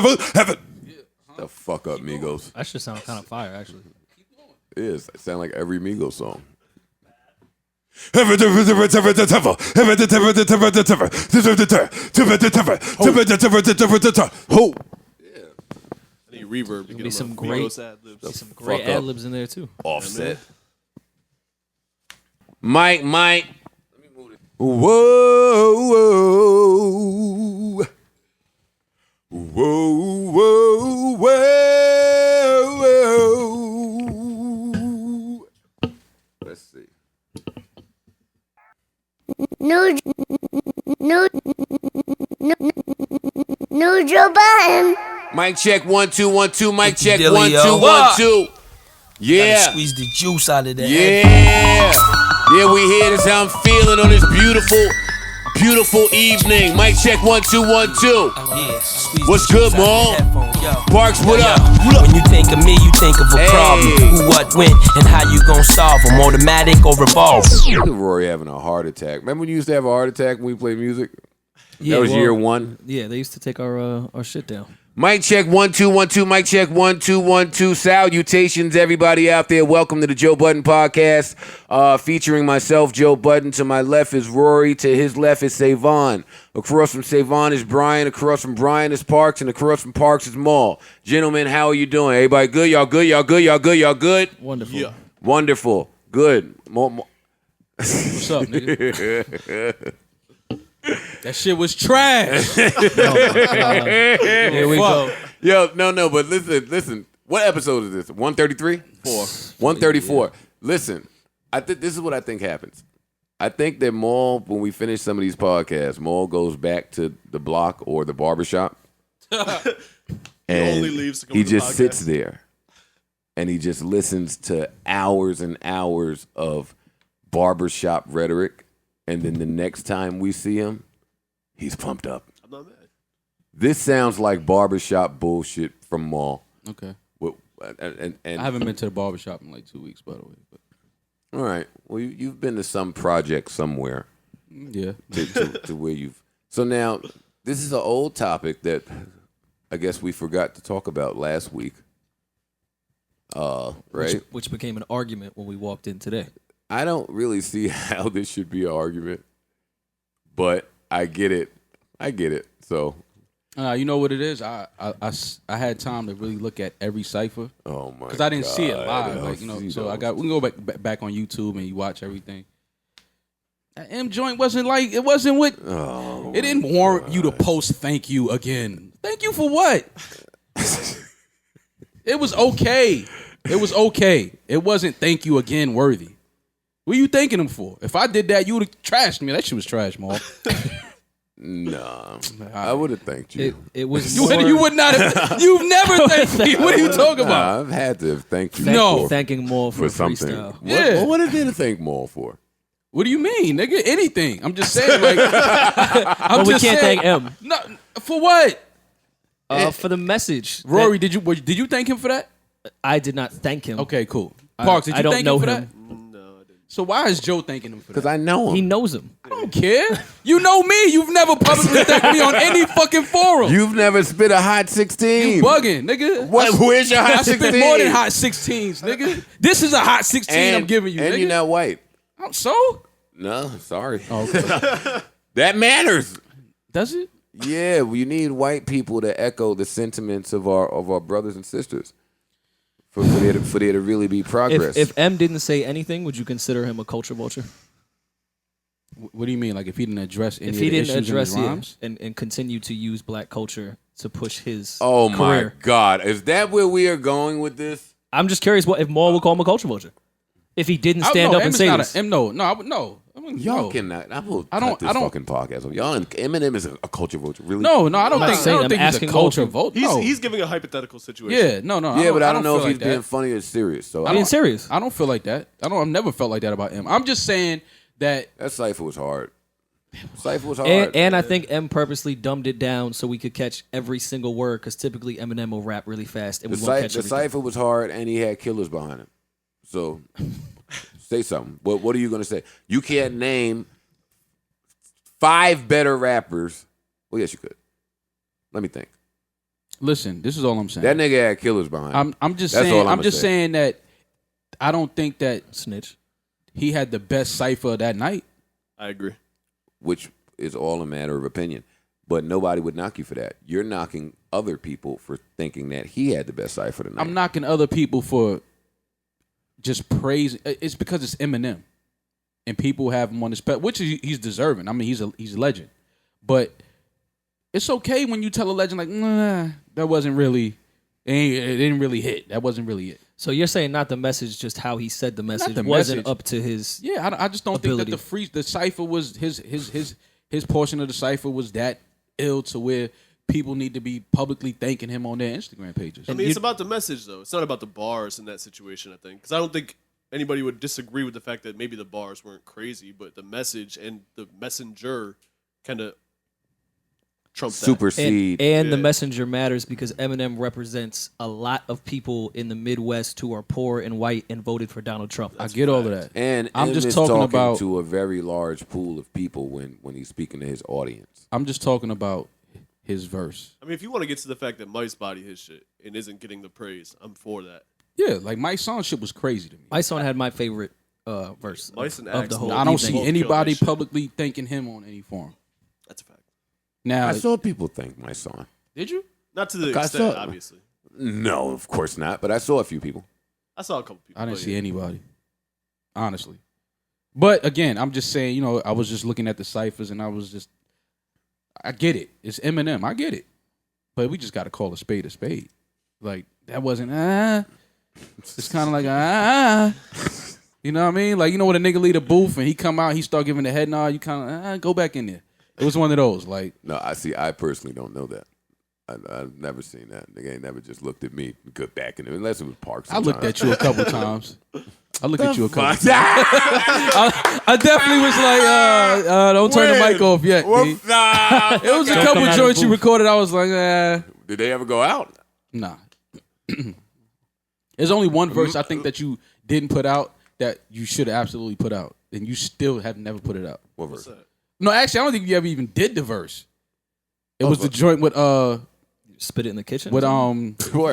The fuck up, Migos. That should sound kind of fire, actually. It is. It sound like every Migos song. Ho! I need reverb to get Be some on great, Migos ad-libs. some great Fuck up. ad libs in there too. Offset. Mike. Whoa. Let's see. New Joe Budden. Mic check 1 2 1 2. Mic check Dilly, 1 2 yo. 1 2. Yeah. Gotta squeeze the juice out of that. Yeah. Yeah, we here. This is how I'm feeling on this beautiful evening. Mic check 1 2 1 2. Yeah, squeeze What's the juice good, out of Maul? the headphone, yo. Parks, what Yo, up? When you think of me, you think of a Hey. problem. Who, what, when, and how you gon' solve them. Automatic or revolve. Look at Rory having a heart attack. Remember when you used to have a heart attack when we played music? Yeah, That was well, year 1. Yeah, they used to take our shit down. Mic check 1 2 1 2. Mic check 1 2 1 2. Salutations, everybody out there. Welcome to the Joe Budden podcast, featuring myself, Joe Budden. To my left is Rory. To his left is Savon. Across from Savon is Brian. Across from Brian is Parks, and across from Parks is Maul. Gentlemen, how are you doing? Everybody good? Y'all good? Y'all good? Y'all good? Y'all good? Wonderful. Yeah. Wonderful. Good. What's up, nigga? That shit was trash. Here we go. Yo, no, but listen. What episode is this? 133? 134. Listen, I think this is what I think happens. I think that Maul, when we finish some of these podcasts, Maul goes back to the block or the barbershop. And only leaves to come he to the just podcast. sits there and he just listens to hours and hours of barbershop rhetoric. And then the next time we see him, he's pumped up. I'm not mad. This sounds like barbershop bullshit from Maul. Okay. And I haven't been to the barbershop in like 2 weeks, by the way. But all right. Well, you've been to some project somewhere yeah. to where you've. So now, this is an old topic that I guess we forgot to talk about last week. Right? Which became an argument when we walked in today. I don't really see how this should be an argument, but I get it. So, You know what it is? I had time to really look at every cipher oh my! because I didn't see it live. God, Like, you know, see so those. I got. We can go back on YouTube and you watch everything. That M joint wasn't like it wasn't what. Oh, It didn't warrant you to post thank you again. Thank you for what? It was okay. It was okay. It wasn't thank you again worthy. What are you thanking him for? If I did that, you would have trashed me. That shit was trash, Maul. nah, I would have thanked you. It was You more would not have. You've never thanked me. What are you talking about? Nah, I've had to thank you No. thanking more for something. freestyle. Yeah. What is there to thank Maul for? What do you mean, nigga? Anything. I'm just saying, like. I'm But we just can't saying, thank M. No, for what? For the message. Rory, that did you thank him for that? I did not thank him. Okay, cool. Parks, did I you don't thank know him for him. that? So why is Joe thanking him for that? Because I know him. He knows him. I don't care. You know me. You've never publicly thanked me on any fucking forum. You've never spit a hot 16. You bugging, nigga. Where's your I hot 16? spit more than hot 16s, nigga. This is a hot 16 I'm giving you, and nigga. you're not white. So? No, sorry. Okay. That matters. Does it? Yeah, well, you need white people to echo the sentiments of our brothers and sisters for there to really be progress. If M didn't say anything, would you consider him a culture vulture? What do you mean? Like if he didn't address any If of he the didn't issues address in his it rhymes? and continue to use black culture to push his oh my career. God, is that where we are going with this? I'm just curious what if Maul would call him a culture vulture. If he didn't stand up and say this. No, I would no. I wouldn't, Y'all no. cannot. I will I don't- cut this I don't- fucking podcast off. Y'all, Eminem is a culture vulture. Really? No, I don't not think. I saying, don't I'm think he's a asking culture Maul. vote. He's giving a hypothetical situation. Yeah, no. Yeah, but I don't know if feel he's like being that. funny or serious. So Being serious. I don't feel like that. I've never felt like that about him. I'm just saying that. that cipher was hard. Cipher was hard. And I think M purposely dumbed it down so we could catch every single word because typically Eminem will rap really fast and the we won't catch the everything. cipher was hard, and he had killers behind him. So say something. What are you going to say? You can't name 5 better rappers. Well, yes, you could. Let me think. Listen, this is all I'm saying. That nigga had killers behind him. I'm just That's saying. all I'm I'ma just say. saying that I don't think that Snitch. he had the best cipher that night. I agree. Which is all a matter of opinion. But nobody would knock you for that. You're knocking other people for thinking that he had the best cipher tonight. I'm knocking other people for just praising. It's because it's Eminem, and people have him on his pet, which he's deserving. I mean, he's a legend, but it's okay when you tell a legend like, nah, that wasn't really, it didn't really hit. That wasn't really it. So you're saying not the message, just how he said the message the wasn't message. up to his. Yeah, I just don't ability. think that the cipher was his portion of the cipher was that ill to where people need to be publicly thanking him on their Instagram pages. I mean, it's about the message, though. It's not about the bars in that situation, I think. Because I don't think anybody would disagree with the fact that maybe the bars weren't crazy, but the message and the messenger kind of trumped that. Supersede. And the messenger matters because Eminem represents a lot of people in the Midwest who are poor and white and voted for Donald Trump. I get all of that. And I'm M just is talking about to a very large pool of people when he's speaking to his audience. I'm just talking about his verse. I mean, if you want to get to the fact that Mice body his shit and isn't getting the praise, I'm for that. Yeah, like Mike's song shit was crazy to me. My son had my favorite verse Mice and of Axe the whole I don't evening. see Both anybody killed that shit. publicly thanking him on any forum. That's a fact. Now, I saw people thank my song. did you? Not to the Look, I extent, saw- obviously. No, of course not. But I saw a few people. I saw a couple people. I didn't but see yeah. anybody, honestly. But again, I'm just saying, I was just looking at the ciphers and I get it. It's Eminem. I get it. But we just got to call a spade a spade. Like, that wasn't, It's kind of like, You know what I mean? Like, when a nigga leave the booth and he come out, he start giving the head nod, you kind of, go back in there. It was one of those. Like, No, I personally don't know that. I've never seen that. Nigga ain't never just looked at me and go back in it, unless it was Parks. I looked at you a couple times. I looked at you a couple times. I I definitely was like, don't turn the mic off yet. B. It was a couple come out of joints the you booth. recorded. I was like, Did they ever go out? nah. There's only one verse I think that you didn't put out that you should have absolutely put out, and you still have never put it out. What verse? No, actually, I don't think you ever even did the verse. It was the joint with Spit it in the kitchen. Boy,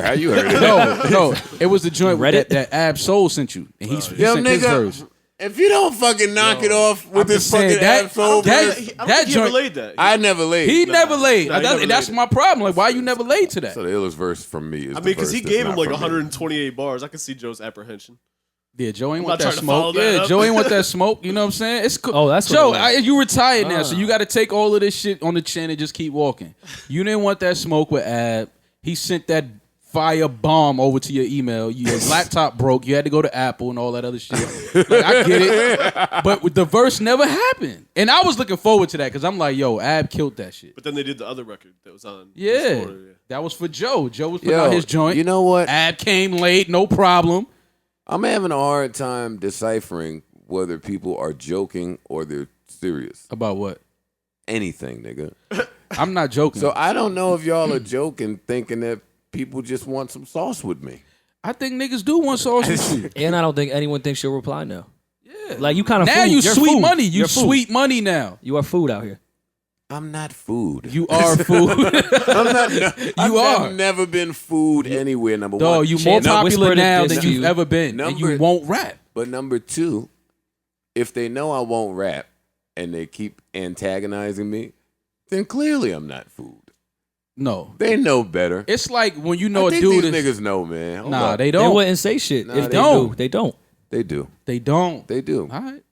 how you heard it? no, it was the joint Read it? that Ab Soul sent you, and he Yo, sent his nigga, verse. if you don't fucking knock it off with I'm this just saying fucking that- asshole that- verse, I don't That think he ever joint- laid that. I never laid. He never laid. Nah, he never That's laid it. my problem. Like, why you never laid to that? So the illest verse from me is I mean, because he the verse gave that's him not like from me. 128 bars. I can see Joe's apprehension. Yeah, Joe ain't I'm want not that trying to follow smoke. that Yeah, up. Joe ain't want that smoke. You know what I'm saying? It's cool. Oh, that's what Joe. it was. You retired now, so you got to take all of this shit on the chin and just keep walking. You didn't want that smoke with Ab. He sent that fire bomb over to your email. Your laptop broke. You had to go to Apple and all that other shit. Like, I get it, but the verse never happened, and I was looking forward to that because I'm like, yo, Ab killed that shit. But then they did the other record that was on. Yeah, Discord, yeah. that was for Joe. Joe was putting Yo, out his joint. you know what? Ab came late, no problem. I'm having a hard time deciphering whether people are joking or they're serious. About what? Anything, nigga. I'm not joking. So I don't know if y'all are joking, thinking that people just want some sauce with me. I think niggas do want sauce and shit. And I don't think anyone thinks you'll reply now. Yeah. Like you kind of Now food. you You're sweet food. money. You You're food. sweet money now. You are food out here. I'm not food. You are food. I've never been food anywhere. Number Dog, one, you more Chance popular whispered it now this than to you've you. ever been, and you Number- won't rap. But number two, if they know I won't rap and they keep antagonizing me, then clearly I'm not food. No, They know better. it's like when you know I a think dude these is. niggas know, man. Hold Nah, up. they They don't. wouldn't say shit Nah, if they they don't. do. They don't. They do. They don't. They do. All right.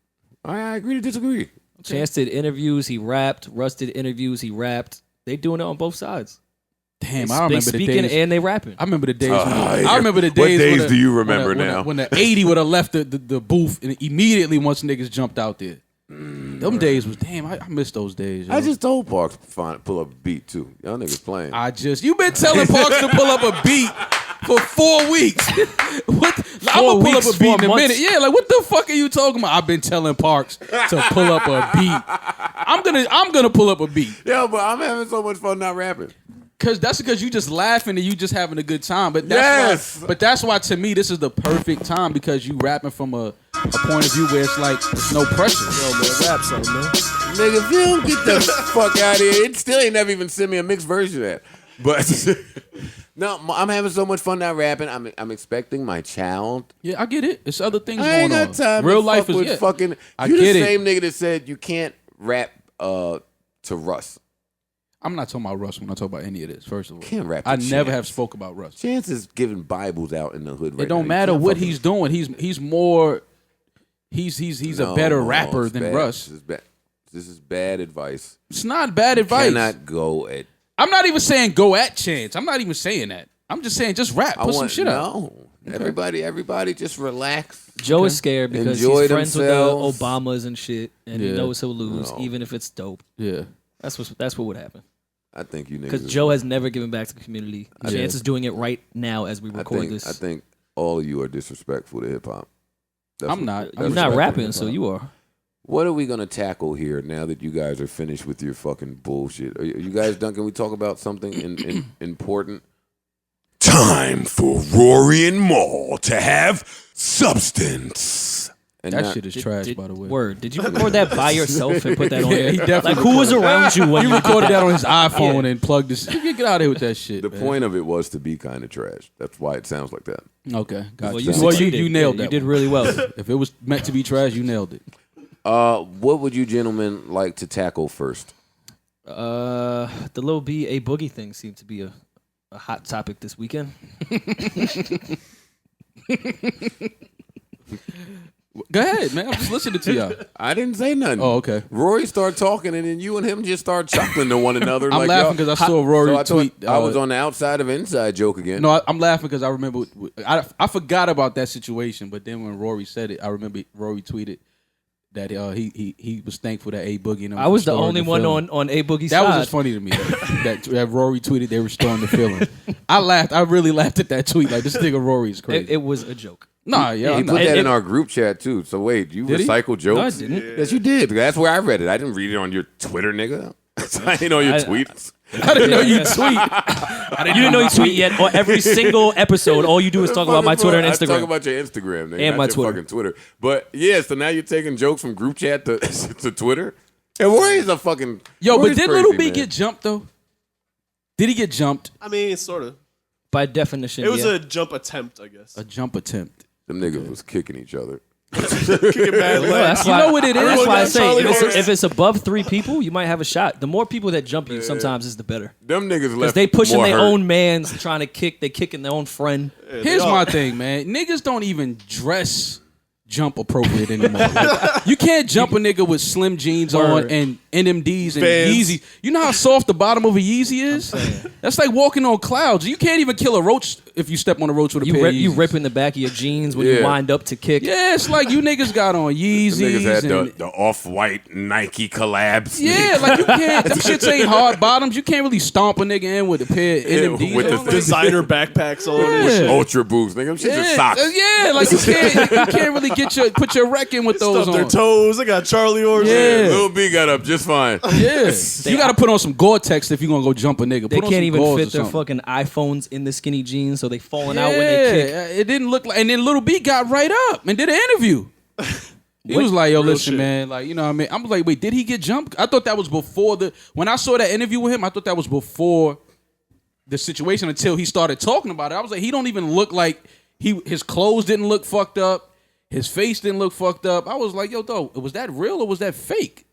I agree to disagree. Chance did interviews. He rapped. Russ did interviews. He rapped. They doing it on both sides. Damn, They I remember the speaking days. and they rapping. I remember the days. yeah. I remember the What days. days when do you when remember now? When the 80 would have left the booth and immediately once niggas jumped out there. Them days was damn. I miss those days. Yo. I just told Parks to pull up a beat too. Y'all niggas playing. You been telling Parks to pull up a beat for 4 weeks. What? I'm gonna pull up a 4 beat in a months. minute. Yeah, like what the fuck are you talking about? I've been telling Parks to pull up a beat. I'm gonna pull up a beat. Yo, but I'm having so much fun not rapping. Because you just laughing and you just having a good time. But that's why to me this is the perfect time because you rapping from a point of view where it's like it's no pressure. Yo, man, rap something, man. Nigga, if you don't get the fuck out of here, it still ain't never even sent me a mixed version of that. But no, I'm having so much fun now rapping. I'm expecting my child. Yeah, I get it. It's other things I ain't going got on. time. Real to life fuck is with fucking. I You get the it. same nigga that said you can't rap to Russ. I'm not talking about Russ when I talk about any of this. First of all, Can't rap I to never Chance. have spoke about Russ. Chance is giving Bibles out in the hood right It don't now. matter You can't what fucking- he's doing. He's more. He's a better No, rapper it's than bad. Russ. This is bad advice. It's not bad advice. Cannot go at. I'm not even saying go at Chance. I'm not even saying that. I'm just saying just rap. Put some shit out. No, everybody, just relax. Joe is scared because Enjoy he's friends themselves. with the Obamas and shit, and he Yeah. knows he'll lose, No. even if it's dope. Yeah. That's what would happen. I think you niggas. Because Joe has never given back to the community. Chance is doing it right now as we record this. I think all of you are disrespectful to hip hop. I'm not. You're I'm not respecting rapping, hip so hop. you are. What are we gonna tackle here now that you guys are finished with your fucking bullshit? Are you guys done? Can we talk about something important? Time for Rory and Maul to have substance. And That not- shit is trash, by the way. Word. Did you record that by yourself and put that on Yeah, there? he definitely Like, who was around you when He you recorded that on his iPhone and plugged this. Get out of here with that shit. The man. point of it was to be kind of trash. That's why it sounds like that. Okay, gotcha. Well, you Well, succeeded. you nailed Yeah, that. You did one. really well. If it was meant to be trash, you nailed it. What would you gentlemen like to tackle first? The Lil B, A Boogie thing seemed to be a hot topic this weekend. Go ahead, man. I'm just listening to y'all. I didn't say nothing. Oh, okay. Rory started talking, and then you and him just started chuckling to one another. I'm like, laughing yo, 'cause I saw Rory so I thought tweet, I was on the outside of inside joke again. No, I'm laughing because I remember. I forgot about that situation, but then when Rory said it, I remember Rory tweeted that he was thankful that A Boogie and them I was the restored only one feeling. on A Boogie's That side. was just funny to me that Rory tweeted they restoring the feeling. I laughed. I really laughed at that tweet. Like, this nigga Rory is crazy. It was a joke. Nah, yeah, he I'm put not. that in it- our group chat too. So wait, you Did he? recycle jokes? No, I didn't. Yes, you did. That's where I read it. I didn't read it on your Twitter, nigga. I ain't on your tweets. I didn't know you tweet. You didn't know you tweet yet. Or every single episode, all you do is talk about my Twitter and I talk Instagram. about your Instagram, nigga, And not my your Twitter. fucking Twitter. But yeah, so now you're taking jokes from group chat to to Twitter. And Rory's a fucking Yo, but Rory's did crazy, Little B man. get jumped though? Did he get jumped? I mean, sort of. By definition, It was yeah. a jump attempt, I guess. A jump attempt. Them niggas was kicking each other. Kicking bad No, legs. that's You why, know what it is? That's why I Everyone say got if Charlie if it's above 3 people, you might have a shot. The more people that jump you, sometimes is the better. Them niggas Because left they pushing more their hurt. own mans, trying to kick. They kicking their own friend. Here's my thing, man. Niggas don't even dress jump appropriate anymore. Like, you can't jump a nigga with slim jeans on Word. and NMDs and Vans. Yeezys. You know how soft the bottom of a Yeezy is? That's like walking on clouds. You can't even kill a roach if you step on a roach with a pair of Yeezys. You ripping the back of your jeans when you Yeah. wind up to kick. Yeah, it's like you niggas got on Them Yeezys. niggas had and, the off-white Nike collabs. yeah, like you can't. Them shits ain't hard bottoms. You can't really stomp a nigga in with a pair of NMDs. with the on. Designer backpacks on. Yeah. Ultra boots, nigga. Them shits are socks. Yeah, like you can't really put your wreck in with those Stuff their on. toes. They got Charlie horse. Yeah. Lil B got up just fine. Yeah, you got to put on some Gore-Tex if you're gonna go jump a nigga. They Put on can't some even Gores fit or their something. fucking iPhones in the skinny jeans, so they falling out when they kick. It didn't look like. And then Lil B got right up and did an interview. He was like, "Yo, listen, shit. man. Like, you know what I mean?" I'm like, "Wait, did he get jumped?" I thought that was before the. When I saw that interview with him, I thought that was before the situation until he started talking about it. I was like, he don't even look like his clothes didn't look fucked up. His face didn't look fucked up. I was like, yo, though, was that real or was that fake?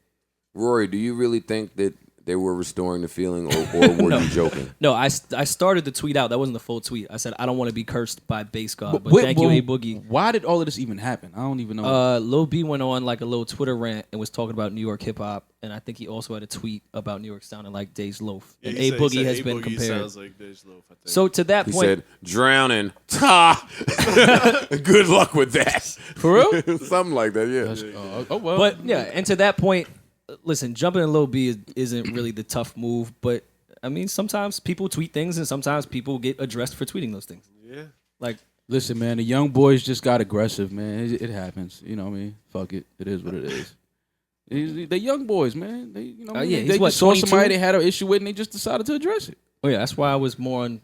Rory, do you really think that they were restoring the feeling, or were you joking? No, I started the tweet out. That wasn't the full tweet. I said I don't want to be cursed by Bass God, but Wait, thank you, well, A Boogie. Why did all of this even happen? I don't even know. Lil B went on like a little Twitter rant and was talking about New York hip hop, and I think he also had a tweet about New York sounding like Dej Loaf. Yeah, And he A said- Boogie he said has A been Boogie compared. Sounds like Dej Loaf, I think. So to that He point, said, drowning. Ta. Good luck with that. For real? Something like that, yeah. Oh, well. but yeah, and to that point, listen, jumping in Lil B isn't really the tough move, but I mean, sometimes people tweet things, and sometimes people get addressed for tweeting those things. yeah. Like, Listen, man, the young boys just got aggressive, man. It happens. You know what I mean? Fuck it. It is what it is. They young boys, man. They, you know, what I mean? yeah, they he's just what, saw 22? somebody they had an issue with, and they just decided to address it. oh yeah, that's why I was more on.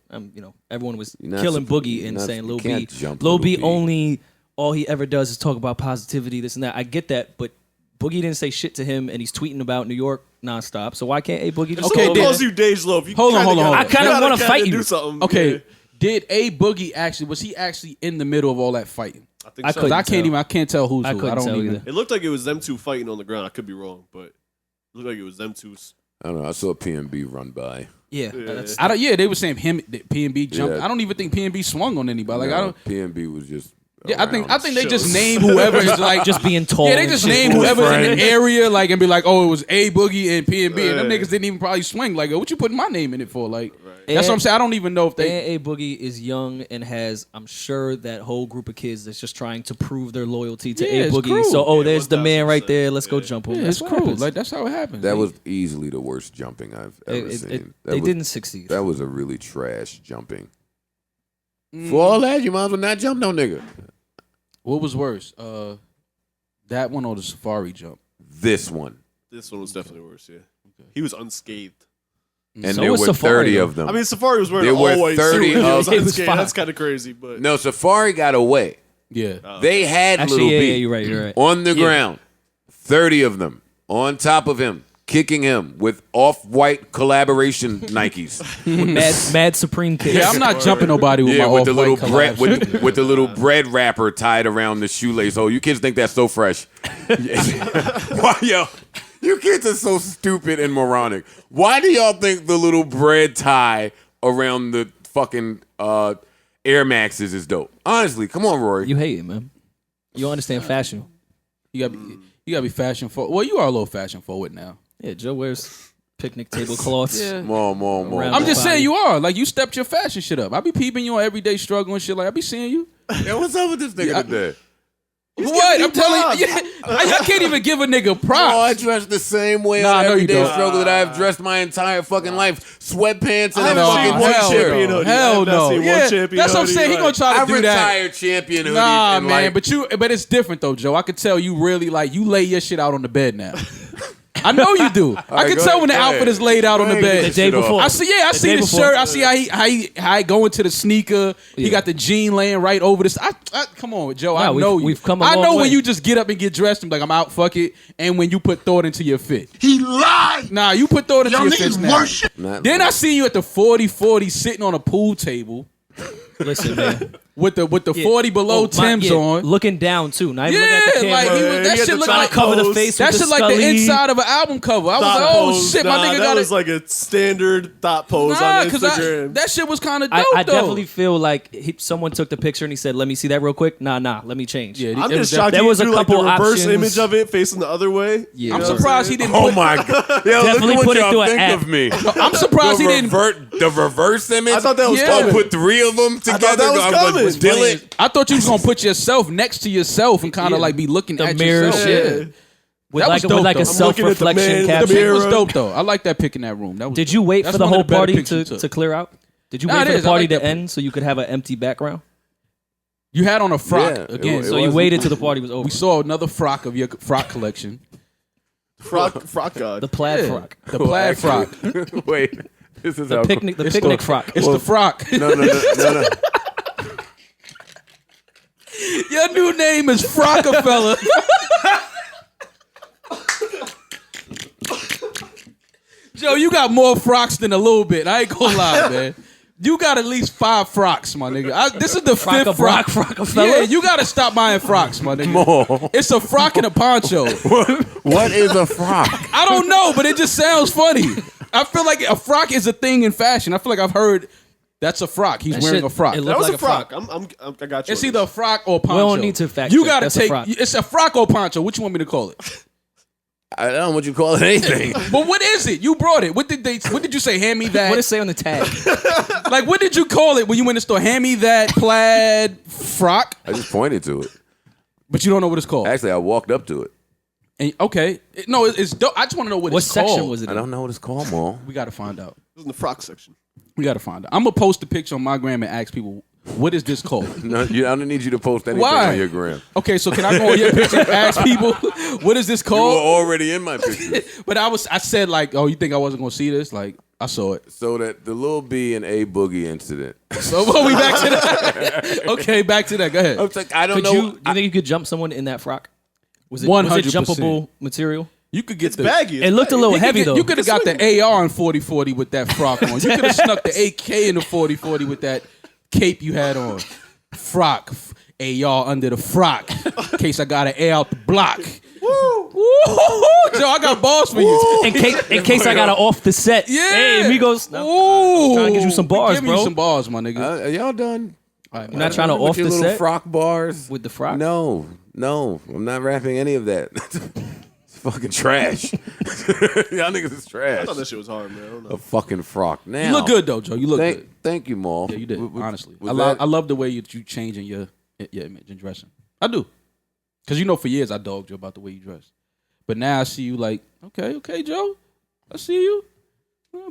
Everyone was You're not killing supp- Boogie you're and not- saying you Lil B. can't jump Lil Lil B B. only all he ever does is talk about positivity, this and that. I get that, but Boogie didn't say shit to him, and he's tweeting about New York nonstop. So why can't A Boogie just Okay, Someone calls you Dej Loaf. You Hold on, hold on, hold on. I kinda wanna fight you. Do something. Okay, Yeah. did A Boogie actually? Was he actually in the middle of all that fighting? I think I so. couldn't I can't tell who's I who. couldn't I don't tell even. either. It looked like it was them two fighting on the ground. I could be wrong, but it looked like it was them two. I don't know. I saw PNB run by. Yeah, that's, Yeah, they were saying him. PNB jumped. Yeah. I don't even think PNB swung on anybody. Like I don't. PNB was just. Yeah, I think they shows. just name whoever is like just being tall. Yeah, they and just shit. name whoever's in the area, like, and be like, oh, it was A Boogie and PNB, and them niggas didn't even probably swing. Like, what you putting my name in it for? Like, that's what I'm saying. I don't even know if they. And A Boogie is young and has, I'm sure, that whole group of kids that's just trying to prove their loyalty to Yeah, A it's Boogie. cruel. So, Yeah, there's the man right 1000%. there. Let's go jump him. Yeah, That's it's what cruel. happens. Like that's how it happens. That was easily the worst jumping I've ever seen. They didn't succeed. That was a really trash jumping. For all that, you might as well not jump no nigga. What was worse, that one or the safari jump? This one. This one was definitely worse. Yeah, he was unscathed. And So there were was Safari, 30 though. of them. I mean, Safari was wearing There an were all-white 30 suit. He was of- It was unscathed. fine. That's kind of crazy, but no, Safari got away. Yeah, They had Actually, Lil yeah, B you're right. You're right. on the ground. 30 of them on top of him, kicking him with off-white collaboration Nikes. Mad Supreme kicks. yeah. I'm not jumping nobody with my with the little off-white bread collabs. with the little bread wrapper tied around the shoelace. Oh, you kids think that's so fresh? Why, yo? You kids are so stupid and moronic. Why do y'all think the little bread tie around the fucking Air Maxes is dope? Honestly, come on, Rory. You hate it, man. You don't understand fashion. You gotta be fashion forward. Well, you are a little fashion forward now. Yeah, Joe wears picnic tablecloths. Yeah. More. Around I'm just body. saying you are. Like you stepped your fashion shit up. I be peeping you on everyday struggle and shit. Like I be seeing you. Yo, what's up with this nigga today? What? I'm telling you, I can't even give a nigga Oh, I props. dress the same way Nah, on I know you everyday don't. struggle that I've dressed my entire fucking life. Sweatpants and I a haven't fucking seen one hell champion no. hoodie. I Hell have not no. seen one Yeah, champion that's what I'm hoodie, saying. He like- gonna try I to do that. retired champion hoodies. Nah, and man, like, but it's different though, Joe. I could tell you really like you lay your shit out on the bed now. I know you do. I right, can go tell ahead, when the go outfit ahead. is laid out on the Go ahead, bed. get The day shit off. before. I see. Yeah, I The see day the before. shirt. I see how he go into the sneaker. He got the jean laying right over this. Come on, Joe. I Nah, know we've you. come a I long know way. when you just get up and get dressed and be like I'm out. Fuck it. And when you put thought into your fit. He lied. Nah, you put thought into Y'all your fits niggas now. worship. Then I see you at the 40-40 sitting on a pool table Listen, man. with the 40 below Timbs on. Looking down, too. Not even looking at the Yeah, camera. like Yeah, that he had shit to look try like to cover the face That with shit the like the Scully. inside of an album cover. I was Thought like, oh pose. shit, my Nah, nigga that got was it. like a standard thought pose Nah, on because Instagram. that shit was kind of dope I though. definitely feel like someone took the picture and he said, "Let me see that real quick." Nah, let me change. Yeah, I'm it was just shocked There he was a drew like the couple reverse options. image of it facing the other way. Yeah. I'm You know what surprised he saying? didn't. Oh put, my god! Yo, Definitely look put at it what through y'all an think app. of me. I'm surprised he didn't. The reverse image. I thought that was Yeah. coming. Oh, put 3 of them together. thought that was coming. Still it. I thought you was gonna put yourself next to yourself and kind of Yeah. like be looking The at mirror yourself. shit. Yeah. With That like, was dope, with like though. a I'm looking at the man self-reflection in the The caption. pic was mirror. dope though. I like that pic in that room. That was Did dope. you wait That's for the one of whole better party pics you to took. clear out? Did you Nah, wait it for is. the I party like to that. end so you could have an empty background? You had on a frock Yeah, again. it So you wasn't- waited till the party was over. We saw another frock of your frock collection. Frock God. the plaid Yeah. frock. The plaid frock. Wait, this is The how picnic It's picnic the- frock. It's the frock. No. Your new name is Frock-a-fella. Joe, you got more frocks than a little bit. I ain't gonna lie, man. You got at least 5 frocks, my nigga. This is the 5th frock. Frock-a-fella? Yeah, you gotta stop buying frocks, my nigga. It's a frock and a poncho. What is a frock? I don't know, but it just sounds funny. I feel like a frock is a thing in fashion. I feel like I've heard that's a frock. He's wearing a frock. It That looked was like a frock. I got you. It's on either a this. frock or poncho. don't need to fact You check. gotta That's a take. frock. It's a frock or poncho. Which you want me to call it? I don't know what you call it. Anything. But what is it? You brought it. What did you say? Hand me that. What does it say on the tag? Like, what did you call it when you went to the store? Hand me that plaid frock. I just pointed to it. But you don't know what it's called. Actually, I walked up to it. And, okay. No, it's dope. I just want to know what What it's called. section was it I in? don't know what it's called, Maul. We got to find out. This is in the frock section. We got to find out. I'm going to post a picture on my gram and ask people, what is this called? No, I don't need you to post anything Why? on your gram. Okay, so can I go on your picture and ask people, what is this You were called? already in my picture. But I said like, oh, you think I wasn't going to see this? Like, I saw it. So that the Lil B and A Boogie incident. So we back to that. Okay, back to that. Go ahead. I was like, I don't Could know. you think you could jump someone in that frock? Was it 100%. jumpable material? You could get It's baggy. It looked a little heavy though. You could have got the AR in 4040 with that frock on. You could have snuck the AK in the 4040 with that cape you had on. Frock, AR under the frock, in case I got an A out the block. Woo! Joe, I got balls for you. In case I got an off the set. Yeah. Hey, Migos. No, Ooh. trying to get you some bars, Give bro. me some bars, my nigga. Are y'all done? You're not trying to With off your the little set frock bars with the frock? No, I'm not rapping any of that. It's fucking trash. Y'all niggas is trash. I thought that shit was hard, man. I don't know. A fucking frock. Now You look good though, Joe. You look good. Thank you, Maul. Yeah, you did. Honestly, I that- love the way you changing your image and dressing. I do, because for years I dogged you about the way you dress, but now I see you like, okay, Joe, I see you.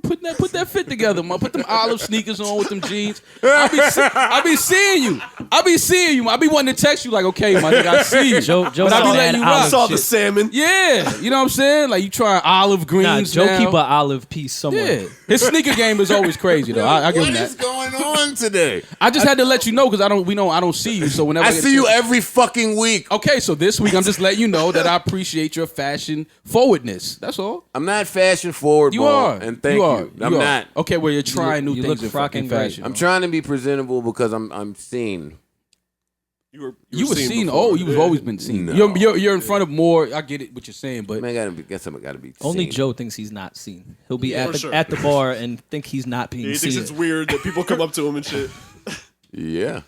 Put that fit together, man. Put them olive sneakers on with them jeans. I be seeing you. I be wanting to text you like, okay, my nigga, I see you. Joe but I be letting you I rock. saw the salmon. Yeah, you know what I'm saying? Like you trying olive greens. Nah, Joe now. keep an olive piece somewhere. Yeah, his sneaker game is always crazy though. I give him What is that. going on today? I just had to let you know because I don't see you. So whenever I get a see you chance- every fucking week. Okay, so this week I'm just letting you know that I appreciate your fashion forwardness. That's all. I'm not fashion forward, You Maul, are. and thank you. Are. you. I'm You are. not. Okay, well you're trying new you things look in fucking frocking great. fashion. I'm trying to be presentable because I'm seen. You You were seen. before. Oh, you've always been seen. No. You're in front of more. I get it what you're saying, but Man, I guess I gotta be. Only seen. Joe thinks he's not seen. He'll be For sure. at the bar and think he's not being He thinks seen. it's weird that people come up to him and shit. Yeah.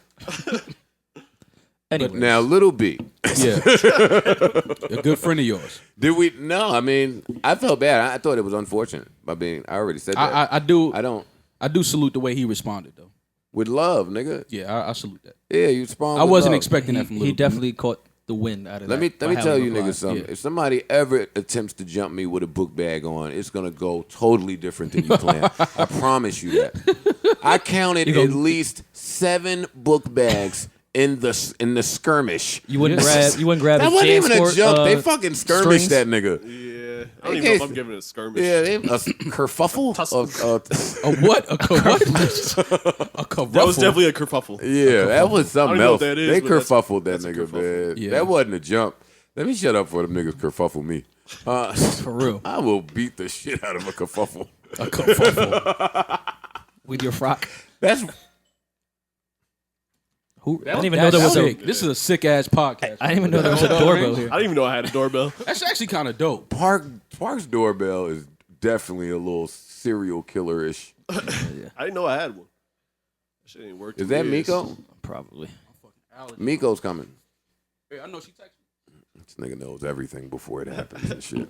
Anyway, Now, Lil B. yeah, a good friend of yours. Did we? No, I mean, I felt bad. I thought it was unfortunate. I already said that. I do. I don't. I do salute the way he responded though. With love, nigga. Yeah, I salute that. Yeah, you respond. I with wasn't love. expecting that from Lil he B. definitely caught the wind out of Let that. me by tell having you replied. niggas something. Yeah. If somebody ever attempts to jump me with a book bag on, it's gonna go totally different than you planned. I promise you that. I counted at least 7 book bags in the skirmish. You wouldn't grab. You wouldn't grab. That his wasn't even a JanSport, jump. They fucking skirmished strings. that nigga. Yeah. I don't even know if I'm giving it a skirmish. Yeah, they, a kerfuffle. A what? A what? A kerfuffle. That was definitely a kerfuffle. Yeah, that was something I don't know else. what that is, They but that's- kerfuffled that that's a nigga, kerfuffle. man. Yeah. That wasn't a jump. Let me shut up for them niggas kerfuffle me. For real. I will beat the shit out of a kerfuffle. a kerfuffle. With your frock. That's Who? I didn't even know there was a. sick. This is a sick ass podcast. I didn't even know there was a doorbell here. I didn't even know I had a doorbell. That's actually kind of dope. Park's doorbell is definitely a little serial killer-ish. I didn't know I had one. That shit ain't working. Is that Miko? Probably. Miko's coming. Hey, I know she texted me. This nigga knows everything before it happens and shit.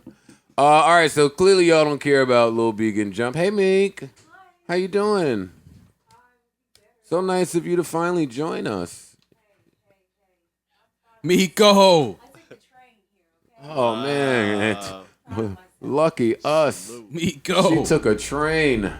All right, so clearly y'all don't care about Lil B getting jumped. Hey, Meek. How you doing? So nice of you to finally join us. Miko. Oh, man. Lucky us. Miko. She took a train.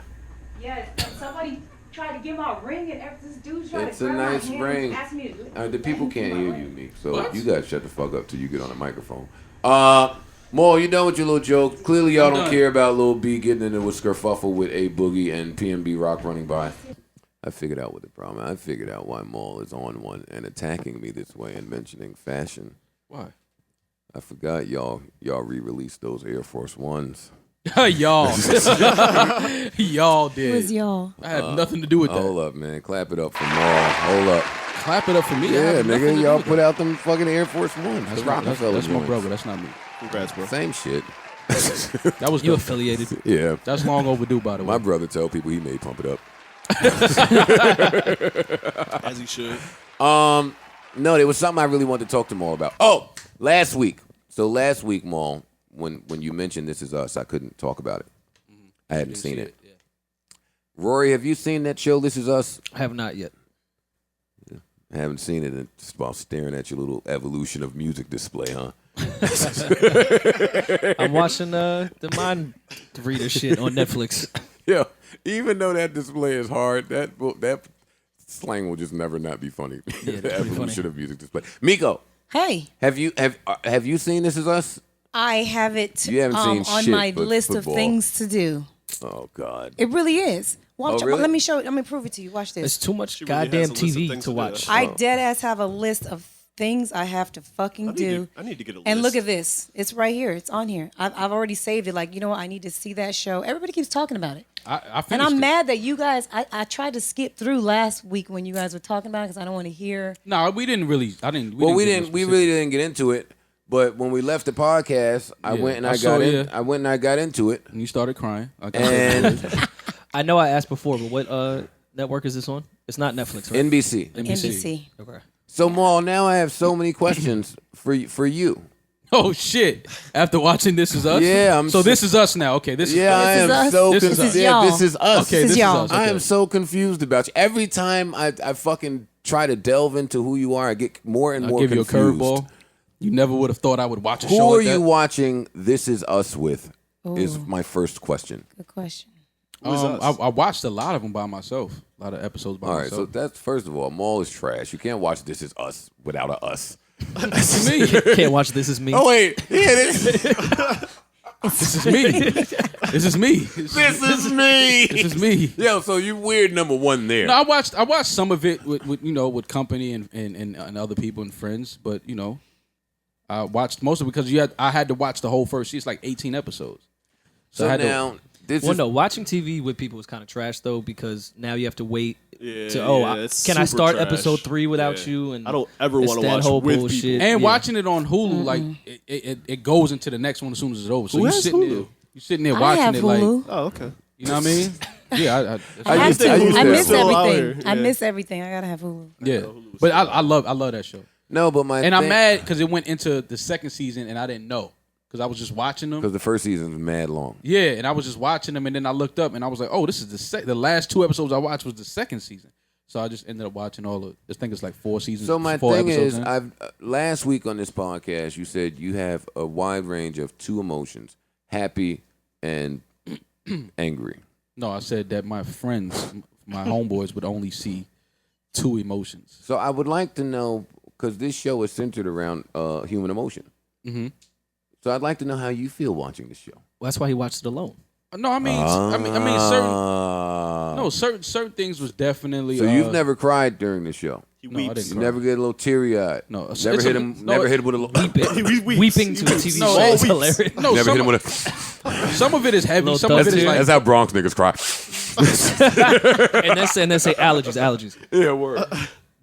Yes, and somebody tried to get my ring, and this dude tried It's to a grab nice my hand ring. and ask me to do it. The people can't hear you, Meek, so What? you guys shut the fuck up till you get on the microphone. Mo, you done with your little joke. Clearly y'all don't care about Lil B getting into a skerfuffle with A Boogie and PNB Rock running by. I figured out what the problem is. I figured out why Maul is on one and attacking me this way and mentioning fashion. Why? I forgot y'all re-released those Air Force Ones. Y'all. Y'all did. It was y'all. I had nothing to do with that. Hold up, man. Clap it up for Maul. Hold up. Clap it up for me. I Yeah, had nothing to nigga. do Y'all with put that. out them fucking Air Force Ones. That's The my, Rockefeller that's my joints. brother. That's not me. Congrats, bro. Same shit. That was You dope. affiliated. Yeah. That's long overdue, by the way. My brother tell people he made Pump It Up. As he should. No, there was something I really wanted to talk to Maul about. Oh, last week. So last week, Maul, when you mentioned This Is Us, I couldn't talk about it. I hadn't seen it. Yeah. Rory, have you seen that show, This Is Us? I have not yet. I haven't seen it. And it's about staring at your little evolution of music display, huh? I'm watching the mind reader shit on Netflix. Yeah. Even though that display is hard, that slang will just never not be funny. Yeah, The that's pretty evolution funny. of music display. Miko, Hey, have you seen This Is Us? I have it You haven't seen on shit my but list football. of things to do. Oh God. It really is. Watch. Oh, really? Let me show it. Let me prove it to you. Watch There's this. too much She really goddamn has a list of TV things to to do. watch. I dead ass have a list of things I have to fucking do. I need to get a list. And look at this. It's right here. It's on here. I've already saved it. Like, you know what? I need to see that show. Everybody keeps talking about it. I And finished I'm it. mad that you guys, I tried to skip through last week when you guys were talking about it because I don't want to hear. No, we didn't really. I didn't. We get really didn't get into it. But when we left the podcast, I went and I went and I got into it. And you started crying. And I know I asked before, but what network is this on? It's not Netflix, right? NBC. NBC. Okay. So Maul, now I have so many questions for you. Oh shit! After watching This Is Us, Yeah, so This Is Us now. Okay, this is I This is am us. so This is confused. us. Yeah, y'all. this is us. Okay, This is y'all. us. I Okay. am so confused about you. Every time I fucking try to delve into who you are, I get more and I'll more give you a confused. curveball. You never would have thought I would watch a Who show are like you that. watching This Is Us with? Is Ooh. my first question. Good question. I watched a lot of them by myself. A lot of episodes by All right, so myself. that's first of all, Maul is trash. You can't watch This Is Us without a us. That's me. Can't watch This Is Me. Oh wait, yeah, this This is me. This is me. this is me. This is me. Yo, so you weird number one there. No, I watched some of it with company and other people and friends, but I watched most of it because I had to watch the whole first season. It's like 18 episodes. So I had now this Well, is no, watching TV with people is kind of trash though because now you have to wait. Yeah, it's Can I super start trash. episode 3 without Yeah. you? And I don't ever it's want to that watch whole with bullshit. people. and Yeah. watching it on Hulu, like it goes into the next one as soon as it's over. So Who you has sitting there, Hulu? you sitting there I watching have it Hulu. like Oh, okay. you know what I mean? Yeah, I used to I have miss Hulu. Still out everything. here, I yeah. miss everything. I gotta have Hulu. yeah. But I love that show. no, but my And I'm mad because it went into the second season and I didn't know because I was just watching them. because the first season was mad long. Yeah, and I was just watching them, and then I looked up, and I was like, "Oh, this is the last 2 episodes I watched was the second season." So I just ended up watching all of. I think it's like 4 seasons. So my 4 thing episodes is, in. I've last week on this podcast, you said you have a wide range of 2 emotions: happy and angry. No, I said that my friends, my homeboys, would only see 2 emotions. So I would like to know, because this show is centered around human emotion. Mm-hmm. So I'd like to know how you feel watching this show. Well, that's why he watched it alone. No, I mean, certain things was definitely. So you've never cried during the show. He No, I weeps. didn't You cry. never get a little teary eyed. No, it's- never it's hit a- him. no, Never hit him with a. He weeps. Weeping to a He TV weeps. show Oh, is weeps. hilarious. No, Never hit him some, with a. some of it is heavy. Little Some of it thug is like That's how Bronx niggas cry. and then say allergies. Yeah, word.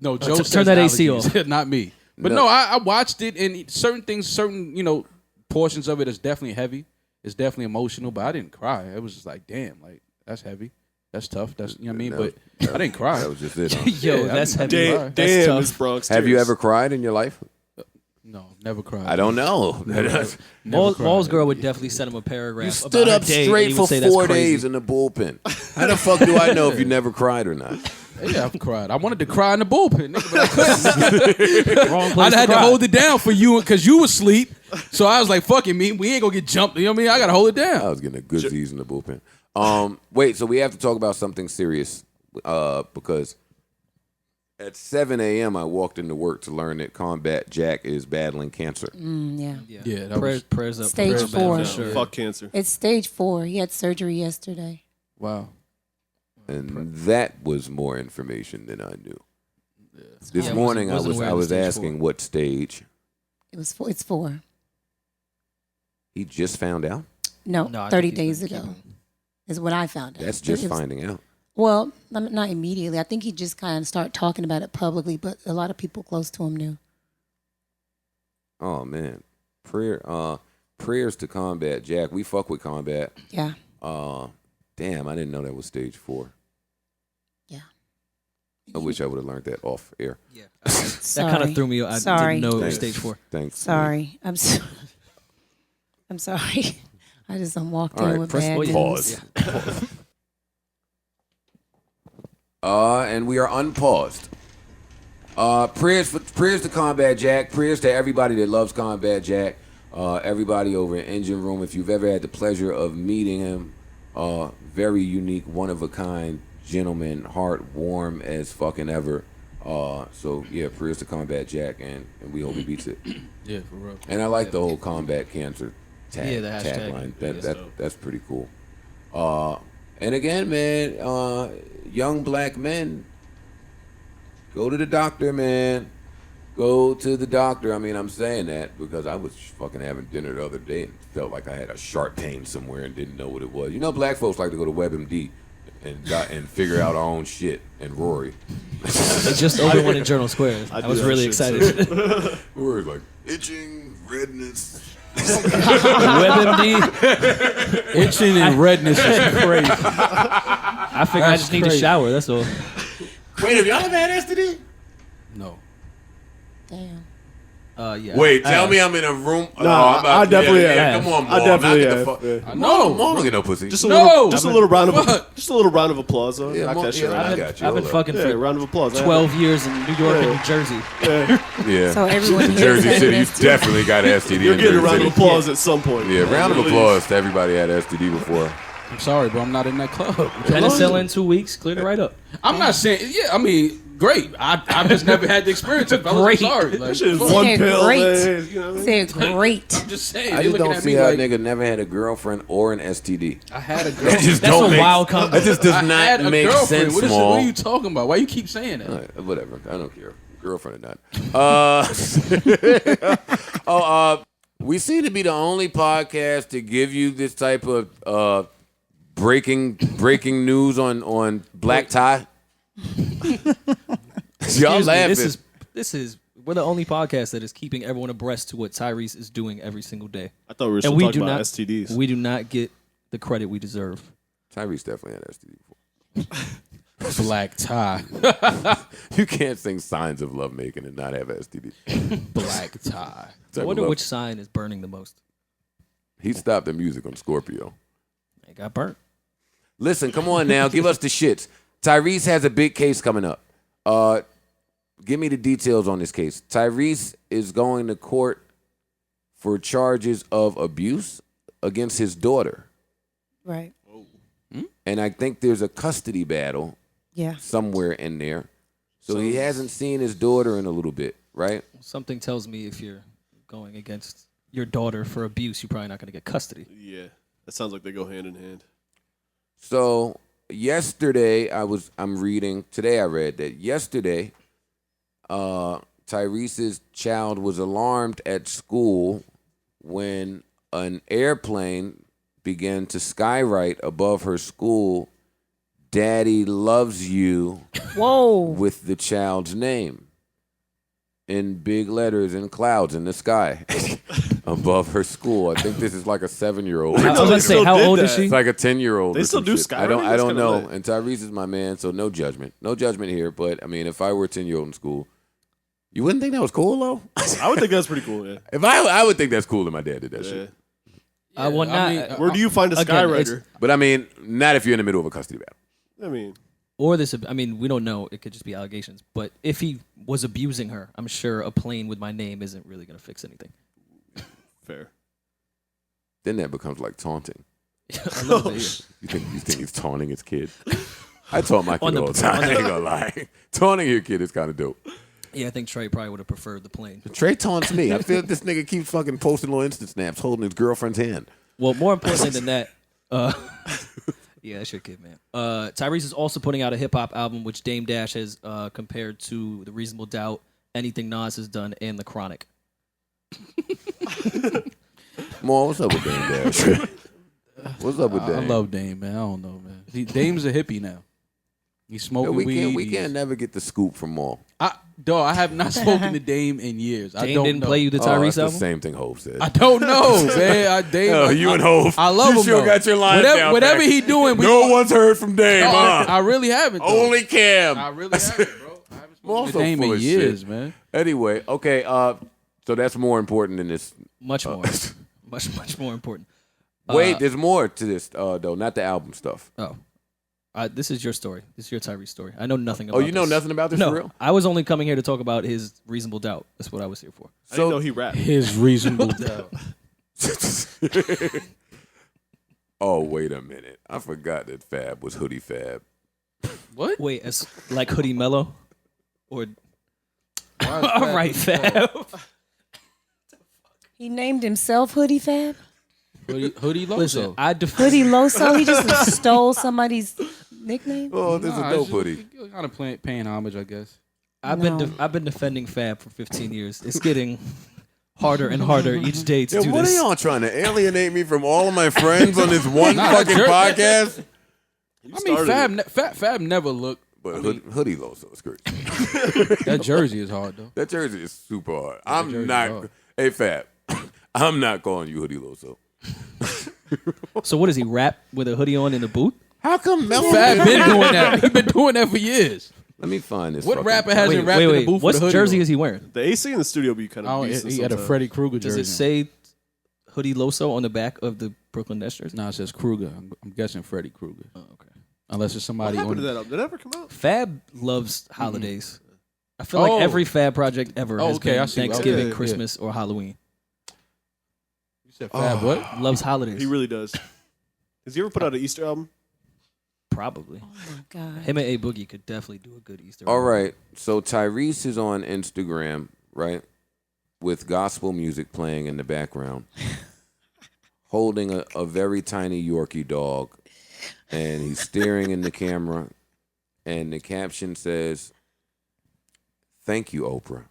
no. Joe turn says that AC allergies, not me. But no, I watched it, and certain things, certain portions of it is definitely heavy. It's definitely emotional, but I didn't cry. It was just like, damn, like that's heavy. That's tough. That's what I mean. No, But I didn't cry. That was just it. Huh? Yo, Yeah, that's I heavy. didn't Damn, cry. That's damn, tough. Miss Bronx. Have you tears. ever cried in your life? No, never cried. I don't know. Never Maul's cried. girl would definitely send him a paragraph. You about stood her up day, and straight he for would say, "That's 4 crazy." days in the bullpen. How the fuck do I know if you never cried or not? Yeah, I've cried. I wanted to cry in the bullpen, nigga, but I couldn't. Wrong place I had to cry. hold it down for you because you was asleep. So I was like, "Fuck it, me. We ain't gonna get jumped." You know what I mean? I gotta hold it I down. was getting a good season in the bullpen. Wait, so we have to talk about something serious because at 7 a.m. I walked into work to learn that Combat Jack is battling cancer. Yeah. Yeah, that was prayers up. Stage prayers 4. for sure. Fuck cancer. It's stage 4. He had surgery yesterday. wow. And that was more information than I knew. This Yeah, morning wasn't aware I of was stage asking 4. what stage. It's 4. He just found out? No, No, I 30 think he's days been ago keeping- is what I found out. That's just It was- finding out. Well, not immediately. I think he just kind of started talking about it publicly, but a lot of people close to him knew. Oh man. Prayers to Combat Jack. We fuck with Combat. Yeah. Damn, I didn't know that was stage 4. Yeah. I wish I would have learned that off air. Yeah. That kind of threw me. I Sorry. didn't know it was Thanks. stage 4. Thanks. Sorry. I'm sorry. I just walked All in right, with press bad news. pause. And we are unpaused. Prayers to Combat Jack. Prayers to everybody that loves Combat Jack. Everybody over in Engine Room. If you've ever had the pleasure of meeting him, very unique, one of a kind gentleman, heart warm as fucking ever. So yeah, prayers to Combat Jack, and we hope he beats it. Yeah, for real. And I like the whole combat cancer Yeah, the hashtag. tagline. That's pretty cool. And again, man, young black men, go to the doctor, man. Go to the doctor. I mean, I'm saying that because I was fucking having dinner the other day and felt like I had a sharp pain somewhere and didn't know what it was. You know, black folks like to go to WebMD and figure out our own shit. And Rory. They just opened one in Journal Square. I was really excited. Rory's like, itching, redness. WebMD. Itching and redness is crazy. I figured I just need a shower. That's all. Wait, have y'all ever had STD? No. Damn. Yeah. Wait, tell me I'm in a room. Nah, I definitely have. Come on, I Maul. definitely Knock it have. the fuck. Yeah. No, Maul don't get no pussy. Just a little round of What? just a little round of applause. Though. Yeah, Knock Maul- that shit yeah, right I out. got you. I've been Hold up. fucking Yeah, for round of applause. 12 years in New York and New Jersey. Yeah. So everyone In here Jersey has City, you STD. definitend got an STD. You're in getting a Jersey round of City. applause at some point. Yeah, round of applause to everybody that had STD before. I'm sorry, but I'm not in that club. Penicillin 2 weeks, cleared it right up. I'm not saying. Yeah, I mean, great. I've just never had the experience. Fellas, I'm Great. sorry. Like, That shit is fuck. one Said pill. great. Man, you know what I mean? Said great. I'm just saying. I They just looking don't at see me how a like nigga never had a girlfriend or an STD. I had a That girlfriend. just That's don't a make, wild combo. That just does I had not a make girlfriend. sense, What Maul. are you talking about? Why you keep saying that? Whatever. I don't care. Girlfriend or not. We seem to be the only podcast to give you this type of breaking news on black tie. Y'all Excuse me, laughing. this is we're the only podcast that is keeping everyone abreast to what Tyrese is doing every single day. I thought we were still And we talking do about not STDs. We do not get the credit we deserve. Tyrese definitely had STD before. Black tie. You can't sing Signs of Lovemaking and not have STD. Black tie. I wonder which sign is burning the most. He stopped the music on Scorpio. It got burnt. Listen, come on now. Give us the shits. Tyrese has a big case coming up. Give me the details on this case. Tyrese is going to court for charges of abuse against his daughter. Right. And I think there's a custody battle Yeah. somewhere in there. So he hasn't seen his daughter in a little bit, right? Something tells me if you're going against your daughter for abuse, you're probably not going to get custody. Yeah, that sounds like they go hand in hand. So yesterday I'm reading, today I read that yesterday Tyrese's child was alarmed at school when an airplane began to skywrite above her school, "Daddy loves you," Whoa. with the child's name in big letters in clouds in the sky above her school. I think this is like a 7-year-old. I was going to say, still how did old is that. she? It's like a 10-year-old. They or still some do shit. skywriting? I That's don't kinda know. lit. And Tyrese is my man, so no judgment. No judgment here. But I mean, if I were a 10-year-old in school, you wouldn't think that was cool, though. I would think that's pretty cool. Yeah. If I would think that's cool if my dad did that Yeah. shit. Well, not, I mean, Where do you find a Again, it's- skywriter? But I mean, not if you're in the middle of a custody battle. I mean, or this, I mean, we don't know. It could just be allegations. But if he was abusing her, I'm sure a plane with my name isn't really going to fix anything. fair. Then that becomes like taunting. A little bit, yeah. You think he's taunting his kid? I taunt my On kid the- all the time. on I the- ain't gonna lie. Taunting your kid is kind of dope. Yeah, I think Trey probably would have preferred the plane. Trey taunts me. I feel like this nigga keeps fucking posting little instant snaps holding his girlfriend's hand. Well, more importantly than that, yeah, that's your kid, man. Tyrese is also putting out a hip hop album, which Dame Dash has compared to The Reasonable Doubt, anything Nas has done, and The Chronic. Maul, what's up with Dame Dash? What's up with I Dame? love Dame, man. I don't know, man. Dame's a hippie now. He's Yo, smoking we weed. can't never get the scoop from Maul. I have not spoken to Dame in years. I Dame don't didn't know. play you the Oh, Tyrese that's the album? same thing Hov said. I don't know, man. Dame, You and Hov. I love you him. sure though. got your lines whatever, down. Whatever back. he doing, No one's heard from Dame. huh? I really haven't. Though. Only Cam. I really haven't, bro. I haven't Maul's spoken so to Dame full in of years, shit. man. Anyway, okay. So that's more important than this. Much more. much more important. Wait, there's more to this though. Not the album stuff. Oh. This is your story. This is your Tyrese story. I know nothing about Oh, you know this. nothing about this No, for real? I was only coming here to talk about his Reasonable Doubt. That's what I was here for. I didn't know he rapped. His reasonable doubt. Oh, wait a minute. I forgot that Fab was Hoodie Fab. What? Wait, as like Hoodie Mellow? Or Why is all Fab right, Hoodie Fab. He named himself Hoodie Fab. Hoodie Loso. Listen, I Hoodie Loso. He just stole somebody's nickname. Oh, this is a dope hoodie. Kind of paying homage, I guess. I've No. been defending Fab for 15 years. It's getting harder and harder each day to Yo, do what this. are y'all trying to alienate me from all of my friends on this one Nah, fucking that's podcast? I mean, Fab never looked. But hoodie low, so it's great. That jersey is hard though. That jersey is super hard. jersey I'm is not. hard. Hey, Fab, I'm not calling you hoodie low, so. So what does he rap with a hoodie on in the booth? How come Melo? Fab been doing that. He been doing that for years. Let me find this. What fucking- rapper hasn't rapped in the booth What with a hoodie jersey on? is he wearing? The AC in the studio be kind Oh, of decent he had a sometimes. Freddy Krueger Does jersey. it say Hoodie Loso on the back of the Brooklyn Nets jersey? No, it says Kruger. I'm guessing Freddy Krueger. Oh, okay. Unless it's What somebody happened to on. that? Did that ever come out? Fab loves holidays. I feel Oh. like every Fab project ever Oh, has okay, I been see. Thanksgiving, Yeah. Christmas, or Halloween. You said Fab what? Loves holidays. He really does. Has he ever put out an Easter album? Probably. Oh my God. Him and A Boogie could definitely do a good Easter. All album. right, so Tyrese is on Instagram, right, with gospel music playing in the background, holding a very tiny Yorkie dog, and he's staring in the camera, and the caption says, "Thank you, Oprah.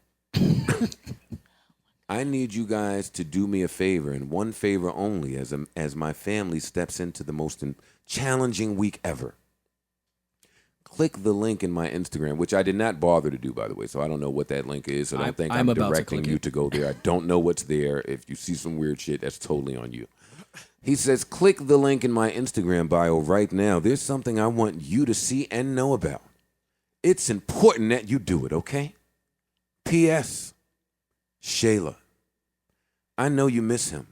I need you guys to do me a favor, and one favor only, as my family steps into the most challenging week ever. Click the link in my Instagram," which I did not bother to do, by the way, so I don't know what that link is. So don't think I'm I'm about to directing click you it. to go there. I don't know what's there. If you see some weird shit, that's totally on you. He says, "Click the link in my Instagram bio right now. There's something I want you to see and know about. It's important that you do it, okay? P.S. Shayla, I know you miss him,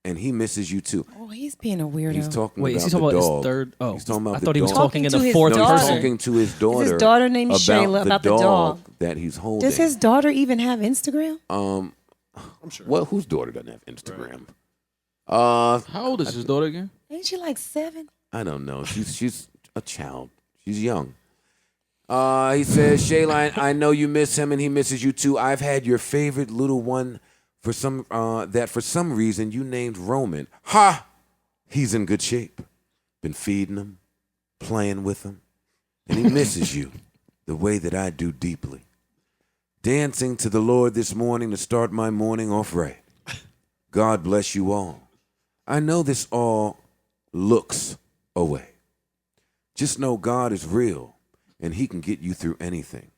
and he misses you too." Oh, he's being a weirdo. He's talking Wait, about is he talking the about dog. his third? Oh, He's talking about I the thought he was dog. talking in Talking the to his fourth No, he's daughter. talking to his daughter. His daughter named Shayla about the dog. that he's holding. Does his daughter even have Instagram? I'm sure. Well, whose daughter doesn't have Instagram? How old is his daughter again? Ain't she like 7? I don't know. She's a child. She's young. He says, "Shayla, I know you miss him and he misses you too. I've had your favorite little one for some reason you named Roman. Ha! He's in good shape. Been feeding him, playing with him, and he misses you the way that I do deeply. Dancing to the Lord this morning to start my morning off right. God bless you all. I know this all looks away. Just know God is real and he can get you through anything.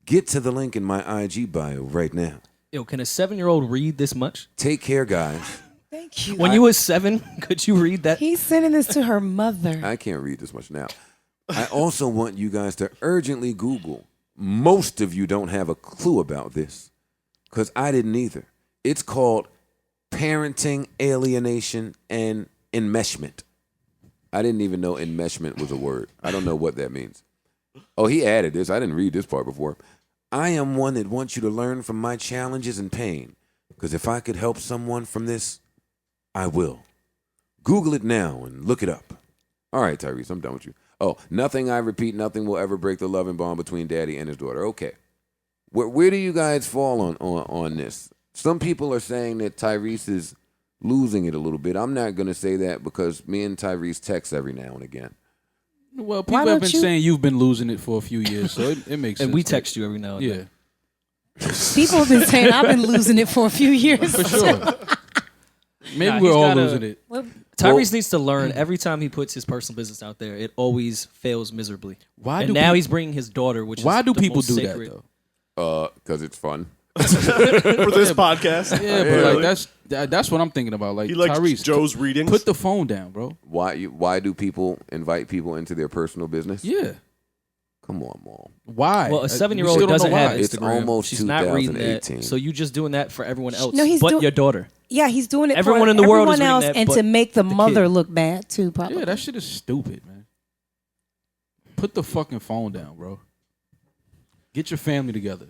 Get to the link in my IG bio right now. Yo, can a 7-year-old read this much? Take care, guys." Thank you. When you was 7, could you read that? He's sending this to her mother. I can't read this much now. I also want you guys to urgently Google. Most of you don't have a clue about this because I didn't either. It's called parenting, alienation, and enmeshment. I didn't even know enmeshment was a word. I don't know what that means. Oh, he added this. I didn't read this part before. "I am one that wants you to learn from my challenges and pain because if I could help someone from this, I will. Google it now and look it up." All right, Tyrese, I'm done with you. Oh, nothing, I repeat, nothing will ever break the love and bond between daddy and his daughter. Okay. Where do you guys fall on this? Some people are saying that Tyrese is losing it a little bit. I'm not going to say that because me and Tyrese text every now and again. Well, Why people have don't been you- saying you've been losing it for a few years, so it makes sense. And we text you every now and then. Yeah, People have been saying I've been losing it for a few years. for sure. Maybe Nah, we're he's all gotta- losing it. Well, Tyrese needs to learn every time he puts his personal business out there, it always fails miserably. Why and do now peop- he's bringing his daughter, which Why is do the people most do sacred. that though? Because it's fun. For this podcast. Yeah, but like that's what I'm thinking about. Like He likes Tyrese, Joe's readings. put the phone down, bro. Why do people invite people into their personal business? Yeah, Come on, Mom. why? Well, a We 7-year-old still don't doesn't know have why. Instagram. It's almost She's not reading that. 2018. So you just doing that for everyone else. No, he's but doing- your daughter. yeah, he's doing it Everyone for in the world is everyone else reading that, and but to make the the mother kid. look bad too, probably. Yeah, that shit is stupid, man. Put the fucking phone down, bro. Get your family together.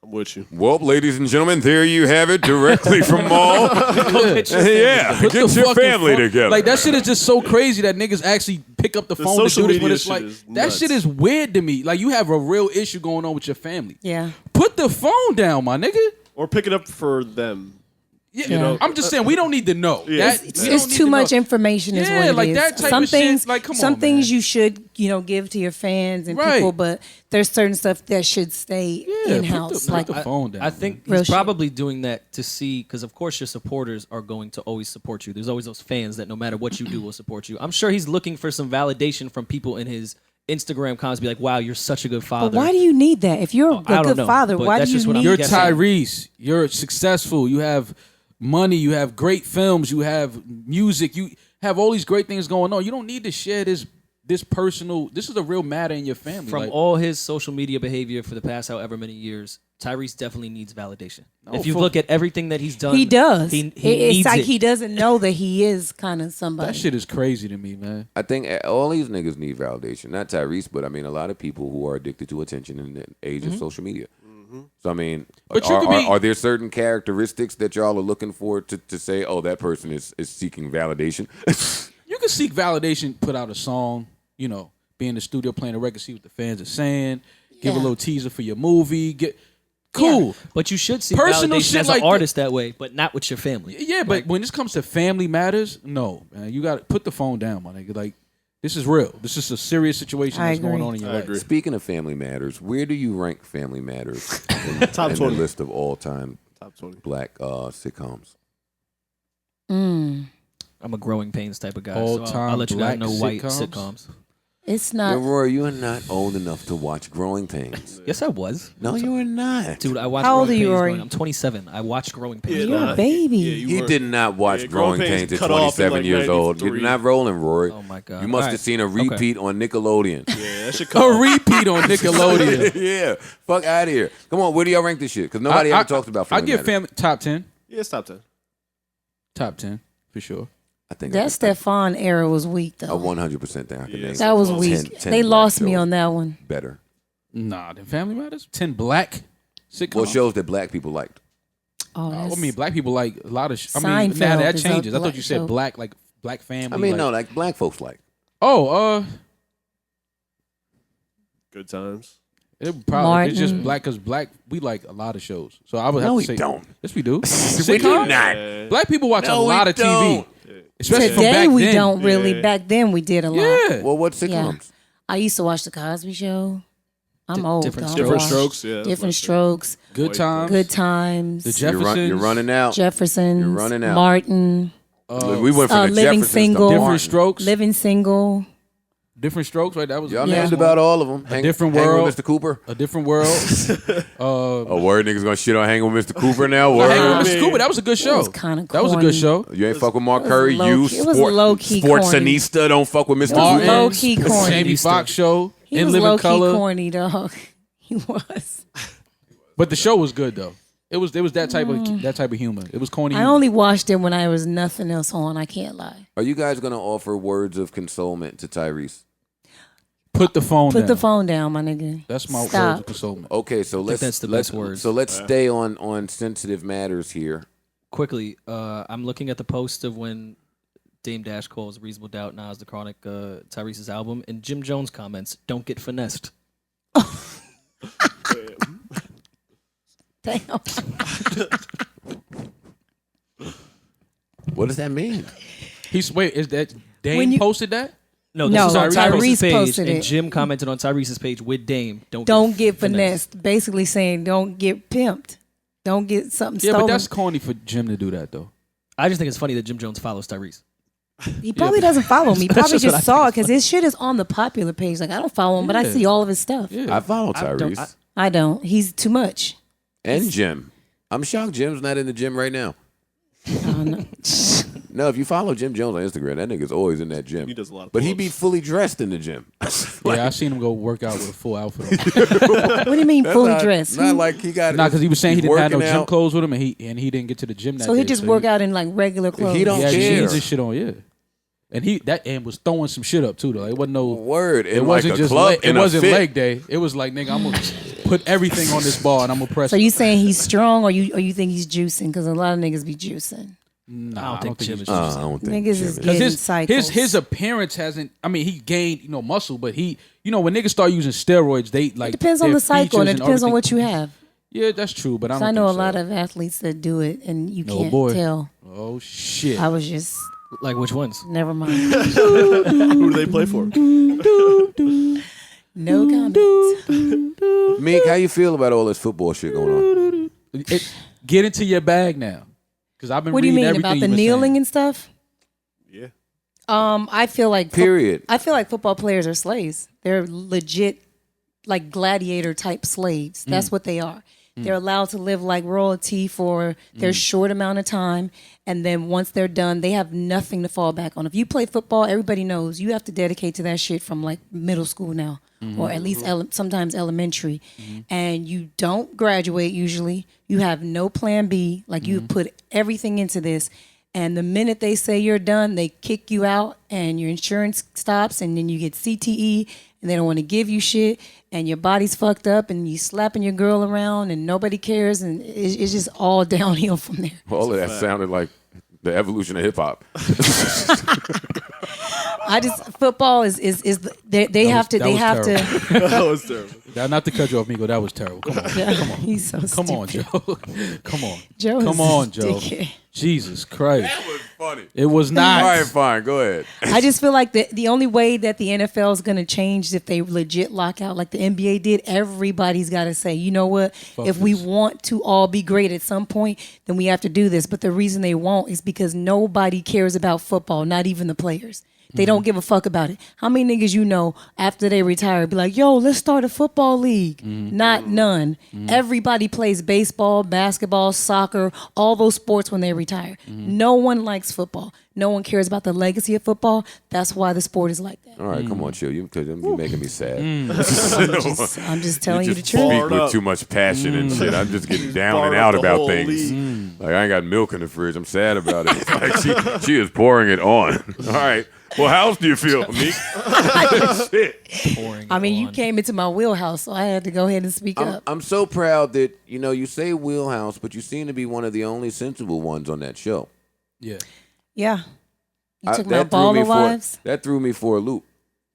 I'm with you. Well, ladies and gentlemen, there you have it, directly from Maul. Yeah, Put get the your fucking family phone- together. Like that shit is just so crazy that niggas actually pick up the phone to social do this when media it's shit like is that nuts. shit is weird to me. Like you have a real issue going on with your family. Yeah. Put the phone down, my nigga. Or pick it up for them. Yeah. I'm just saying we don't need to know. Yeah. It's too much information. Is Yeah, what it like is. that type some of shit, things, like, come some on, things man. you should give to your fans and Right. people, but there's certain stuff that should stay in house. Put the phone down. I think Real he's shit. probably doing that to see, because of course your supporters are going to always support you. There's always those fans that no matter what you do will support you. I'm sure he's looking for some validation from people in his Instagram comments, be like, "Wow, you're such a good father." But why do you need that? If you're I a don't good know, father, but why that's do you just what I'm need? You're guessing. Tyrese. You're successful. You have money. You have great films. You have music. You have all these great things going on. You don't need to share this personal. This is a real matter in your family. From Like, all his social media behavior for the past however many years, Tyrese definitely needs validation. If you for- look at everything that he's done, He does. He it's needs like it. he doesn't know that he is kind of somebody. that shit is crazy to me, man. I think all these niggas need validation. Not Tyrese, but I mean a lot of people who are addicted to attention in the age of social media. So I mean, But you could be- are there certain characteristics that y'all are looking for to say, oh, that person is seeking validation? You can seek validation, put out a song, be in the studio playing a record, see what the fans are saying, give a Yeah. little teaser for your movie, cool. But you should see Personal validation shit as like an artist that way, but not with your family. Yeah, but when this comes to family matters, no, man, you got to put the phone down, my nigga. Like, this is real. This is a serious situation I that's going agree. on in your I life. agree. Speaking of Family Matters, where do you rank Family Matters in, Top in the 20. list of all-time Top 20. black sitcoms? I'm a growing pains type of guy, so All-time I'll let you guys black know white sitcoms? sitcoms. It's Yo, not. Rory, you are not old enough to watch Growing Pains. Yes, I was. No, you are not. Dude, I watched How old Growing are you, Pains Rory? I'm 27. I watched Growing Pains. You're a baby. He did not watch Yeah, Growing Growing Pains Pains at cut off in, 27 like, years old. You're 93. not rolling, Rory. Oh, my God. You must All have right. seen a repeat on Nickelodeon. Yeah, that should A come. repeat on Nickelodeon. Yeah, fuck out of here. Come on, where do y'all rank this shit? Because nobody ever talks about I Family give Matters. family top 10. Yeah, it's top 10. Top 10, for sure. I think That Stefan era was weak a though. 100% thing. I can Yeah, name That was 10 weak. 10 They black lost me shows on that one. better. Nah, the Family Matters? 10 black sitcoms? Well, shows that black people liked. Oh, I that's, mean, black people like a lot of I mean, Seinfeld now that is a changes. I thought black you said show. black, like black family. I mean, like, no, like black folks like. Oh, Good times. it probably it's just Martin. black because black we like a lot of shows. So I would have No, to we say don't. Yes, we do. We do Sitcom? not. Black people watch No, a we lot of TV, don't. especially from today back we then. don't really. Yeah. Back then we did a lot. Yeah. Well, what Yeah. sitcoms? I used to watch the Cosby Show. I'm old. different though. I Different watched strokes, yeah. that's Different what I said. strokes. Good times. Good times. The You're, Jeffersons. you're running out. Jeffersons. You're running out. Martin. we went from the Living Jeffersons Single. to Different Martin. strokes. Living Single. Different strokes. Right. That was Y'all Yeah. named about all of them. Different Hang World. with Mr. Cooper. A different world. Oh, word niggas gonna shit on Hanging with Mr. Cooper now. Hang Word. with Mr. Cooper. That was a good show. was kinda That was a good corny. show. You ain't fuck with Mark Curry. low You key- it was sport, low-key corny. sportsanista. Don't fuck with Mr. Martin, Cooper. low-key corny. Jamie Foxx show. He In was Living low key Color. corny, dog. He was. But the show was good though. It was that type of humor. It was corny. I humor. only watched it when I was nothing else on. I can't lie. Are you guys gonna offer words of consolement to Tyrese? Put the phone Put down. the phone down, my nigga. That's my words Stop. of consolement. Okay, so let's that's the let's best words. so let's stay on sensitive matters here. Quickly, I'm looking at the post of when Dame Dash calls Reasonable Doubt Nas the Chronic Tyrese's album, and Jim Jones comments, "Don't get finessed." Damn. What does that mean? Wait, is that Dame When you- posted that? No, this No, is on Tyrese Tyrese's page, posted and it. Jim commented on Tyrese's page with Dame. Don't get finessed. Basically saying don't get pimped. Don't get something Yeah, stolen. but that's corny for Jim to do that though. I just think it's funny that Jim Jones follows Tyrese. He probably doesn't follow me. He probably just what I just saw it think because his shit is on the popular page. Like I don't follow him, but I Yeah. see all of his stuff. Yeah. I follow I don't- Tyrese I don't. He's too much. and Jim. I'm shocked Jim's not in the gym right now. No, if you follow Jim Jones on Instagram, that nigga's always in that gym. He does a lot of but he pull-ups. be fully dressed in the gym. Yeah, I seen him go work out with a full outfit on. What do you mean fully not, dressed? Not like he got. Nah, because he was saying he he's didn't have no working gym out. clothes with him, and he didn't get to the gym that So day. he just work out in like regular clothes. He don't He had care. jeans and shit on, yeah. And and was throwing some shit up too though. It wasn't no Word. It In wasn't like a just club. it in a wasn't fit. leg day. It was like nigga, I'm gonna put everything on this ball and I'm gonna press. So you saying he's strong, or you think he's juicing? Because a lot of niggas be juicing. Nah, I don't think Jim he's is I don't think Niggas Jim is is. getting his cycles. his appearance hasn't. I mean, he gained muscle, but he when niggas start using steroids, they like It depends on their the cycle, and features it depends on everything- what you have. Yeah, that's true, but I don't I know think a so. lot of athletes that do it, and you Oh, can't boy. tell. Oh shit. I was just Like which ones? never mind. Who do they play for? No comment. Meek, how you feel about all this football shit going on? Get into your bag now, because I've been. What do you reading mean everything about the you've been kneeling saying. and stuff? Yeah. I feel like Period. I feel like football players are slaves. They're legit, like gladiator type slaves. That's what they are. They're allowed to live like royalty for their short amount of time, and then once they're done, they have nothing to fall back on. If you play football, everybody knows you have to dedicate to that shit from like middle school now, or at least sometimes elementary, and you don't graduate usually. You have no plan B. Like you put everything into this. And the minute they say you're done, they kick you out and your insurance stops and then you get CTE and they don't want to give you shit and your body's fucked up and you slapping your girl around and nobody cares and it's just all downhill from there. All of that sounded like the evolution of hip hop. Football is they have to. That was terrible. Not to cut you off, Miko. That was terrible. Come on. Come on. He's so Come on, stupid. Joe. Come on. Joe Come is on, a Joe. dickhead. Jesus Christ. That was funny. It was not. All right, fine. Go ahead. I just feel like the only way that the NFL is going to change is if they legit lock out like the NBA did. Everybody's got to say, you know what? If we want to all be great at some point, then we have to do this. But the reason they won't is because nobody cares about football, not even the players. They don't give a fuck about it. How many niggas you know after they retire be like, yo, let's start a football league? Not none. Everybody plays baseball, basketball, soccer, all those sports when they retire. No one likes football. No one cares about the legacy of football. That's why the sport is like that. All right, come on, chill. Because you're making me sad. I'm just telling you the just truth. speak Fired with up. too much passion and shit. I'm just getting down Fired and up out the about whole things. league. Like I ain't got milk in the fridge. I'm sad about it. Like she is pouring it on. All right. Well, how else do you feel, Meek? Shit. I mean, you came into my wheelhouse, so I had to go ahead and speak up. I'm so proud that you say wheelhouse, but you seem to be one of the only sensible ones on that show. Yeah. Yeah. You took That my threw me baller wives? That threw me for a loop.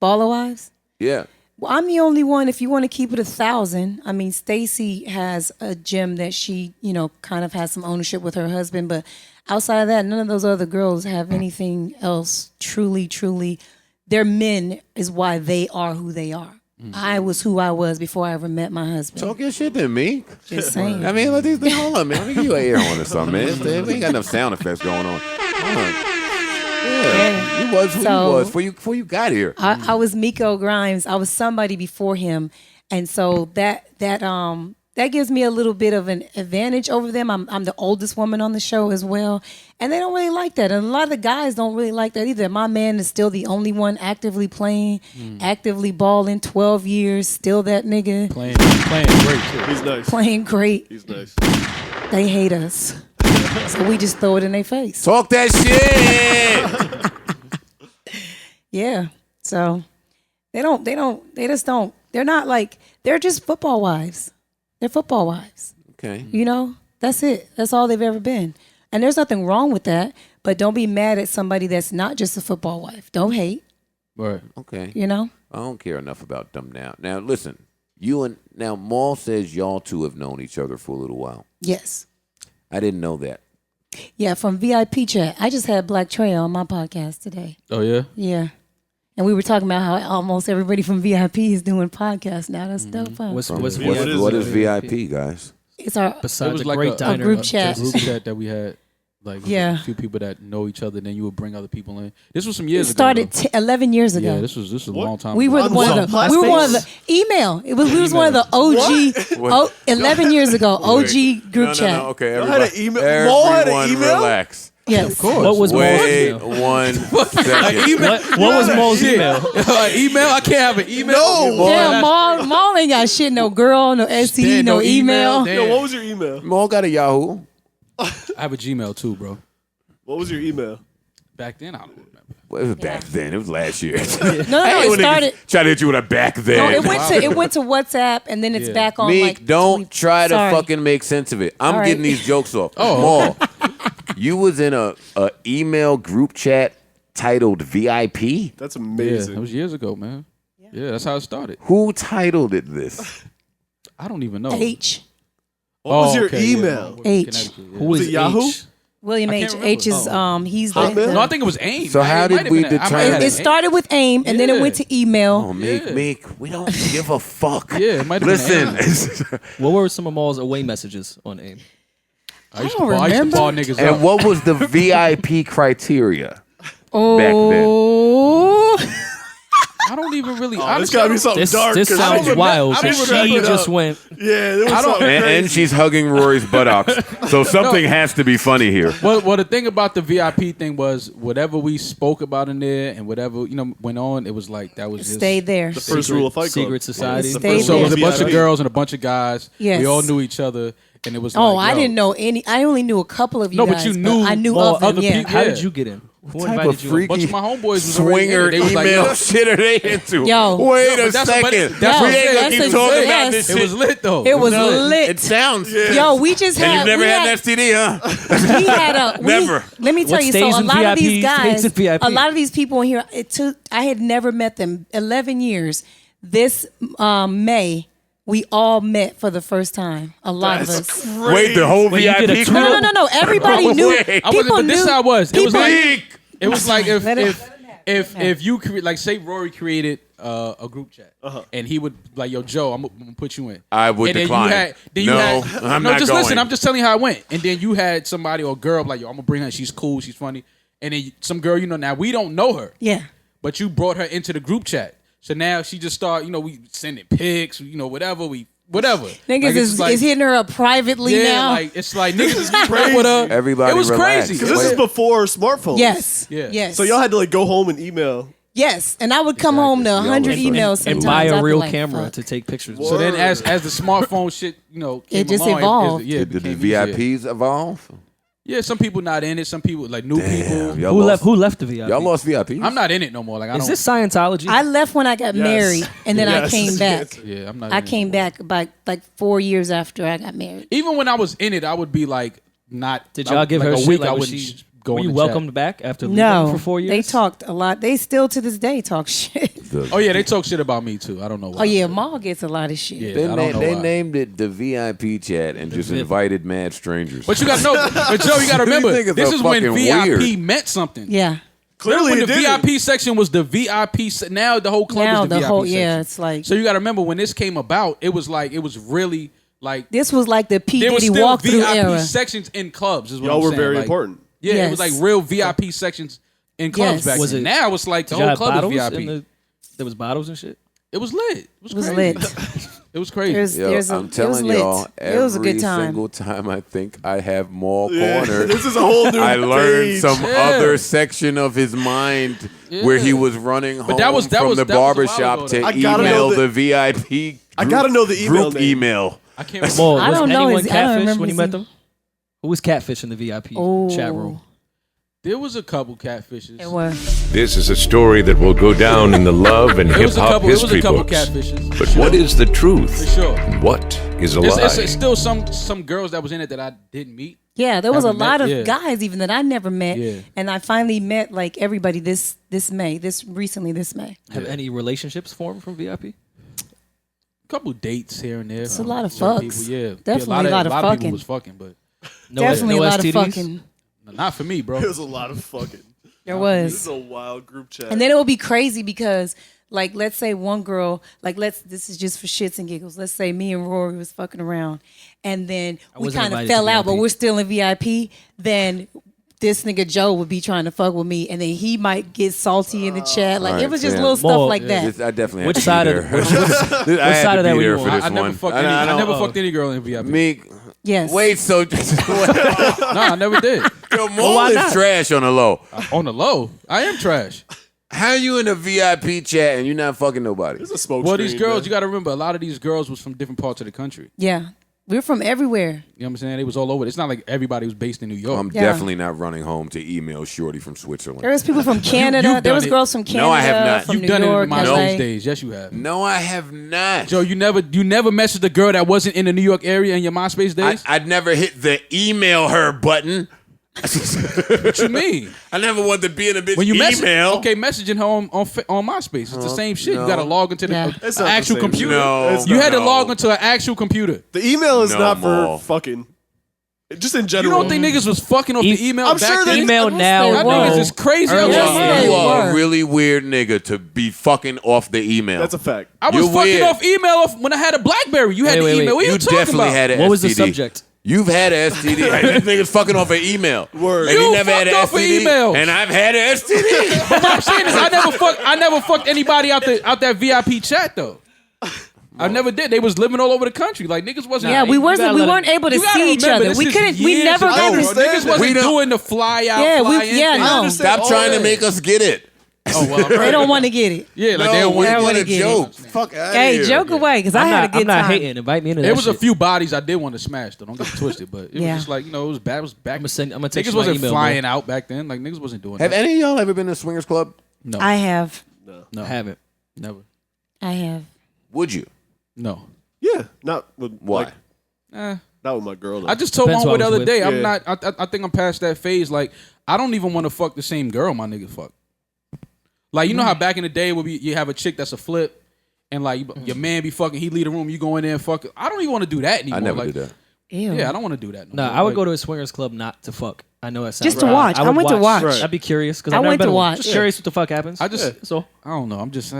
Baller wives? Yeah. Well, I'm the only one. If you want to keep it 1,000, I mean, Stacy has a gym that she, kind of has some ownership with her husband. But outside of that, none of those other girls have anything else. Truly, their men is why they are who they are. I was who I was before I ever met my husband. Talk your shit then, Meek. Just saying. I mean, let these things hold on, man. Let me give you an air horn or something, man. We ain't got enough sound effects going on. Hold on. Yeah, you was who you was before you got here. I was Miko Grimes. I was somebody before him, and so that gives me a little bit of an advantage over them. I'm the oldest woman on the show as well, and they don't really like that. And a lot of the guys don't really like that either. My man is still the only one actively playing, actively balling. 12 years, still that nigga Playing great, too. He's nice. playing great. He's nice. They hate us, so we just throw it in their face. Talk that shit. Yeah. So they just don't. They're not like, they're just football wives. They're football wives. Okay. That's it. That's all they've ever been. And there's nothing wrong with that, but don't be mad at somebody that's not just a football wife. Don't hate, Right. Okay. I don't care enough about them now. Now listen, Maul says y'all two have known each other for a little while. Yes. I didn't know that. Yeah, from VIP chat. I just had Black Trey on my podcast today. Oh, yeah? Yeah. And we were talking about how almost everybody from VIP is doing podcasts now. That's dope. Huh? What's What What is VIP, guys? It's our Besides It was a like great a diner, group chat. Group chat that we had. Like Yeah. a few people that know each other, then you would bring other people in. This was some years it started ago. 11 years ago. Yeah, this was a long time We ago. were On one what? of the. We were one of the email. We was one of the OG. 11 years ago, OG group chat. No, okay, Y'all had everybody. an email? Maul had an Everyone email? relax. Yes, Of course. What was Maul's Wait email? 1 second. What was Maul's email? Email? I can't have an email. No. Yeah, Maul ain't got shit. No girl, no STD, no email. Damn. Yo, what was your email? Maul got a Yahoo. I have a Gmail too, bro. What was your email? Back then, I don't remember. Well, it was back then. It was last year. No, it started. Try to hit you with a back then. No, it went to WhatsApp and then it's Yeah. back on Meek, like. don't try to Sorry. fucking make sense of it. I'm All right. getting these jokes off. Oh, Maul, you was in a email group chat titled VIP? That's Yeah, amazing. that was years ago, man. Yeah, that's how it started. Who titled it this? I don't even know. H. What was your okay, yeah, email? H. Connecticut, yeah. Who Was is it Yahoo? H? William I H. can't H is he's the, Hotmail? No, I think it was AIM. So how It might did have we been that. I might have determine- had it AIM. started with AIM and then it went to email. Oh, Meek, we don't give a fuck. Yeah, it might have been Listen, What were some of Maul's away messages on AIM? I used don't to remember. ball niggas and up. what was the VIP criteria? Oh, I don't even really. It's honestly, gotta I be don't- something This, dark. this 'cause I sounds don't wild. I So don't she remember just that. went. Yeah, there was something And crazy. she's hugging Rory's buttocks. So something has to be funny here. Well, the thing about the VIP thing was whatever we spoke about in there and whatever went on, it was like that was just stayed there. The first rule of Fight Club. Secret society. The Stay first So it rule was a of bunch of VIP. girls and a bunch of guys. Yes. We all knew each other, and it was. Oh, like, I yo. didn't know any. I only knew a couple of you No, guys. but you knew I knew more of them. other Yeah. people. How Yeah. did you get in? Who What type invited of you? freaky bunch of my homeboys was already in swinger it. They was like, email yo. shit are they into? Yo. Wait No, a but that's- but second. that's we what ain't I'm gonna saying. keep That's talking a- about yes. this It shit. was lit though. It was No, lit. It sounds. Yo, we just had. And you've never we had an STD, huh? We had a Never. Let me tell What you. So stays a in lot of VIP these guys, stays in VIP. a lot of these people in here. I had never met them. 11 years. This May, we all met for the first time. A lot of us. Wait, the whole Wait, you did a VIP tour? crew? No. Everybody Oh, knew. wait. I wasn't, People but this knew. how it was. It was people- like Meek. it was like Let it- if you create, like, say Rory created a group chat and he would like, yo, Joe, I'm gonna put you in. I would and then decline. You No, had, I'm no, not just going. listen. I'm just telling you how it went. And then you had somebody or a girl like, yo, I'm gonna bring her. She's cool. She's funny. And then some girl, now we don't know her, Yeah. but you brought her into the group chat. So now she just start, we sending pics, whatever. Niggas Like, is hitting her up privately yeah, now. like it's like niggas is getting with her. Everybody it was relax. crazy. Because this is Wait. before smartphones. Yes. Yeah. Yes. So y'all had to like go home and email. Yes, and I would come home to 100 Y'all emails was- sometimes. And buy I'd a be real like, camera fuck. to take pictures. So then, as the smartphone shit, came It just along, evolved. yeah, it Did the became easier. VIPs evolve? Yeah, some people not in it. Some people like new people. Y'all who lost, left? Who left the VIP? Y'all lost VIPs? I'm not in it no more. Like I Is don't. this Scientology? I left when I got married, and then I Yes. came back. Yeah, I'm not. I in it came no more. back by like 4 years after I got married. Even when I was in it, I would be like, not. Did y'all give like her a shit? week? Like, I was wouldn't she? go Were in you the welcomed chat. back after leaving No, for 4 years? they talked a lot. They still to this day talk shit. Oh yeah, they talk shit about me too. I don't know why. Oh yeah, Maul gets a lot of shit. Yeah, They, I don't know they why. named it the VIP chat and just VIP. invited mad strangers. But you got to know. But Joe, you got to remember. These niggas This are is when fucking VIP weird. meant something. Yeah. Clearly, When it the didn't. VIP section was the VIP. Now the whole club Now is the the VIP whole section. yeah, it's like So you got to remember when this came about, it was really like this was like the P there was Diddy still walkthrough VIP era. sections in clubs. Is what Y'all I'm were saying. very Like, important. Yeah, it was Yes. like real VIP sections in clubs Yes. back Was then. it- Now it's like the Did y'all whole have club bottles is VIP. in the? There was bottles and shit. It was lit. It was, It was crazy. lit. It was crazy. There's, Yo, there's a, I'm it was telling lit. y'all, It was a every good time. single time I think I have Maul Yeah, cornered, this is a whole new I learned page. some Yeah. other section of his mind where he was running home that was- from the that was a while barbershop ago, to though. I gotta email know the VIP I gotta know the email group name. email. I can't remember. Maul, I was don't know anyone his- I don't catfish remember when you his met name. them? Who was catfish in the VIP Oh. chat room? There was a couple catfishes. It was. This is a story that will go down in the love and It hip was a hop couple. It was history a couple books. catfishes. But what is the truth? For sure. And what is a It's, lie? it's still some girls that was in it that I didn't meet. Yeah, there was a Haven't met- lot of yeah. guys even that I never met, Yeah. and I finally met like everybody this May, this May. Have any relationships formed from VIP? Couple dates here and there. It's a lot of Certain fucks. People, yeah. Definitely a lot of people fucking. was fucking, but No, Definitely no a lot STDs? of fucking. not for me, bro. It was a lot of fucking. There This was. is a wild group chat. And then it would be crazy because, like, let's say one girl, like, this is just for shits and giggles. Let's say me and Rory was fucking around, and then we wasn't kind of invited fell to out, but VIP. we're still in VIP. Then this nigga Joe would be trying to fuck with me, and then he might get salty in the chat. Like, Alright, it was just fam. little stuff Maul, like yeah. that. This, I definitely Which had side to of be the- there. which I had side to of that be were there you for on? this I never one. fucked any. I don't- never fucked any girl in VIP. Meek, Yes. wait, so No, I never did. yo, Maul is trash on the low. On the low, I am trash. How you in a VIP chat and you not fucking nobody? It's a smoke Well, these screen, girls, man. you got to remember, a lot of these girls was from different parts of the country. Yeah. We're from everywhere. You know what I'm saying? They was all over. It's not like everybody was based in New York. I'm Yeah. definitely not running home to email Shorty from Switzerland. There was people from Canada. you've There was done it. girls from Canada. No, I have not. From You've New done York, it in my LA. those days. Yes, you have. No, I have not. Joe, you never messaged a girl that wasn't in the New York area in your MySpace days? I'd never hit the email her button. What you mean? I never wanted to be in a bitch When you email. messaging her on MySpace, it's the same shit. You got to log into Yeah. It's an not the actual same computer. shit. No. It's You not. had to log into an actual computer. The email is No not more. for fucking. Just in You general. don't think niggas was fucking off the email I'm back sure then? they- Email Yes, now. they That were. niggas is crazy. Early Yes, on. they You are a were. really weird nigga to be fucking off the email. That's a fact. I was You're fucking weird. off email when I had a BlackBerry. You had Wait, the wait, email. What You are you talking definitely about? had an What was the STD. subject? You've had an STD. That nigga's fucking off an email. Word. And You he never had an fucked off an STD. email. And I've had an STD. What I'm saying is I never fucked anybody out that VIP chat though. I never did. They was living all over the country. Like niggas wasn't. Yeah, we gotta let weren't able to You gotta see each remember, other. this We is couldn't. We years never ago, got bro. to. understand. Niggas wasn't We don't- doing the fly out. Yeah, fly we- in yeah, thing. no. understand. Stop trying to that. make us get it. Oh well. They don't want to get it. Yeah, like No, they don't we want. wanna want to get it. joke. Fuck out Hey, here. joke away, because I had a good I'm not time. hating. Invite me into that. There was a shit. few bodies I did want to smash though. Don't get it twisted, but it Yeah. was just like it was bad. It was back. I'm gonna text Niggas you my wasn't email, flying out back then. Like niggas wasn't doing Have that. any of y'all ever been to a swingers club? No, I have. no, I haven't. never. I have. Would you? No. Yeah, not with Why? like, Eh. not with my girl. Though. I just told my Depends homeboy who the I was other with. day. I'm Yeah. not. I think I'm past that phase. Like I don't even want to fuck the same girl my nigga fuck. Like you know how back in the day would be you have a chick that's a flip, and like your man be fucking. He leave the room. You go in there and fuck. I don't even want to do that anymore. I never like, did that. Ew. Yeah, I don't want to do that. No, more. I would Like, go to a swingers club not to fuck. I know that sounds Just to wrong. watch. I would went to watch. Right. I'd be curious because I I've never went been to to one. watch. Just curious what the fuck happens. I just- That's all. I don't know. I'm just.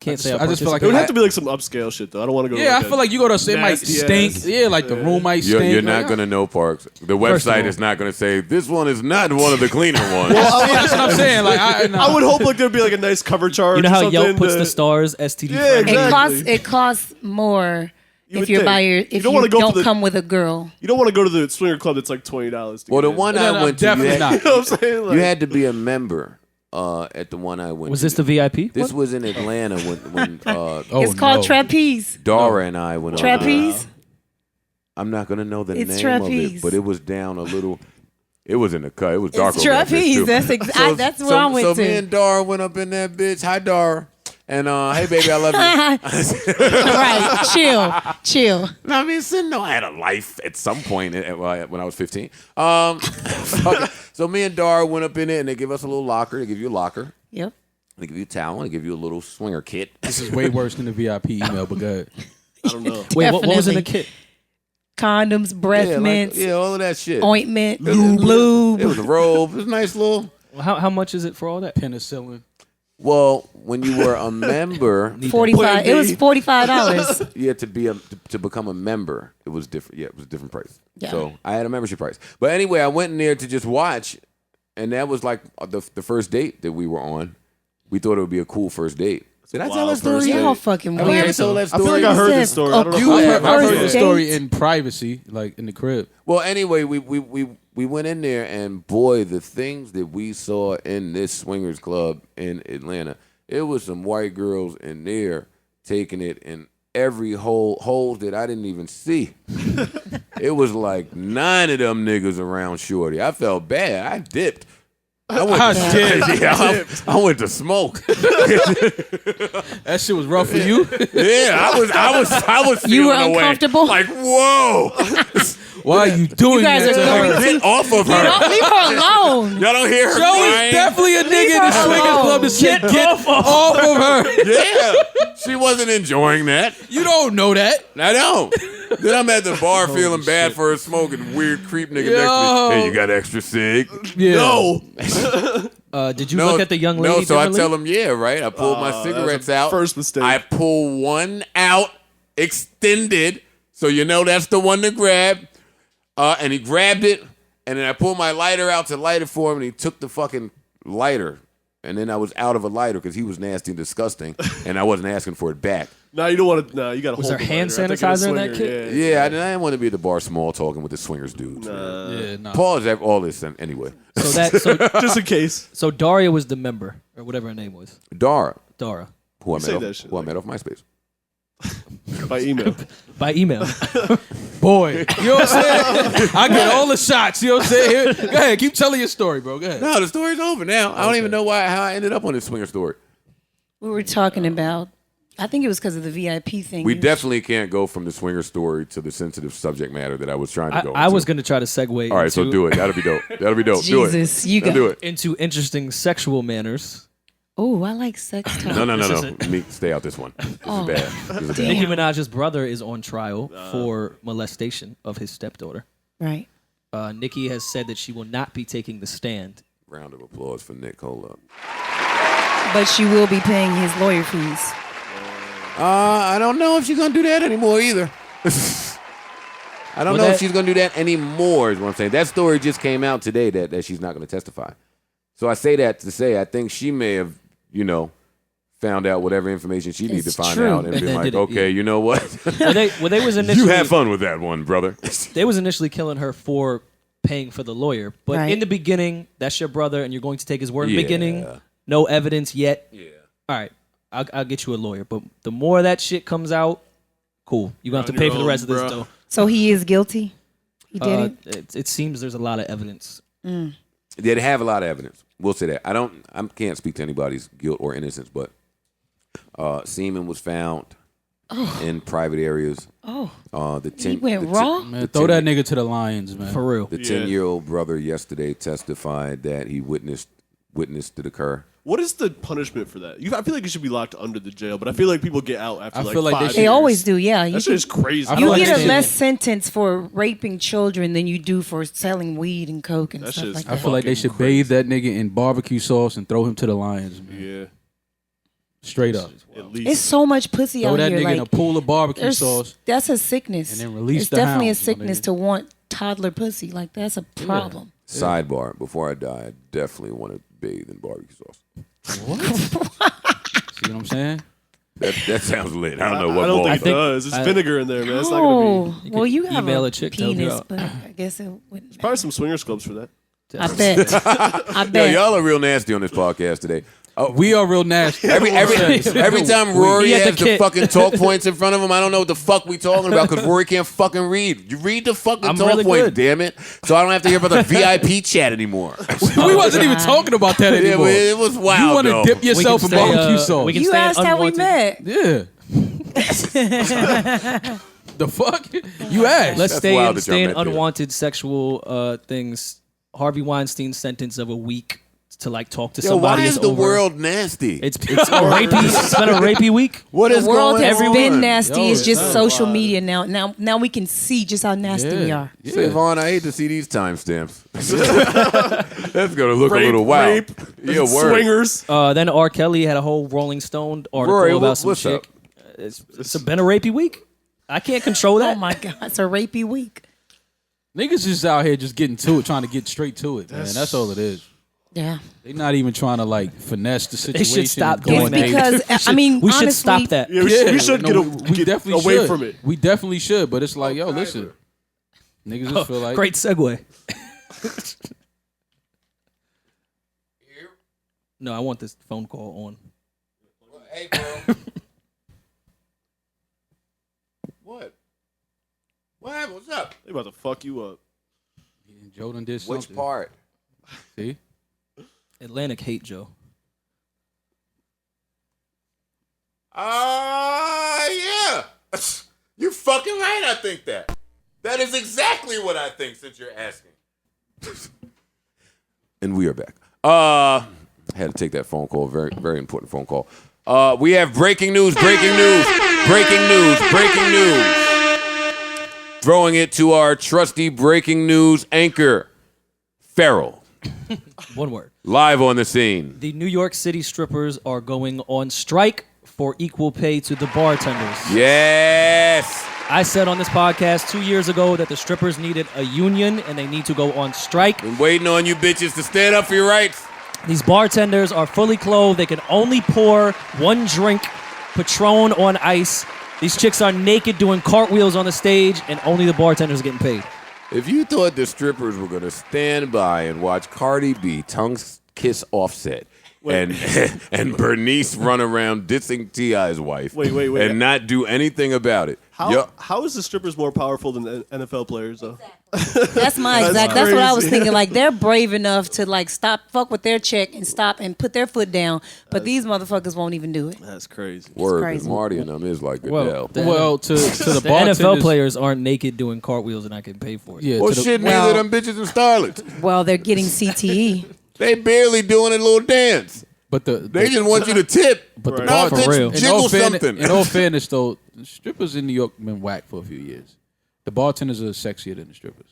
Can't say I just feel like It would I- have to be like some upscale shit though. I don't want to go. Yeah, to I feel like you go to it might nasty stink. ass- Yeah, like the room might stink. You're Like, not going to know, Parks. The First of website all- is not going to say, this one is not one of the cleaner ones. That's what I'm saying. Like I would hope like there'd be like a nice cover charge. You know or how something Yelp puts to- the stars STD Yeah, friendly? exactly. It costs more You if would you're think. by your You if don't you wanna go for don't the- come with a girl. You don't want to go to the swinger club that's like $20. Well, the one I went to, you definitely had, not. You know what I'm saying? Like, you had to be a member at the one I went Was to. this the VIP? This was in Atlanta when Oh, It's called no. trapeze. Dara and I went on. Trapeze. I'm not going to know the It's name trapeze. of it, but it was down a little. It was in the cut. It was dark It's over that bitch, trapeze. too. That's where I went so to. me and Dara went up in that bitch. Hi, Dara. And hey, baby, I love you. Right. Chill. No, I mean, no, I had a life at some point when I was 15. Fuck it. So me and Dara went up in it, and they give us a little locker. They give you a locker. Yep. They give you a towel. They give you a little swinger kit. This is way worse than the VIP email, but good. I don't know. Wait, what was in the Definitely. kit? Condoms, breath yeah, mints, all of that shit. ointment, It lube. was a robe. It was a nice little. How much is it for all that? Penicillin. Well, when you were a member, 45. It was $45. you had to be to become a member. It was different. Yeah, it was a different price. Yeah. So I had a membership price. But anyway, I went in there to just watch, and that was like the first date that we were on. We thought it would be a cool first date. Did I tell wild that story? first yet? date. Y'all fucking Have we ever weird. told that I story? feel like I heard Yes. this story. I don't know. You if I have have. I've heard First the story date? in privacy, like in the crib. Well, anyway, we went in there, and boy, the things that we saw in this swingers club in Atlanta, it was some white girls in there taking it in every holes that I didn't even see. It was like 9 of them niggas around Shorty. I felt bad. I dipped. I went to smoke. That shit was rough for you. Yeah, I was feeling You were away. uncomfortable? Like, whoa. Why are you doing You guys that are to going her? Get off of her. Don't leave her alone. Y'all don't hear her Joe crying? is definitely a nigga in the her swingers alone. club to say, get off of her. Yeah. She wasn't enjoying that. You don't know that. I don't. Then I'm at the bar feeling bad for her smoking weird creep nigga next to Yo. me. Hey, you got extra cig? Yeah. No. Did you look at the young lady? No, so I differently? tell him, yeah, right. I pulled my cigarettes out. first mistake. I pull one out, extended, so you know that's the one to grab. And he grabbed it, and then I pulled my lighter out to light it for him, and he took the fucking lighter. And then I was out of a lighter because he was nasty and disgusting, and I wasn't asking for it back. No, you don't want to. No, you got to. Was hold there the hand lighter. I think it's sanitizer in that swinger, kit? Yeah, I didn't want to be at the bar small talking with the swingers dudes. Yeah, nah. Pause all this anyway. So Just in case. so Daria was the member or whatever her name was. Dara, Dara who I say met that off, shit who I like- met off MySpace. By email. by email. Boy. You know what I'm saying? I get all the shots. You know what I'm saying? Go ahead. Keep telling your story, bro. Go ahead. No, the story's over now. I don't even know how I ended up on this swinger story. We were talking about I think it was because of the VIP thing. We definitely can't go from the swinger story to the sensitive subject matter that I was trying to go into. I was going to try to segue. All right, so do it. That'll be dope. That'll be dope. Jesus, do it. you got do it. into interesting sexual manners. Oh, I like sex talk. No. Me, stay out this one. This is bad. This is bad. Nicki Minaj's brother is on trial for molestation of his stepdaughter. Right. Nicki has said that she will not be taking the stand. Round of applause for Nick. Hold up. But she will be paying his lawyer fees. I don't know if she's going to do that anymore either. I don't know if she's going to do that anymore is what I'm saying. That story just came out today that she's not going to testify. So I say that to say I think she may have, found out whatever information she needed to find out and been like, okay, you know what? They was initially, you have fun with that one, brother. They was initially killing her for paying for the lawyer. But in the beginning, that's your brother and you're going to take his word in the beginning. No evidence yet. Yeah. All right. I'll get you a lawyer, but the more that shit comes out, cool. You're going to have to pay for the rest of this, though. So he is guilty? He did it? It seems there's a lot of evidence. They have a lot of evidence. We'll say that. I can't speak to anybody's guilt or innocence, but semen was found in private areas. He went raw? Man, throw that nigga to the lions, man. For real. The 10-year-old brother yesterday testified that he witnessed it occur. What is the punishment for that? I feel like you should be locked under the jail, but I feel like people get out after feel like 5 years. They always do, yeah. That shit is crazy. You get a less sentence for raping children than you do for selling weed and coke and stuff like that. I feel like they should bathe that nigga in barbecue sauce and throw him to the lions, man. Yeah. Straight up. At least. It's so much pussy Throw out that here. nigga in a pool of barbecue sauce. That's a sickness. And then release it's the definitely hounds, a sickness to want toddler pussy. Like, that's a problem. Sidebar, before I die, I definitely want to bathe in barbecue sauce. What? See what I'm saying? That sounds lit. I don't know what I don't ball think it though. does. It's vinegar in there, man. It's not going to be... Well, you have email a a chick to help you penis, out. but I guess it wouldn't. Probably some swingers clubs for that. I bet. I Yo, bet. y'all are real nasty on this podcast today. We are real nasty. Every time Rory He had has the the kit. fucking talk points in front of him, I don't know what the fuck we talking about because Rory can't fucking read. You read the fucking I'm talk really points, good. damn it. So I don't have to hear about the VIP chat anymore. We wasn't even talking about that Yeah, anymore. but it was wild. You want to though. dip yourself in We can stay, barbecue sauce. we can You stay asked how we unwanted. met. Yeah. The fuck? You asked. Let's That's stay wild in that y'all met there. unwanted sexual things. Harvey Weinstein's sentence of a week to talk to Yo, somebody. why is is the over. world nasty? It's a rapey. It's been a rapey week. What is The world going has on? been nasty. Yo, It's just it's social media now. Now we can see just how nasty we are. Say, Vaughn, I hate to see these timestamps. That's going to look a little wild. Rape, Yeah, word. swingers. Then R. Kelly had a whole Rolling Stone article Rory, about some what's chick. up? It's been a rapey week. I can't control that. Oh my God, it's a rapey week. Niggas just out here just getting to it, trying to get straight to it, man. That's all it is. Yeah. They not even trying to finesse the They situation. should stop and go doing in that. Because I mean, We should honestly, stop that. Yeah, we should get definitely away should. from it. We definitely should, but it's like, yo, listen. Niggas just feel like Great segue. No, I want this phone call on. Hey, bro. What? What happened? What's up? They about to fuck you up. Jordan did something. Which part? See? Atlantic hate Joe. Yeah. You fucking right, I think that. That is exactly what I think since you're asking. And we are back. I had to take that phone call, very, very important phone call. We have breaking news. Throwing it to our trusty breaking news anchor, Farrell. One word. Live on the scene. The New York City strippers are going on strike for equal pay to the bartenders. Yes. I said on this podcast 2 years ago that the strippers needed a union and they need to go on strike. Been waiting on you bitches to stand up for your rights. These bartenders are fully clothed. They can only pour one drink, Patron on ice. These chicks are naked doing cartwheels on the stage, and only the bartenders are getting paid. If you thought the strippers were going to stand by and watch Cardi B tongue kiss Offset and Bernice run around dissing T.I.'s wife Wait. and not do anything about it, How is the strippers more powerful than the NFL players though? That's my exact. That's what I was thinking. Like they're brave enough to like fuck with their check and stop and put their foot down, but these motherfuckers won't even do it. That's crazy. Word, crazy. 'cause Marty and them is like Goodell. Well, to the The bartenders, NFL players aren't naked doing cartwheels and I can pay for it. Yeah, Well, to the, shit, Well- neither them bitches and starlets. Well, they're getting CTE. They barely doing a little dance. but They just want you to tip. But the Now, For bitch, real. jiggle something. In all fairness, though, the strippers in New York been whack for a few years. The bartenders are sexier than the strippers.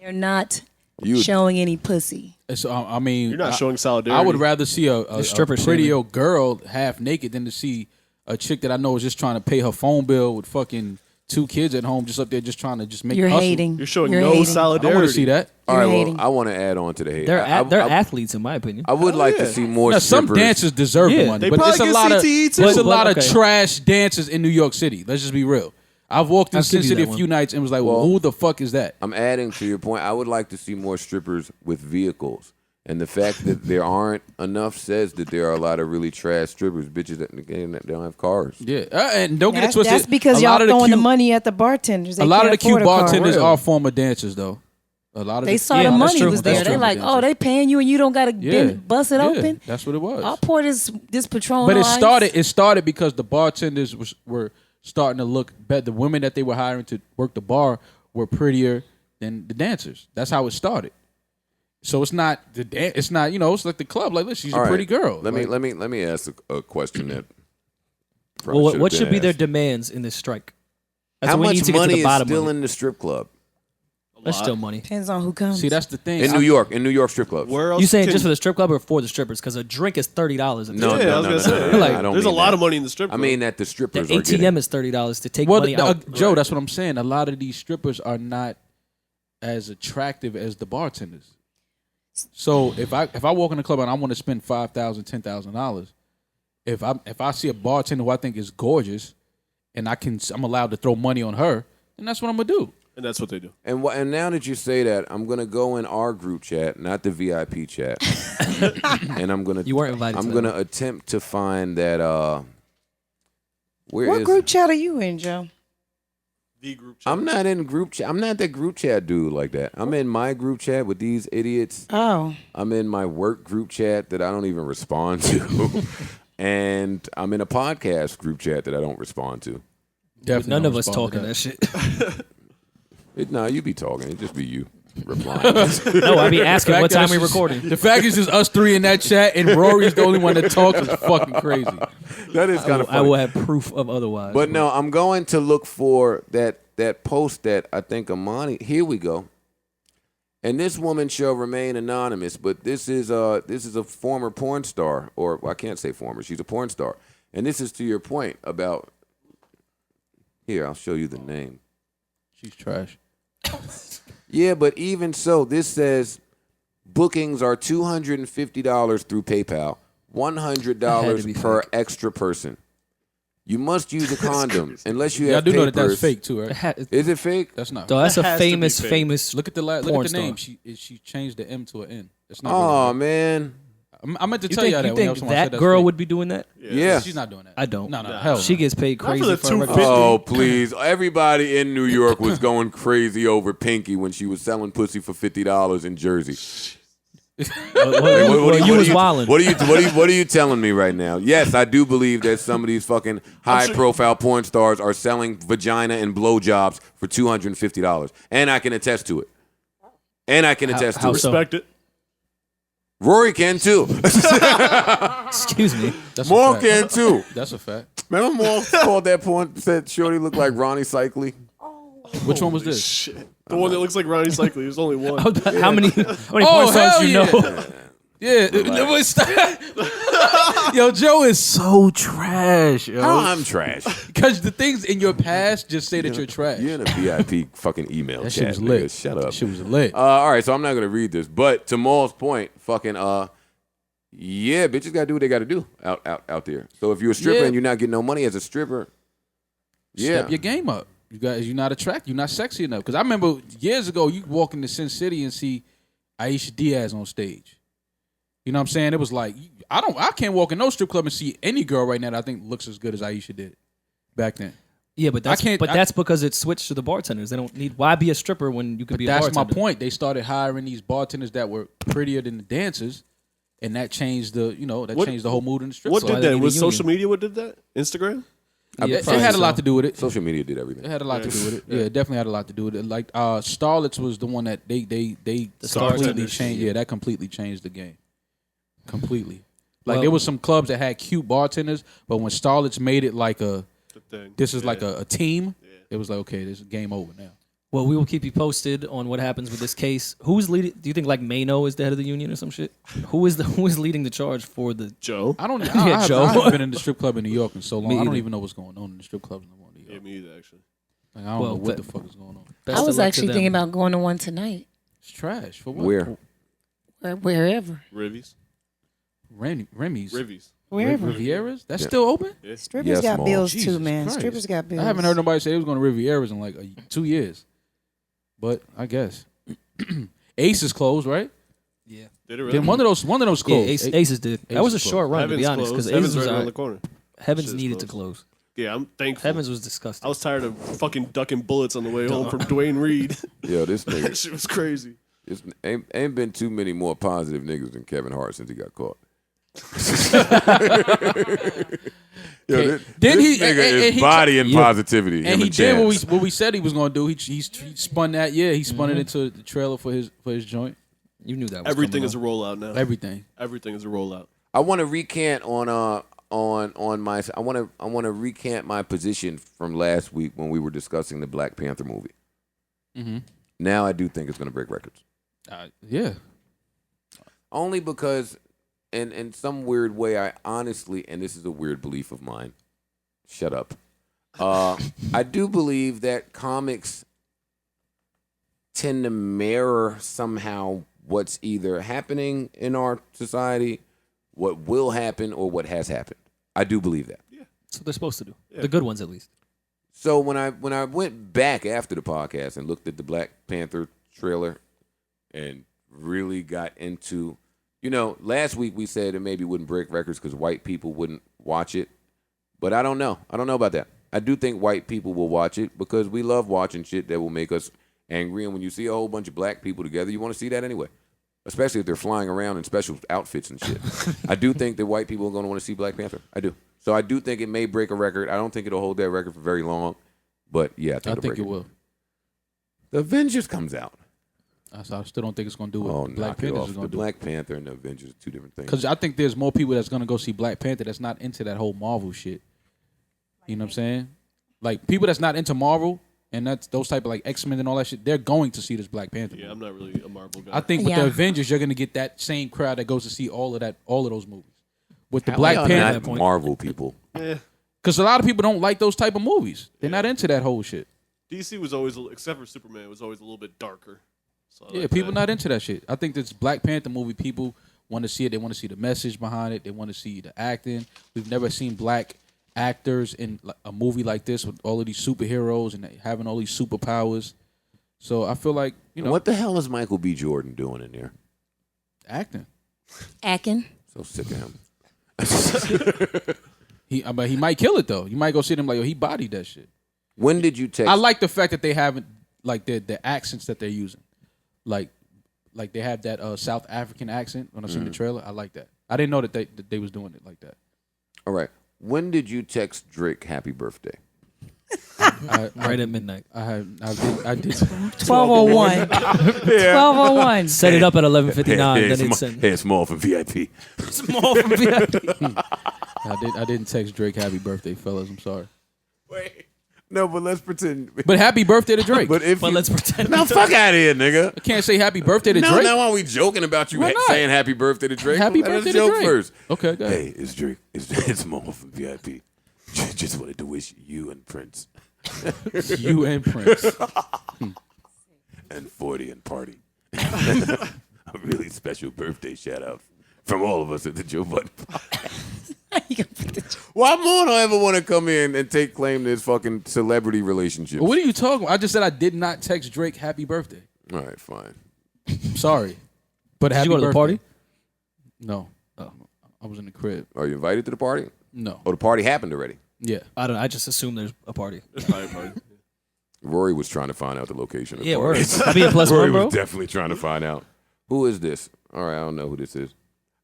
They're not You- showing any pussy. So I mean, You're not showing solidarity. I would rather see a stripper pretty shaming. old girl half naked than to see a chick that I know is just trying to pay her phone bill with fucking 2 kids at home, just up there, just trying to just make. You're hustle. hating. You're showing You're no hating. I solidarity. want to see that. All right, You're well, hating. I want to add on to the hate. They're I, they're I, athletes, in my opinion. I would like to see more Some strippers. dancers deserve the Yeah. money, They but probably it's a get lot of CTE too. there's a But- lot of okay. trash dancers in New York City. Let's just be real. I've walked in I'll Sin give you City that a few one. nights and was like, well, who the fuck is that? I'm adding to your point. I would like to see more strippers with vehicles. And the fact that there aren't enough says that there are a lot of really trash strippers, bitches that they don't have cars. Yeah, and don't get it That's, twisted. that's because a y'all lot of throwing the cute- money at the bartenders. They A lot of the can't cute afford a car. bartenders Real. are former dancers, though. A lot of They the, saw Yeah, the that's money true. was That's there. They're true. like, oh, they paying you and you don't got to bust it yeah, open. That's what it was. I'll pour this Patron. But on it ice. started because the bartenders were starting to look better. The women that they were hiring to work the bar were prettier than the dancers. That's how it started. So it's not it's not, it's like the club. Like, look, she's All a right. pretty girl. Let Like, me ask a question that. Well, probably what should've should be been their asked. demands in this strike? That's How what we much need to get to money the is bottom still of it. in the strip club That's still money. Depends on who comes. See, that's the thing. in New York? In New York strip clubs. Where else? You saying can- just for the strip club or for the strippers? Because a drink is $30. No, Yeah, I was no, gonna say. no, Like, I don't There's a mean lot that. of money in the strip I club. mean that the The strippers are ATM getting. is $30 to take well, money out. Joe, that's what I'm saying. A lot of these strippers are not as attractive as the bartenders. So if I walk in the club and I want to spend $5,000, $10,000, if I see a bartender who I think is gorgeous, and I'm allowed to throw money on her, then that's what I'm gonna do. And that's what they do. And now that you say that, I'm gonna go in our group chat, not the VIP chat, and I'm gonna You weren't invited I'm to that gonna attempt to find that. Where What is- group chat are you in, Joe? The group chat. I'm not in group chat. I'm not that group chat dude like that. I'm in my group chat with these idiots. Oh, I'm in my work group chat that I don't even respond to. And I'm in a podcast group chat that I don't respond to. Definitely None don't of us respond to talking that shit. No, you be talking. It just be you replying. No, I be asking what The time fact we that it's recording. just- The fact is just us three in that chat and Rory's the only one that talks is fucking crazy. That is kind of I will funny. have proof of otherwise. But no, I'm going to look for that post that I think Amani. Here we go. And this woman shall remain anonymous, but this is a former porn star, or I can't say former. She's a porn star, and this is to your point about. Here, I'll show you the name. She's trash. Yeah, but even so, this says bookings are $250 through PayPal, $100 be per fake. extra person. You must use a condom unless you Yeah, I have do know that papers. that's fake too, right? Is it fake? That's not. So that's That a has to be famous, fake. famous. Look at the porn name. star. She changed the M to an N. It's not. Oh really man, I meant to You tell think, you that. you when think someone said that that's girl fake. would be doing that? yeah. She's not doing that. I don't. No, hell. She gets paid Not for crazy the for a record. 250. Oh please! Everybody in New York was going crazy over Pinky when she was selling pussy for $50 in Jersey. You was wilding. What are you telling me right now? Yes, I do believe that some of these fucking high-profile porn stars are selling vagina and blowjobs for $250, and I can attest to it. how it. so? Respect it. Rory can too. Excuse me. That's a Maul fact. can too. That's a fact. Remember Maul called that porn, said Shorty looked like Ronnie Cycli? Which one was this? Shit. The one that looks like Ronnie Cycli. There's only one. How many porn Oh, stars hell you yeah. know? Yeah, yo, Joe is so trash, Oh, yo. I'm trash. Because the things in your past just say that you're trash. You're in a VIP fucking email That chat. shit was nigga. lit. Shut up. That shit was lit. All right, so I'm not gonna read this, but to Maul's point, fucking yeah, bitches gotta do what they gotta do out there. So if you're a stripper Yeah. and you're not getting no money as a stripper, yeah, Step your game up. You're not attractive. You're not sexy enough. Because I remember years ago, you walk into Sin City and see Aisha Diaz on stage. You know what I'm saying? It was like I can't walk in no strip club and see any girl right now that I think looks as good as Aisha did back then. Yeah, but I can't. that's because it switched to the bartenders. They don't need. Why be a stripper when you could be a That's bartender? my point. They started hiring these bartenders that were prettier than the dancers, and that changed the changed the whole mood in the strip What club. did that? Was social media what did that? Instagram? Yeah, it had a lot to do with it. Social media did everything. It had a lot to do with it. Yeah, it definitely had a lot to do with it. Like Starlets was the one that they completely changed. Yeah, that completely changed the game. Completely. Like there was some clubs that had cute bartenders, but when Starlets made it like this is like a team, it was like, okay, this is game over now. Well, we will keep you posted on what happens with this case. Who's leading? Do you think like Mano is the head of the union or some shit? Who is leading the charge for the Joe? I don't. Joe. I haven't been in the strip club in New York in so long. Me I don't either. even know what's going on in the strip clubs in New York. Yeah, me either actually. Like, I don't know what the fuck is going on. Best I of was luck to actually them. thinking about going to one tonight. It's trash. For what? Where? Wherever. Rivies. Remy's. Rivies. Wherever. Rivieras? That's still open? Strippers Yes, got Maul. bills Jesus too, man. Christ. Strippers got bills. I haven't heard nobody say it was going to Rivieras in like 2 years. But I guess. Ace is closed, right? Yeah. Did it really? Then one of those closed. Yeah, Aces did. That was a Aces short run, to be Heaven's honest, because closed. Aces Heaven's was right around the alright. corner. Heavens Shit's needed to closed. close. Yeah, I'm thankful. Heavens was disgusting. I was tired of fucking ducking bullets on the way home from Dwayne Reed. Yo, this That nigga. shit was crazy. Ain't been too many more positive niggas than Kevin Hart since he got caught. Yo, Then this he- nigga and is he- bodying yeah. positivity. And he did Chance. what we said he was going to do. He spun that. Yeah, he spun it into the trailer for his joint. You knew that was Everything coming is a up. rollout now. Everything. Everything is a rollout. I want to recant on my. I want to recant my position from last week when we were discussing the Black Panther movie. Mm-hmm. Now I do think it's going to break records. Yeah. Only because, in some weird way, I honestly, and this is a weird belief of mine. Shut up. I do believe that comics tend to mirror somehow what's either happening in our society, what will happen, or what has happened. I do believe that. That's what they're supposed to do. The good ones, at least. So when I went back after the podcast and looked at the Black Panther trailer and really got into, last week we said it maybe wouldn't break records because white people wouldn't watch it. But I don't know. I don't know about that. I do think white people will watch it because we love watching shit that will make us angry. And when you see a whole bunch of black people together, you want to see that anyway. Especially if they're flying around in special outfits and shit. I do think that white people are going to want to see Black Panther. I do. So I do think it may break a record. I don't think it'll hold that record for very long. But yeah, I think it'll break it will. The Avengers comes out. I still don't think it's going to do what Oh, Black knock it Panther off. is The going to do. Black Panther and the Avengers are two different things. Because I think there's more people that's going to go see Black Panther that's not into that whole Marvel shit. You know what I'm saying? Like, people that's not into Marvel and that's those type of like X-Men and all that shit, they're going to see this Black Panther movie. I'm not really a Marvel guy. I think with the Avengers, you're going to get that same crowd that goes to see all of those movies. With the How Black y'all Panther, not Marvel people. because a lot of people don't like those type of movies. They're not into that whole shit. DC was always, except for Superman, was always a little bit darker. So I like People that. not into that shit. I think this Black Panther movie, people want to see it. They want to see the message behind it. They want to see the acting. We've never seen black actors in a movie like this with all of these superheroes and having all these superpowers. So I feel like, What the hell is Michael B. Jordan doing in there? acting. So sick of him. But he might kill it though. You might go see them like, yo, he bodied that shit. When did you text? I like the fact that they haven't like the accents that they're using, like they have that South African accent. When I seen the trailer, I like that. I didn't know that they was doing it like that. All right. When did you text Drake happy birthday? Right at midnight. I did. 12:01. 12:01. Set it up at 11:59. Then it's sent. Hey, small for VIP. Small from VIP. I didn't text Drake happy birthday, fellas. I'm sorry. Wait. No, but let's pretend. But happy birthday to Drake. But let's pretend. Now fuck out of here, nigga. I can't say happy birthday to No, Drake. now are we joking about you Why not? saying happy birthday to Drake? Happy Let us birthday to joke Drake. first. Okay, go ahead. Hey, it's Drake. It's small from VIP. Just wanted to wish you and Prince You and Prince. and 40 and Party a really special birthday shout out from all of us at the Joe Budden Podcast. Why more don't ever want to come in and take claim to this fucking celebrity relationship? What are you talking about? I just said I did not text Drake happy birthday. All right, fine. I'm sorry. But happy you go to the birthday. party? No. I was in the crib. Are you invited to the party? No. Oh, the party happened already. Yeah. I don't know. I just assume there's a party. It's probably a party. Rory was trying to find out the location of the Yeah, party. word. I mean, plus Rory one, bro. was definitely trying to find out. Who is this? All right, I don't know who this is.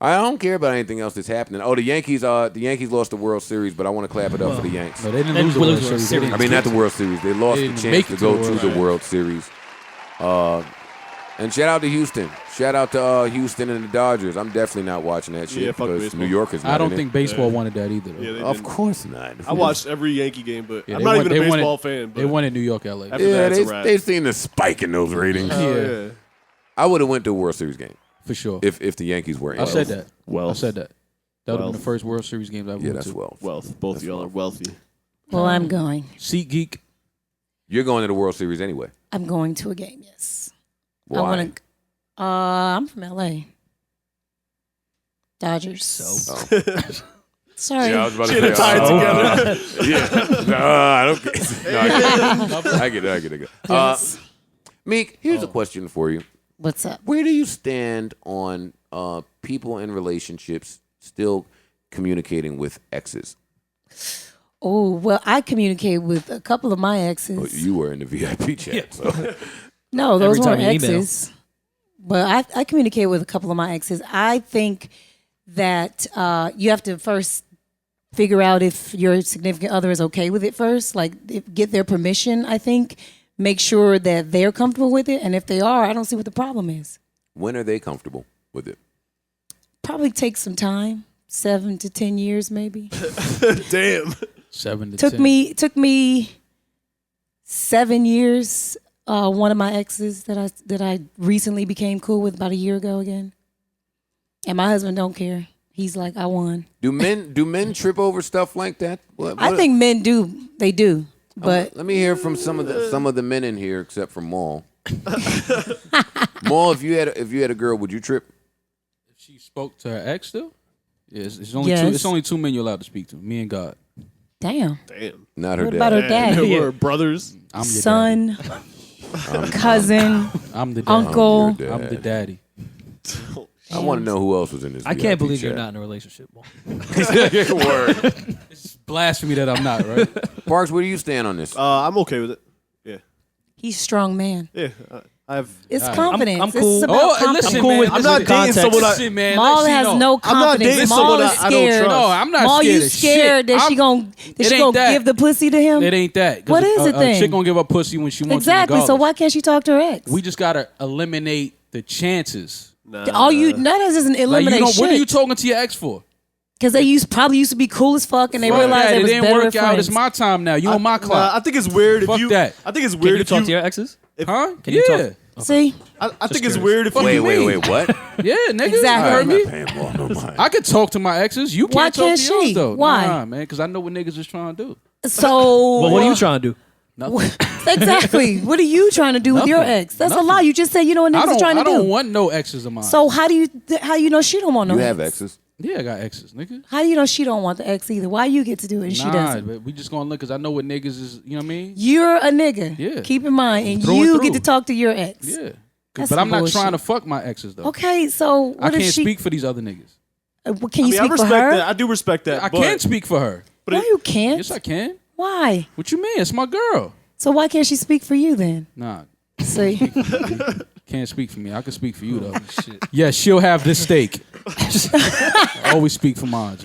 I don't care about anything else that's happening. Oh, the Yankees lost the World Series, but I want to clap it up for the Yanks. No, they didn't Then lose the we'll World lose the Series. Series. I mean, not the World Series. They lost They the didn't chance make to it go to to the the World World Series. And shout out to Houston. Shout out to Houston and the Dodgers. I'm definitely not watching that shit Yeah, fuck because baseball. New York is not I don't in think it. baseball wanted that either. Though. Yeah, they Of didn't. course not. I watched every Yankee game, but Yeah, I'm they not won- even a they won baseball it- fan. But They won in New York, LA. After Yeah, that, it's a wrap. they've seen the spike in those ratings. Yeah. I would have went to a World Series game For sure. if the Yankees were in I it. said that. Wealth. I said that. That would have been the Wealth. first World Series games I ever Yeah, went that's to. wealth. Wealth. Both of y'all are wealthy. Well, I'm going. Seat geek. You're going to the World Series anyway. I'm going to a game. Yes. Why? I want to. I'm from LA. Dodgers. Sorry. Yeah, I was about to Should have say, tied together. yeah. No, I don't no, I get it. Yes. Meek, here's a question for you. What's up? Where do you stand on people in relationships still communicating with exes? Oh, well, I communicate with a couple of my exes. Oh, you were in the VIP chat. So. No, those Every weren't time you email. exes. But I communicate with a couple of my exes. I think that you have to first figure out if your significant other is okay with it first. Like, get their permission, I think. Make sure that they're comfortable with it. And if they are, I don't see what the problem is. When are they comfortable with it? Probably take some time. 7 to 10 years, maybe. Damn. 7 to Took 10. me 7 years. One of my exes that I recently became cool with about a year ago again. And my husband don't care. He's like, I won. Do men trip over stuff like that? I think men do. They do. But let me hear from some of the men in here, except for Maul. Maul, if you had a girl, would you trip? If she spoke to her ex still? Yeah, it's only Yes. two. It's only 2 men you're allowed to speak to. Me and God. Damn. Damn. Not her What dad. about her dad? We're brothers. I'm your Son, cousin, daddy. I'm the daddy. uncle. Your I'm the dad. daddy. I want to know who else was in this. I can't VIP believe you're chat. not in a relationship. Mo. Word. It's blasphemy that I'm not, right? Parks, where do you stand on this? I'm okay with it. Yeah. He's a strong man. Yeah. I have. It's All right. confidence. I'm This cool. is about Oh, confidence. listen, I'm cool man. with I'm this not with dating context. someone I- Listen, man. Maul let she has know. no I'm not confidence. dating Maul someone is I don't scared. trust. No, I'm not Maul, scared you of scared shit. that she I'm- gonna It ain't that. give the pussy to him? It ain't that. 'Cause What is it a then? chick gonna give up pussy when she wants to Exactly. So regardless. why can't she talk to her ex? We just gotta eliminate the chances. All you none of this doesn't Like, eliminate what are you shit. talking to your ex for? Because they probably used to be cool as fuck, and they Fuck realized that. they It was didn't better work with out. friends. It's my time now. You on my clock. I think it's weird if Fuck you. that. I think it's Can weird you if talk you. to your exes? Huh? Can you Yeah. talk? See, I think it's weird if Wait, you. wait, what? Yeah, nigga. Exactly. You heard me? Paying Maul no mind. I could talk to my exes. You can't Why talk can't to yours, she? though. Why? Nah, man, because I know what niggas is trying to do. so Well, what are you trying to do? Nothing. exactly. What are you trying to do with your Nothing. ex? That's Nothing. a lie. You just said you know what niggas are trying to I don't do. want no exes of mine. So how you know she don't want no You ex? have exes. yeah, I got exes, nigga. How do you know she don't want the ex either? Why you get to do it and she Nah, doesn't? but we just gonna look because I know what niggas is. You know what I mean? You're a nigga. Yeah. Keep in mind, and Through and you get to through. talk to your ex. Yeah. That's But I'm some not bullshit. trying to fuck my exes though. Okay, so what I if can't she? speak for these other niggas. Can you I speak for respect her? that. I do respect that. I but can speak for her. No, you can't. Yes, I can. Why? What you mean? It's my girl. So why can't she speak for you then? Nah, See, can't speak for me. I can speak for you though. Yeah, she'll have this steak. I always speak for mine.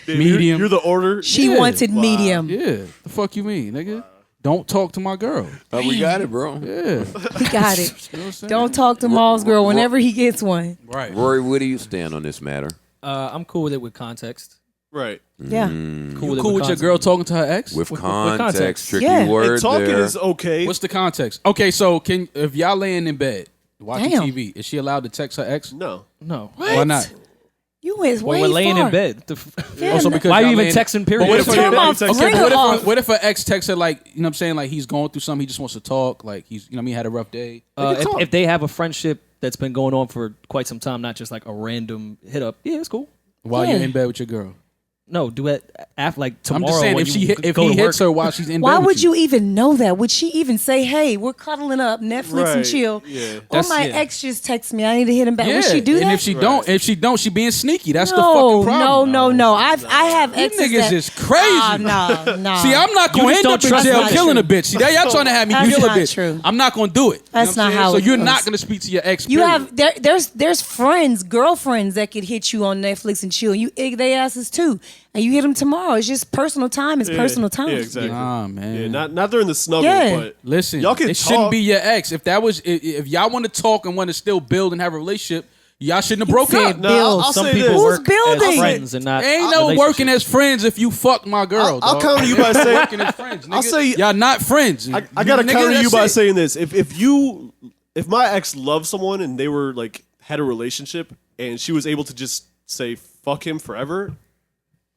Damn, medium. You're the order. she Yeah. wanted medium. Yeah. The fuck you mean, nigga? Don't talk to my girl. We got it, bro. Yeah. He got it. You know what I'm saying? Don't talk to Maul's girl whenever he gets one. Right. Rory, where do you stand on this matter? I'm cool with it with context. Right. Yeah. Cool You with it cool with your context. girl talking to her ex? With with context, context. tricky Yeah. word And talking there. is okay. What's the context? Okay, so if y'all laying in bed watching Damn. TV, is she allowed to text her ex? No. No. Why not? You went When way we're laying far. in bed. Yeah, Also no- because Why are you y'all even laying- texting, period? But what if Tell him off. text- Ring her off. What if an ex texts her like, you know what I'm saying, like he's going through something, he just wants to talk, like he's, you know what I mean, had a rough day. They can talk. If they have a friendship that's been going on for quite some time, not just like a random hit up, yeah, it's cool. While Yeah. you're in bed with your girl. No, do it after, like, tomorrow. I'm just saying, when if he hits her while she's in bed Why with would you even know that? Would she even say, "Hey, we're cuddling up, Netflix and chill"? Yeah. Or my ex just texted me, I need to hit him back. Yeah, Would she do that? and if she don't, she being sneaky. That's the No, fucking problem. no. I have You exes niggas that, is crazy. No. See, I'm not You gonna just end up don't in trust jail my killing true. a bitch. See, that y'all trying to have me That's kill a not bitch. true. I'm not gonna do it. That's You know what not I'm how saying? it So you're goes. not gonna speak to your ex. You period. have there's friends, girlfriends that could hit you on Netflix and chill. You egg their asses too, and you hit them tomorrow. It's just personal time. It's personal time. Yeah, exactly. Nah, man. Yeah, not during the snuggle, Yeah. but Listen, y'all can it shouldn't talk. be your ex. If y'all want to talk and want to still build and have a relationship, y'all shouldn't have broken said up. No, build. I'll Some say people this. work Who's building? as friends and not Ain't no working as friends if you fuck my girl. I'll dog. counter you by saying- working as friends. I'll nigga. say- y'all not friends. I gotta Nigga, counter you that's by it. saying this: if my ex loved someone and they were like had a relationship and she was able to just say fuck him forever,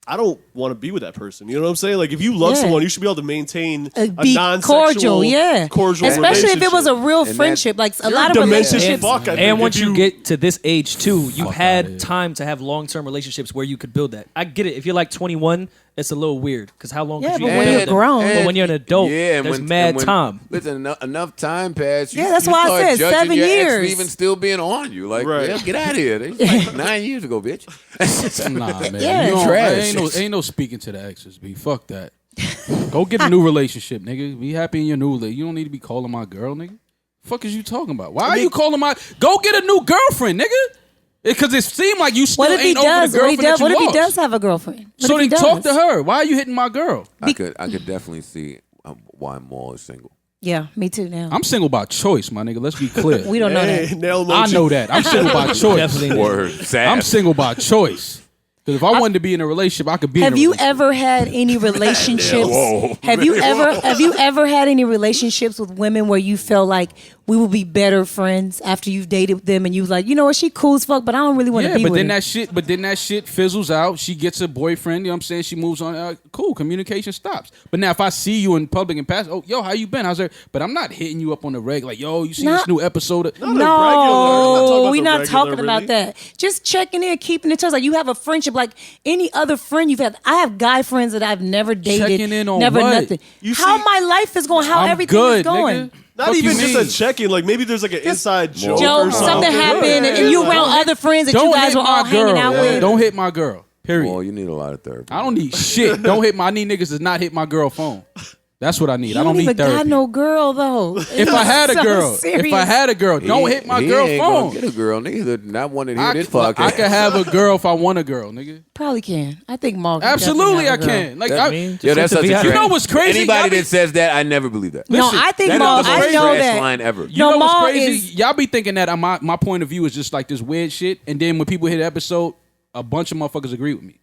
I don't want to be with that person. You know what I'm saying? Like if you love Yeah. someone, you should be able to maintain a Be non-sexual, cordial, yeah. cordial Especially if it was a relationship. real that- friendship. Like a You're lot of demented relationships. fuck, I think, And once if you get to this age too, you Fuck outta had here. time to have long-term relationships where you could build that. I get it. If you're like 21, it's a little weird because how long Yeah, could you but when build you're that? grown- But when you're an adult, and there's when- mad and when- time. Listen, enough time passed. Yeah, that's you why I start said judging 7 your ex years. for even still being on you. Like, Right. yeah, get out of here. They like 9 years ago, bitch. Nah, man. Yeah. You don't- Trash. Ain't no speaking to the exes, B. Fuck that. Go get a new relationship, nigga. Be happy in your new You don't need to be calling my girl, nigga. Fuck is you talking about? Why are you calling my... Go get a new girlfriend, nigga. Because it seemed like you still What if he ain't over does? the girlfriend that you What if he lost. does have a girlfriend? What So if he then talk does? to her. Why are you hitting my girl? I could definitely see why Maul is single. Yeah, me too. Now I'm single by choice, my nigga. Let's be clear. we don't know Hey, that. nail I emoji. know that. I'm single by choice. Definitely. Word. Sad. I'm single by choice. Because if I wanted to be in a relationship, I could be in Have a you relationship. ever had any relationships? Whoa. Have you ever had any relationships with women where you felt like we will be better friends after you've dated them and you was like, you know what, she cool as fuck, but I don't really want to Yeah, be but with then her. that shit fizzles out. She gets a boyfriend, you know what I'm saying? She moves on. Cool, communication stops. But now if I see you in public and pass, oh, yo, how you been? How's there? But I'm not hitting you up on the reg like, yo, you see this new episode of No, we're not regular, talking about really. that. Just checking in, keeping in touch. Like you have a friendship, like any other friend you've had. I have guy friends that I've never dated, Checking in on never what? nothing. You How see- my life is going, how I'm everything good, is going. nigga. Not Fuck even you just mean? a check-in. Like maybe there's like an inside joke Joe, or something happened, and you around other friends that you Don't guys hit were all my girl. hanging out with. Don't hit my girl. Period. Well, you need a lot of therapy. I don't need shit. Don't hit my. I need niggas to not hit my girl phone. That's what I need. You I don't need even therapy. got no girl though. If I had a girl, don't hit my girl ain't phone. Gonna get a girl, nigga. Not one to hear I this could podcast. have a girl if I want a girl, nigga. Probably can. I think Mark. Absolutely, I can. Like, I mean, Yeah, that's such a you trend. know what's crazy? Anybody Y'all be- that says that, I never believe that. No, Listen, I think That Maul. is the I most know trash that. line ever. You know No, what's Maul crazy? is- Y'all be thinking that my point of view is just like this weird shit, and then when people hit the episode, a bunch of motherfuckers agree with me.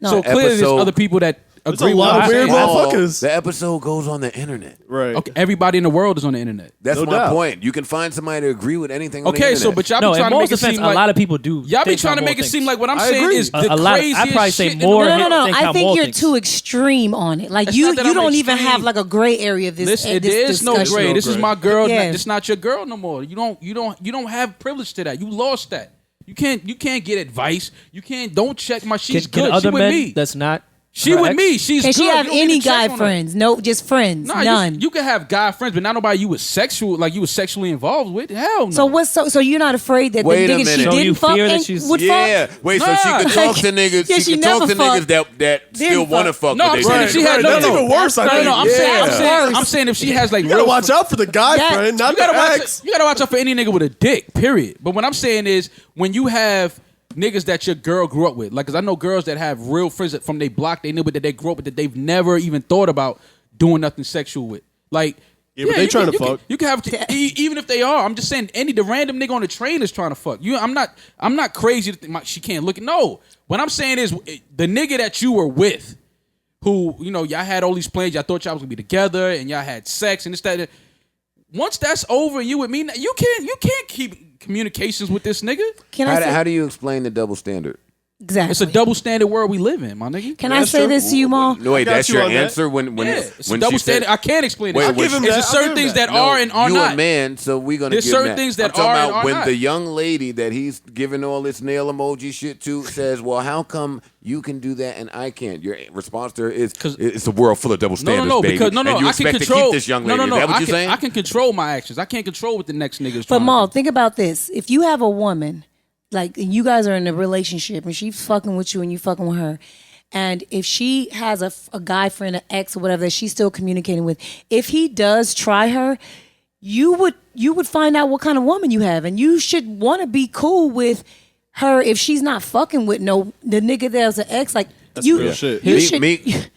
No. So clearly, there's Episode- other people that agree a with lot what of I'm weird saying. motherfuckers. The episode goes on the internet. Right. Okay, everybody in the world is on the internet. That's No my doubt. point. You can find somebody to agree with anything on the Okay, internet. so but y'all No, be in trying to most make it defense, seem a like lot of people do. y'all be think trying how to make Maul it seem thinks. like what I'm I saying agree. is the A lot of- craziest I'd probably say shit in the more world. No. think I how think Maul you're thinks. too extreme on it. Like It's you not that I'm don't even extreme. have like a gray area of this. Listen, this there is no discussion. gray. This is my girl. Yeah. This not your girl no more. You don't have privilege to that. You lost that. You can't get advice. You can't. Don't check my. She's Can good. other She with men me. that's not She her with ex? me. She's Can good. she have You don't need any to check guy on her. friends? No, just friends. Nah, None. You can have guy friends, but not nobody you was sexually involved with. Hell no. So what's so you're not afraid that Wait the a niggas she minute. So you didn't fuck fear that and she's- would yeah, fuck? wait. So she Nah. could talk to niggas. Yeah, she she could talk to never niggas fucked. that still Didn't want to fuck. fuck. No, but I'm they saying didn't. if she had That's even worse. I think. I'm That's saying if she has like You gotta real watch out for the guy Yeah. friend, not you gotta the watch. ex. You gotta watch out for any nigga with a dick. Period. But what I'm saying is when you have niggas that your girl grew up with, like, cause I know girls that have real friends that from they block they knew, but that they grew up with that they've never even thought about doing nothing sexual with. Like, Yeah, but they you trying to can- fuck. You can have even if they are. I'm just saying the random nigga on the train is trying to fuck you. I'm not crazy to think she can't look. No, what I'm saying is the nigga that you were with, who y'all had all these plans, y'all thought y'all was gonna be together, and y'all had sex and this that. Once that's over, and you with me, you can't keep communications with this nigga. Can I say How do you explain the double standard? Exactly. It's a double standard world we live in, my nigga. Can I say this to you, Maul? No, wait, that's you your on that. answer when It's when a double she said, standard. I can't explain Wait, it. I'll give him It's that. just I'll certain give him things that. that are and are you not. a man, so we're gonna There's give certain that. things that I'm talking are and about are when not. the young lady that he's giving all this nail emoji shit to says, "Well, how come you can do that and I can't?" Your response to her is, "It's a world full of double standards, baby." because and you I can expect control. to keep this young lady. No, Is that what you're I saying? can control my actions. I can't control what the next nigga's But trying Maul, to do. think about this. If you have a woman, like, and you guys are in a relationship and she's fucking with you and you fucking with her, and if she has a guy friend, an ex or whatever that she's still communicating with, if he does try her, you would find out what kind of woman you have, and you should want to be cool with her if she's not fucking with the nigga that's an ex. Like, That's you, real shit. you should.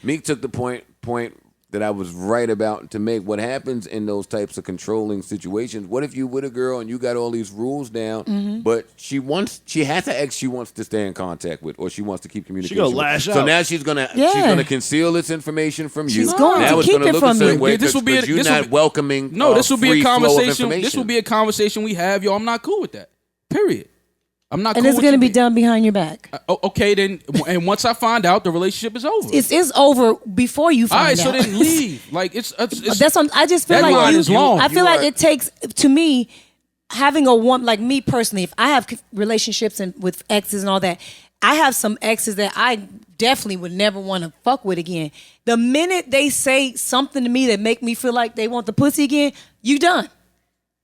Meek took the point that I was right about to make. What happens in those types of controlling situations? What if you with a girl and you got all these rules down, but she has an ex she wants to stay in contact with, or she wants to keep communication. gonna with. lash So out. now she's gonna conceal this information from you. She's going now to it's keep gonna it look from a certain you. way Yeah, this will be a- because you're this will not be- welcoming. No, this will be free a flow of conversation. This information. will be a conversation we have, yo. I'm not cool with that. Period. I'm not. And cool it's with going to you be done behind your back. Okay, then. And once I find out, the relationship is over. It's over before you All find right, out. so then leave. Like it's That's what I just feel that like line is long. I feel like it takes, to me, having a woman, like me personally, if I have relationships and with exes and all that, I have some exes that I definitely would never want to fuck with again. The minute they say something to me that make me feel like they want the pussy again, you done.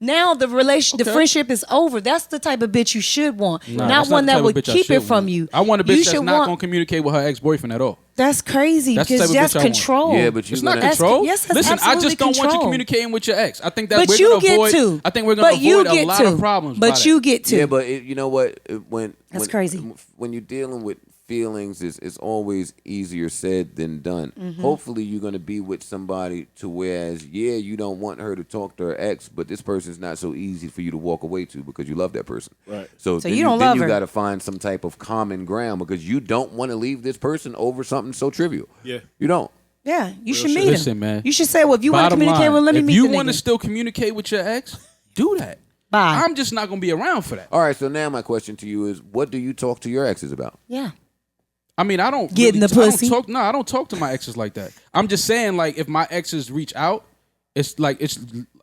Now the the friendship is over. That's the type of bitch you should want, Nah, not that's one the that type of would bitch I keep should it from want. you. I want a You bitch that's should not want- gonna communicate with her ex-boyfriend at all. That's crazy That's the because type of that's bitch I want. control. Yeah, but It's you're not gonna. control. yes, that's Listen, I absolutely just don't want you control. communicating with your ex. I think that But we're you gonna get avoid. to. I think we're gonna But you avoid a get lot to. of problems. by But that. you get to. Yeah, but you know what? When crazy. When you're dealing with feelings, it's always easier said than done. Mm-hmm. Hopefully, you're gonna be with somebody to whereas, yeah, you don't want her to talk to her ex, but this person's not so easy for you to walk away to because you love that person. Right. So then you don't love her. got to find some type of common ground because you don't want to leave this person over something so trivial. Yeah. You don't. Yeah, you should shit. meet him. Listen, man. You should say, well, if you want to Bottom communicate line, with him, let me if meet you the want to nigga. still communicate with your ex, do that. Bye. I'm just not gonna be around for that. All right. So now my question to you is, what do you talk to your exes about? Yeah. I mean, I don't Getting the pussy. I don't talk to my exes like that. I'm just saying, like, if my exes reach out, it's like it's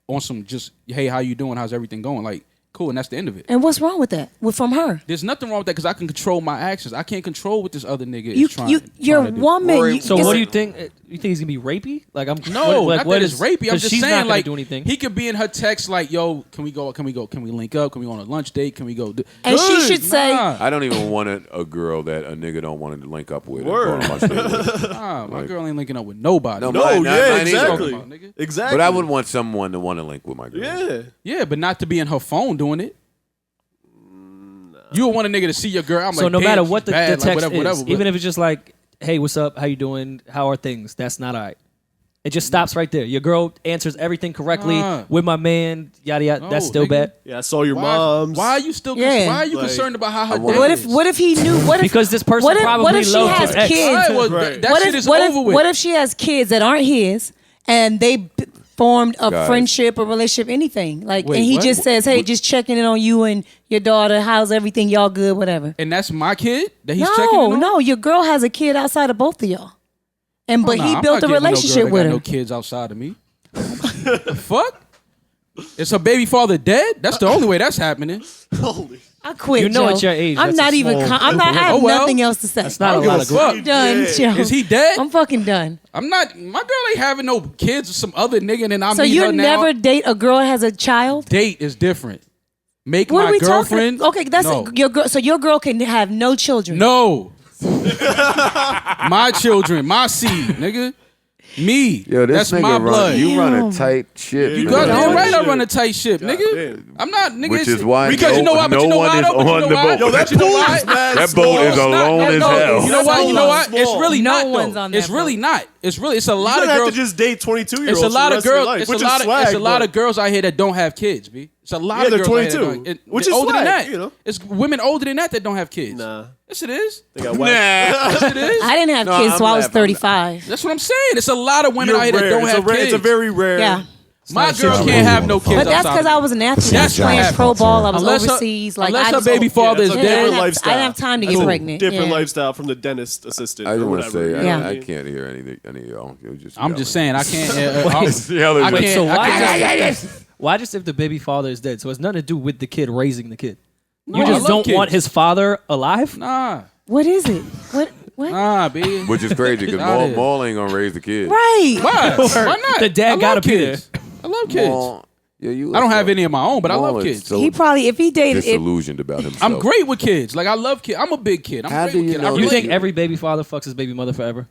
on some just, hey, how you doing? How's everything going? Like, cool, and that's the end of it. And what's wrong with that? From her? There's nothing wrong with that because I can control my actions. I can't control what this other nigga You're is trying a to do. woman. Rory, So it's- what do you think? You think he's gonna be rapey? Like I'm No, what, not what that is it's rapey. I'm 'cause just she's not saying, gonna like, do anything. he could be in her text like, "Yo, can we go? Can we link up? Can we go on a lunch date? Can we go?" And she should say, I don't even want a girl that a nigga don't want to link up with. and Word. go on a lunch date with. "Nah, my Like- girl ain't linking up with nobody." No, No, Mine- yeah, mine either. exactly. Talking about, nigga. Exactly. But I would want someone to want to link with my girl. Yeah. Yeah, but not to be in her phone doing it. You would want a nigga to see your girl. I'm so like, no damn, matter she's what the bad, text like, whatever, is, whatever, but- even if it's just like, "Hey, what's up? How you doing? How are things?" That's not all right. It just stops right there. Your girl answers everything correctly with my man. Yada yada. No, That's still nigga. bad Yeah, I saw your mom's. Why are you still? Yeah. Why are you Like, concerned about how her want- day what is? if he knew? What if because this person what if, probably what if she loved has his ex. kids? All right, well, Right. that what shit if, is what over if, with. What if she has kids that aren't his and they formed a Guys. friendship, a relationship, anything? Like, Wait, and he what? just says, "Hey, just checking in on you and your daughter. How's everything? Y'all good? Whatever." And that's my kid that he's checking in on? No, your girl has a kid outside of both of y'all, and but Nah, he I'm built not a getting no relationship girl that with got her. No kids outside of me. The fuck? Is her baby father dead? That's the only way that's happening. Holy. I quit. You know Joe. at your age, I'm that's not a even. small I'm not. I have Oh, well. nothing else to say. That's not I a don't give lot a of fuck. I'm done, Joe. Is he dead? I'm fucking done. I'm not. My girl ain't having no kids with some other nigga, and then I So meet you her now. never date a girl that has a child? Date is different. Make What are my we girlfriend. talking? Okay, that's no. your girl. So your girl can have no children. No. My children, my seed, nigga. Me. Yo, this That's nigga my blood. you run a Damn. tight ship. You man. goddamn Yeah. right I run a tight ship, nigga. damn. I'm not, nigga. Which it's- is why because you know why, but no you know one why, is though, but you on know the why? boat. Yo, that But you know pool why? is mad That small. boat is It's not- alone as no, hell. You know why? You know why? Small. It's really No not. one's though. on that It's really boat. not. It's really. It's a lot You of don't have girls. to just date 22-year-olds. It's a lot of girls. Life, It's a which lot is of. It's a swag, lot but- of girls out here that don't have kids. B. It's a lot Yeah, of they're girls out here 22, that don't- which they're is older than swag, that. you know. It's women older than that don't have kids. Nah. Yes, it is. They got Nah. whack. Yes, it is. I didn't have No, kids I'm till I was laughing. 35. That's what I'm saying. It's a lot of women You're out here that rare. don't It's have a rare. kids. It's a very rare. Yeah. My girl can't have no kids. But that's because I was an athlete. I was playing pro ball. I was overseas. Unless her baby father is that's a dead. different I lifestyle. didn't have time to get pregnant. Different Yeah. lifestyle from the dentist assistant. I or just want to whatever. say, You know what I I mean? can't hear any of y'all. You're I'm just saying, I can't. yelling. I can't. So I can't. why just if the baby father is dead? So it's nothing to do with the kid raising the kid. You No, I just love don't kids. want his father alive? Nah, What is it? What? B. Which is crazy because Out here. Maul ain't gonna raise the kid. Right. Why? Why not? The dad I gotta love be kids. I love kids. Maul, yeah, you. I don't have any of my own, but I Maul love is kids. So He probably, if he dated, disillusioned about himself. I'm great with kids. Like I love kids. I'm a big kid. I'm How great do with you kids. know I that You really- think every baby father fucks his baby mother forever?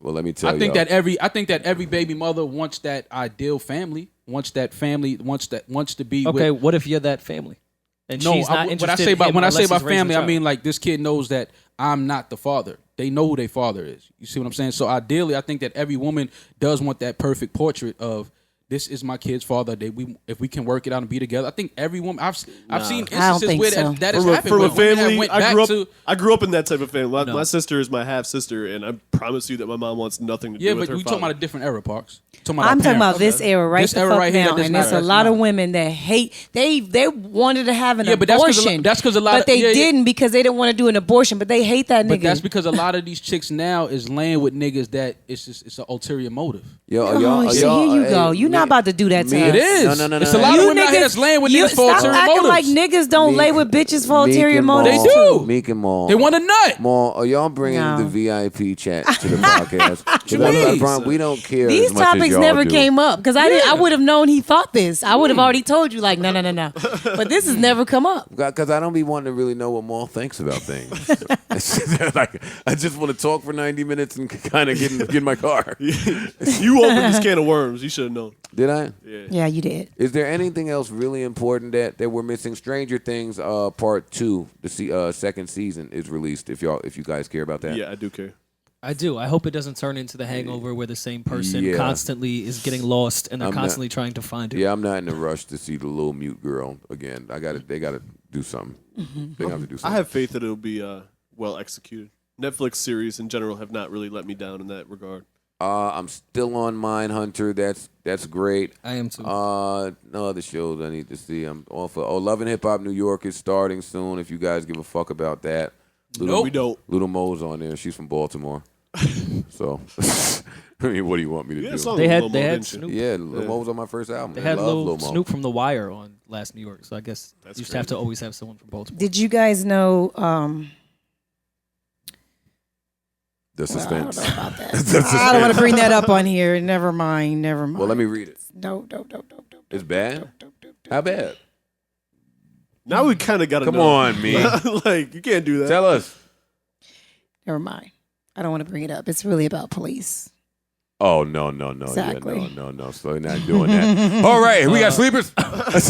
Well, let me tell you. I think that every baby mother wants that ideal family. Wants that family. Wants to be. Okay, With, what if you're that family? And no, she's not when I interested say in about him when I say unless about he's raising family, a I child. mean like this kid knows that I'm not the father. They know who their father is. You see what I'm saying? So ideally, I think that every woman does want that perfect portrait of this is my kid's father. If we can work it out and be together, I think every woman I've seen I don't instances think where so. that has From happened. a where women have family, went I back grew up. I grew up in that type of family. My sister is my half sister, and I promise you that my mom wants nothing to Yeah, do with but her we talking father. about a different era, Parks. I'm talking about this era right This the era fuck right here now, that this and there's a matters lot of now. women that hate. They wanted to have an Yeah, but that's 'cause abortion. that's 'cause a lot but of- they yeah, yeah. didn't because they didn't want to do an abortion. But they hate that But nigga. that's because a lot of these chicks now is laying with niggas that it's an ulterior motive. Oh, shit, here you go. You're not about to do that to us. It is. No. It's a lot of You women out here niggas- that's laying with you niggas for stop ulterior acting motives. like niggas don't lay with bitches for Meek ulterior and motives. Maul. They do. Meek and Maul. They want a nut. Maul, are y'all bringing No. the VIP chat to the podcast? 'Cause you I mean? promise we don't care. These as much as topics y'all never do. came up because I would have known he thought this. I would have already told you like no. But this has never come up. Because I don't be wanting to really know what Maul thinks about things. Like, I just want to talk for 90 minutes and kind of get in my car. You opened this can of worms. You should have known. Did I? Yeah, you did. Is there anything else really important that we're missing? Stranger Things Part 2, the second season is released. If you guys care about that. Yeah, I do care. I do. I hope it doesn't turn into The Hangover where the same person constantly is getting lost and they're constantly trying to find him. Yeah, I'm not in a rush to see the little mute girl again. They gotta do something. They have to do something. I have faith that it'll be well executed. Netflix series in general have not really let me down in that regard. I'm still on Mindhunter. That's great. I am too. No other shows I need to see. I'm all for. Love and Hip Hop New York is starting soon. If you guys give a fuck about that. We don't. Little Mo's on there. She's from Baltimore. So, I mean, what do you want me to do? They had Snoop. Yeah, Lil Mo was on my first album. They I had love Lil Mo. Snoop from The Wire on Last New York, so I guess That's you just have to always have someone from Baltimore. Did you guys know? The suspense. I don't know about that. I don't want to bring that up on here. Never mind. Well, let me read it. No. It's bad? How bad? Now we kind of got to know. Come on, me. Like, you can't do that. Tell us. Never mind. I don't want to bring it up. It's really about police. Oh, no. Exactly. Yeah, no. So you're not doing that. All right, we got sleepers.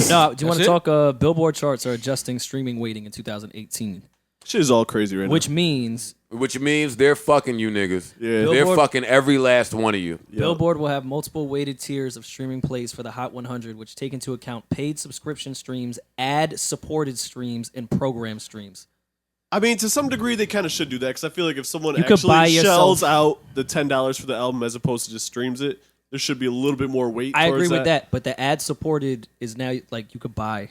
No, do you want to it? talk? Billboard charts are adjusting streaming weighting in 2018, Shit is all crazy right which means Which means they're fucking you niggas. Yeah. They're Billboard- fucking every last one of you. Billboard will have multiple weighted tiers of streaming plays for the Hot 100, which take into account paid subscription streams, ad-supported streams, and program streams. I mean, to some degree, they kind of should do that because I feel like if someone You could buy actually yourself- shells out the $10 for the album as opposed to just streams it, there should be a little bit more weight. I towards agree with that, but the ad-supported is now like you could buy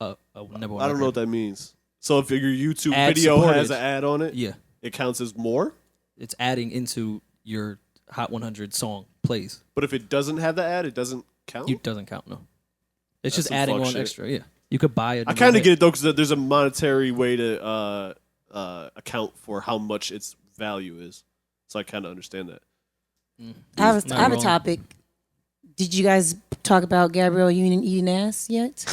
a number one. I don't know what that means. So if your YouTube Ad video supported. has an ad on it, Yeah, it counts as more. it's adding into your Hot 100 song plays. But if it doesn't have the ad, it doesn't count. It doesn't count, no. It's That's just some adding fuck on shit. extra, yeah. You could buy it. I kind of get it though because there's a monetary way to account for how much its value is. So I kind of understand that. I have Not a wrong. topic. Did you guys talk about Gabrielle Union eating ass yet?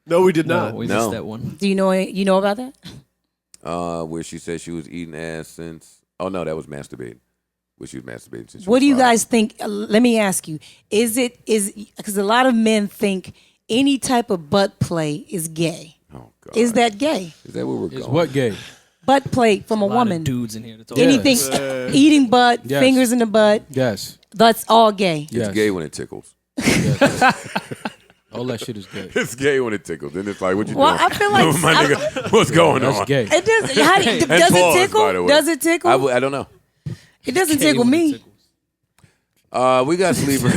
No, we did No, not. we No. missed that one. Do you know about that? Where she said she was eating ass since. Oh no, that was masturbating. Where she was masturbating since. What do you guys think? Let me ask you: is because a lot of men think any type of butt play is gay? Oh God. Is that gay? Is that where we're Is going? what gay? Butt play from a lot of woman. dudes in here. To talk Anything, Yes. eating butt, Yes. fingers in the butt. Yes. That's all gay. It's Yes. gay when it tickles. All that shit is gay. It's gay when it tickles. Then it's like, what you Well, doing? I feel like My nigga, what's going That's on? gay. it does. How do you, does pause, it tickle? by the way. Does it tickle? I don't know. It doesn't Gay tickle when it me. tickles. We got sleepers.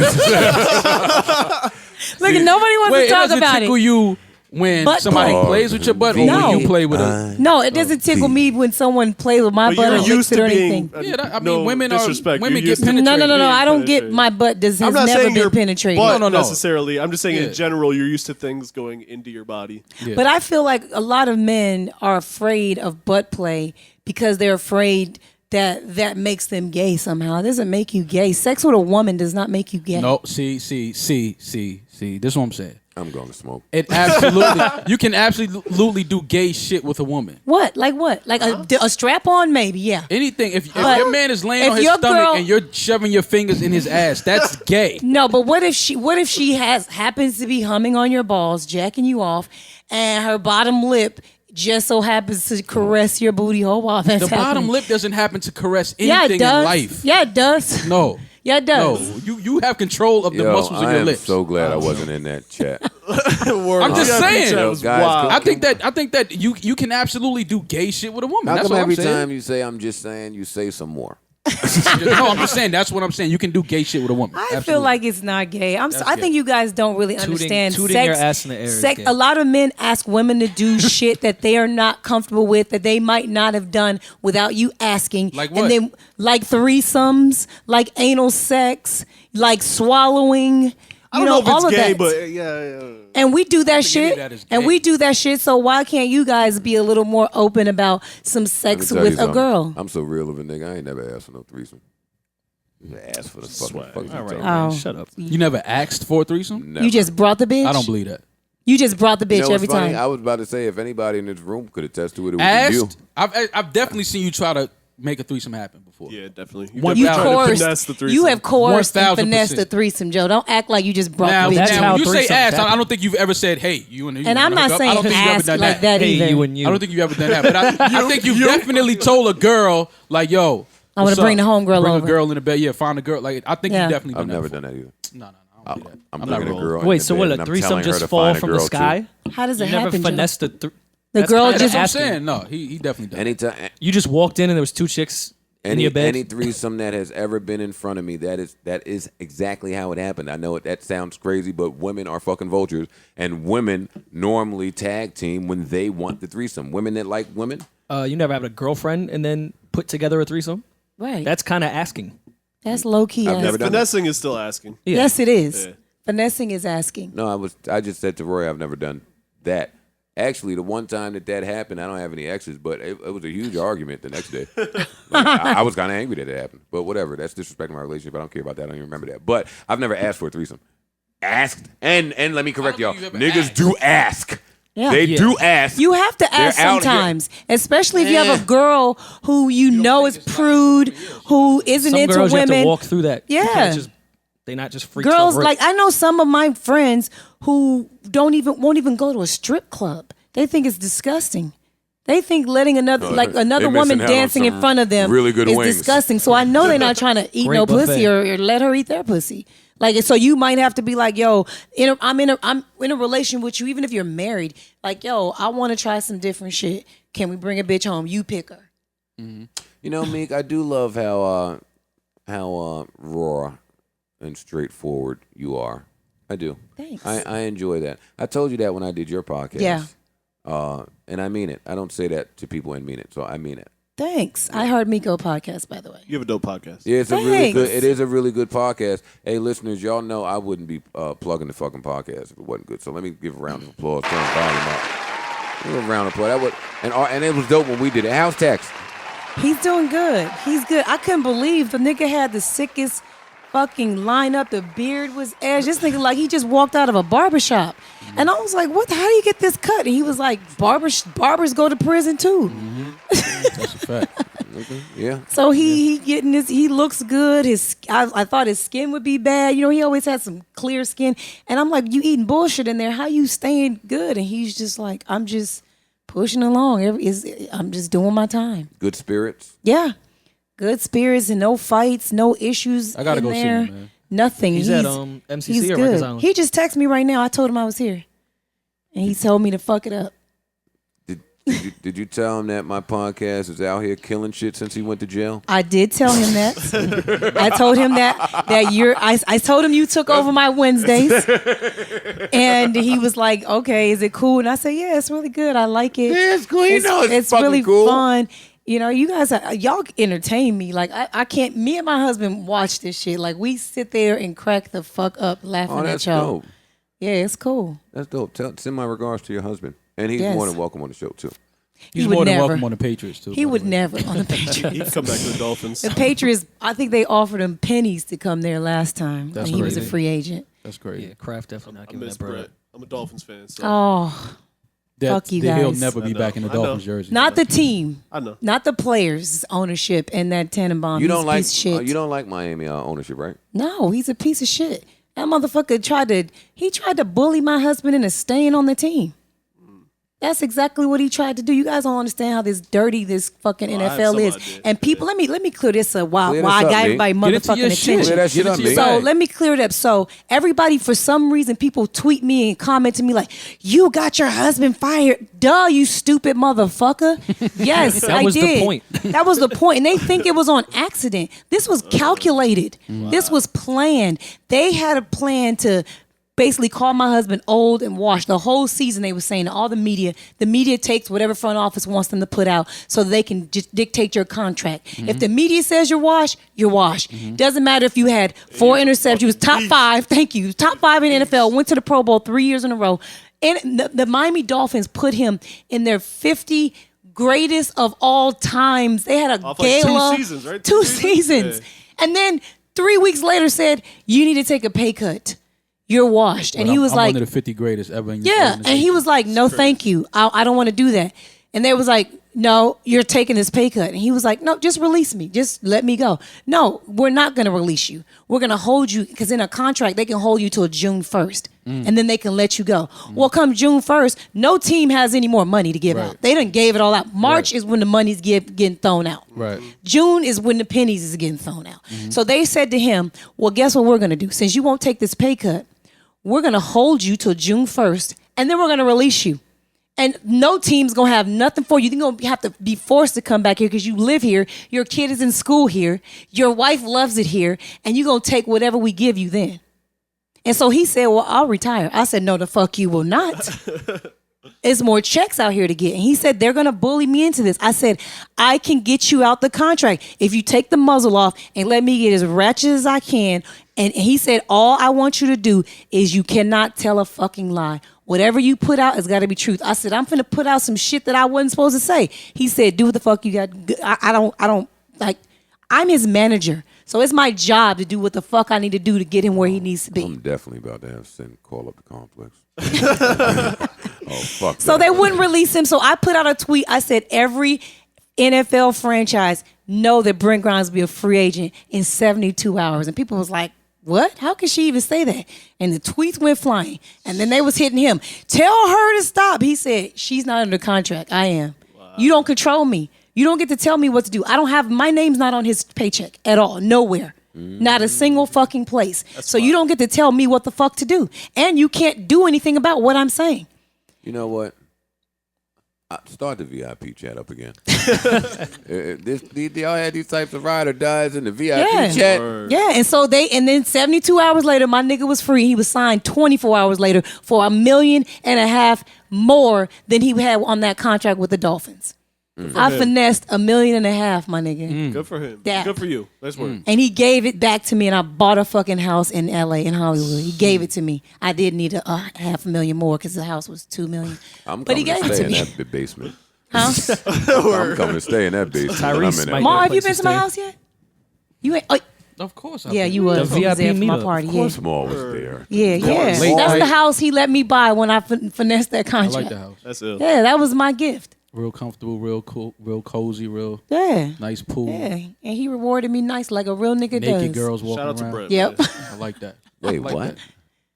Look, nobody wants Wait, to talk it doesn't about tickle it. you when Butt somebody play. plays with your butt, or No. when you play with it. No, it doesn't tickle me when someone plays with my But butt or you're licks used it or to anything. being. Yeah, I mean, no women disrespect. women You're get used to penetrated. No. I don't get penetrated. my butt. Has I'm not never saying been your penetrated. butt No. necessarily. I'm just saying Yeah. in general, you're used to things going into your body. Yeah. But I feel like a lot of men are afraid of butt play because they're afraid that makes them gay somehow. It doesn't make you gay. Sex with a woman does not make you gay. No, see. This is what I'm saying. I'm going to smoke. It absolutely, you can absolutely do gay shit with a woman. What? Like what? Like a strap on? Maybe, yeah. Anything. If But your man is laying if on his your stomach girl- and you're shoving your fingers in his ass, that's gay. No, but what if she happens to be humming on your balls, jacking you off, and her bottom lip just so happens to caress your booty hole while that's The bottom happening? lip doesn't happen to caress Yeah, anything it does. in life. Yeah, it does. No. Yeah, it No, does. you have control of the Yo, muscles in I your am lips. so glad I wasn't in that chat. I'm just saying. That was Guys, wild. I think that you can absolutely do gay shit with a woman. How That's come what every I'm saying. time you say I'm just saying, you say some more? No, I'm just saying. That's what I'm saying. You can do gay shit with a woman. I Absolutely. feel like it's not gay. I think you guys don't really understand tooting sex. your ass in the air is Sex. gay. A lot of men ask women to do shit that they are not comfortable with, that they might not have done without you asking. Like what? And then like threesomes, like anal sex, like swallowing. I don't know if all it's of gay, that. but yeah. And we do that any of shit. that is And gay. we do that shit. So why can't you guys be a little more open about some Let me sex tell you with a something. girl? I'm so real of a nigga. I ain't never asked for no threesome. I asked for the fucking. All right, talking man, Oh. shut up. You never asked for a threesome? Never. You just brought the bitch. I don't believe that. You just brought the bitch You know what's every funny? time. I was about to say if anybody in this room could attest to it, it would be you. Asked? I've definitely seen you try to make a threesome happen before. Yeah, definitely. One You thousand- coerced. finesse the threesome. You have coerced and 1000%. finessed the threesome, Joe. Don't act like you just brought Now, the bitch. that's now how when you say threesomes ask, I happen. don't think you've ever said, "Hey, you and you." And I'm not I saying don't think you've ever ask done like that Hey, either. you and you. I don't think you've ever done that, but I think you've definitely told a girl like, "Yo, I wanna what's bring up? the homegirl Bring over." a girl in the bed. Yeah, find a girl. Like I think Yeah. you've definitely done I've that. never before. done that either. No, I don't do that. I'm not bringing a rolling. girl. in Wait, the so bed what? and A I'm threesome telling her just to fall find a from the girl, sky? too. How does it You never happen, Joe? finessed the. The That's girl kinda just- I'm asking. saying no. He definitely done. Anytime, You just walked in and there was two chicks in your bed. any threesome that has ever been in front of me, that is exactly how it happened. I know that sounds crazy, but women are fucking vultures, and women normally tag team when they want the threesome. Women that like women, You never had a girlfriend and then put together a threesome. Right. That's kind of asking. That's low key. I've never done that. Finessing is still asking. Yeah. Yes, it is. Yeah. Finessing is asking. No, I just said to Rory, I've never done that. Actually, the one time that happened, I don't have any exes, but it was a huge argument the next day. Like, I was kind of angry that it happened, but whatever. That's disrespecting my relationship. I don't care about that. I don't even remember that. But I've never asked for a threesome. Asked, and let me correct I y'all. don't think Niggas you've ever do ask. Yeah. They Yeah. do ask. You have to ask They're out here. sometimes, especially if you have a girl who you know is prude, who isn't Some into girls you have women. to walk through that. You Yeah. can't just, they not just freaks. Girls off rip. like I know some of my friends who won't even go to a strip club. They think it's disgusting. They think letting another they woman missing out on dancing in some front of them really good is wings. disgusting. So I know they're not trying to eat Great no buffet. pussy or let her eat their pussy. Like, so you might have to be like, yo, I'm in a relation with you, even if you're married. Like, yo, I want to try some different shit. Can we bring a bitch home? You pick her. You know, Meek, I do love how raw and straightforward you are. I do. Thanks. I enjoy that. I told you that when I did your podcast. Yeah. And I mean it. I don't say that to people and mean it, so I mean it. Thanks. I heard Miko podcast, by the way. You have a dope podcast. Yeah, it's a really Thanks. good. It is a really good podcast. Hey, listeners, y'all know I wouldn't be plugging the fucking podcast if it wasn't good. So let me give a round of applause. Turn the volume up. Give a round of applause. That would, and it was dope when we did it. How's Tex? He's doing good. He's good. I couldn't believe the nigga had the sickest fucking lineup. The beard was edged. This nigga like he just walked out of a barbershop. And I was like, what? How do you get this cut? And he was like, barbers go to prison too. That's a fact. Yeah. So he getting this. He looks good. I thought his skin would be bad. You know, he always had some clear skin. And I'm like, you eating bullshit in there? How you staying good? And he's just like, I'm just pushing along. I'm just doing my time. Good spirits. Yeah, good spirits and no fights, no issues. I gotta in go see there. him, man. Nothing. He's at, MCC he's or good. Rikers Island? He just texted me right now. I told him I was here, and he told me to fuck it up. Did you tell him that my podcast is out here killing shit since he went to jail? I did tell him that. I told him that you're. I told him you took over my Wednesdays, and he was like, "Okay, is it cool?" And I said, "Yeah, it's really good. I like it. Yeah, it's cool. You know it's fucking really cool. fun." You know, you guys, y'all entertain me. Like I can't. Me and my husband watch this shit. Like we sit there and crack the fuck up laughing Oh, at that's y'all. dope. Yeah, it's cool. That's dope. Send my regards to your husband. And he's Yes. more than welcome on the show, too. He's would more than never. welcome on the Patriots too. He by would the way. never on the He'd Patriots. come back to the Dolphins. The Patriots, I think they offered him pennies to come there last time That's when he was a crazy. free agent. That's crazy. Yeah, Kraft definitely not I giving miss that bread. Brett. I'm a Dolphins fan, so Oh, fuck you He'll guys. never be I know, back in the I know. Dolphins jersey. not the team, I know. not the players' ownership, and that Tannenbaum. You He's don't a like piece of shit. you don't like Miami ownership, right? No, he's a piece of shit. That motherfucker tried to bully my husband into staying on the team. That's exactly what he tried to do. You guys don't understand how dirty this fucking Well, I have NFL some is. idea. And people, let me clear this up. Why Clear I this up, got B. everybody Get into your motherfucking shit. attention. Clear that shit up, B. So let me clear it up. So everybody, for some reason, people tweet me and comment to me like, "You got your husband fired." Duh, you stupid motherfucker. Yes, That I was the did. point. That was the point. And they think it was on accident. This was calculated. This was planned. They had a plan to basically call my husband old and washed. The whole season they were saying to all the media takes whatever front office wants them to put out so they can just dictate your contract. If the media says you're washed, you're washed. Doesn't matter if you had 4 interceptions, you was top 5, thank you, top 5 in the NFL, went to the Pro Bowl 3 years in a row. And the Miami Dolphins put him in their 50 greatest of all times. They had a Off like gala. 2 seasons, right? 2 2 seasons? seasons. And then 3 weeks later said, "You need to take a pay cut. You're washed." And But he was I'm like, one of the 50 greatest ever in yeah. And he was like, "No, thank you. I don't want to do that." And they was like, "No, you're taking this pay cut." And he was like, "No, just release me. Just let me go." "No, we're not going to release you. We're going to hold you," because in a contract, they can hold you till June 1st. And then they can let you go. Well, come June 1st, no team has any more money to give Right. out. They done gave it all out. March is when the money's getting thrown out. Right. June is when the pennies is getting thrown out. So they said to him, "Well, guess what we're going to do? Since you won't take this pay cut, we're going to hold you till June 1st, and then we're going to release you. And no team's going to have nothing for you. You're going to have to be forced to come back here because you live here. Your kid is in school here. Your wife loves it here. And you're going to take whatever we give you then." And so he said, "Well, I'll retire." I said, "No, the fuck you will not. There's more checks out here to get." And he said, "They're going to bully me into this." I said, "I can get you out the contract if you take the muzzle off and let me get as ratchet as I can." And he said, "All I want you to do is you cannot tell a fucking lie. Whatever you put out has got to be truth." I said, "I'm finna put out some shit that I wasn't supposed to say." He said, "Do what the fuck you got." I don't like, I'm his manager. So it's my job to do what the fuck I need to do to get him where he needs to be. I'm definitely about to have Sin call up the complex. Oh, fuck So that. they wouldn't release him. So I put out a tweet. I said, every NFL franchise know that Brent Grimes will be a free agent in 72 hours. And people was like, "What? How can she even say that?" And the tweets went flying. And then they was hitting him. "Tell her to stop." He said, "She's not under contract. I am. You don't control me. You don't get to tell me what to do. I don't have, my name's not on his paycheck at all. Nowhere. Not a single fucking place. So you don't get to tell me what the fuck to do. And you can't do anything about what I'm saying." You know what? Start the VIP chat up again. Y'all had these types of ride or dies in the VIP chat. Yeah, and then 72 hours later, my nigga was free. He was signed 24 hours later for $1.5 million more than he had on that contract with the Dolphins. I finessed $1.5 million, my nigga. Good for him. That. Good for you. Nice work. And he gave it back to me, and I bought a fucking house in LA, in Hollywood. He gave it to me. I did need a $500,000 more because the house was $2 million. I'm But he coming gave to it stay to in me. that basement. Huh? I'm coming to stay in that basement. Tyrese I'm in might that Ma, have you place been to to my stay. house yet? You ain't. Oh, Of course. yeah, you was. The You was there VIP for my meetup. party. Of Yeah. course, Ma was there. Yeah. Late That's night. the house he let me buy when I finessed that I contract. like the house. That's ill. Yeah, that was my gift. Real comfortable, real cool, real cozy, real Yeah. nice pool. Yeah. And he rewarded me nice like a real nigga Naked does. girls walking Shout out to around. Brett. Yep. man. I like that. Wait, I like what? that.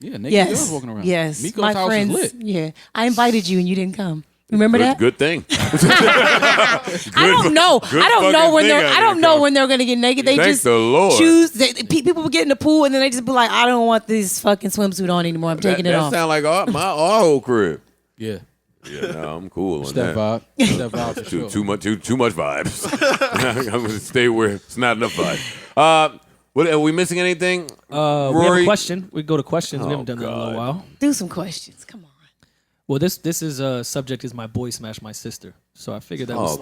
Yeah, naked Yes. girls walking around. Yes. Miko's my house friends. is lit. Yeah. I invited you and you didn't come. Remember that? Good thing. I don't know. good I don't know fucking when thing they're. I I don't didn't know come. when they're gonna get naked. They Thank just the Lord. choose. People will get in the pool and then they just be like, "I don't want this fucking swimsuit on anymore. I'm taking it that off." sound like our whole crib. Yeah. Yeah, no, I'm cool on Step that. vibe. Step vibe for sure. Too much vibes. I'm gonna stay where it's not enough vibes. What are we missing? Anything? We have Rory? a question. We go to questions. We haven't done that in a God. little while. Do some questions. Come on. Well, this is subject is my boy smashed my sister. So I figured that was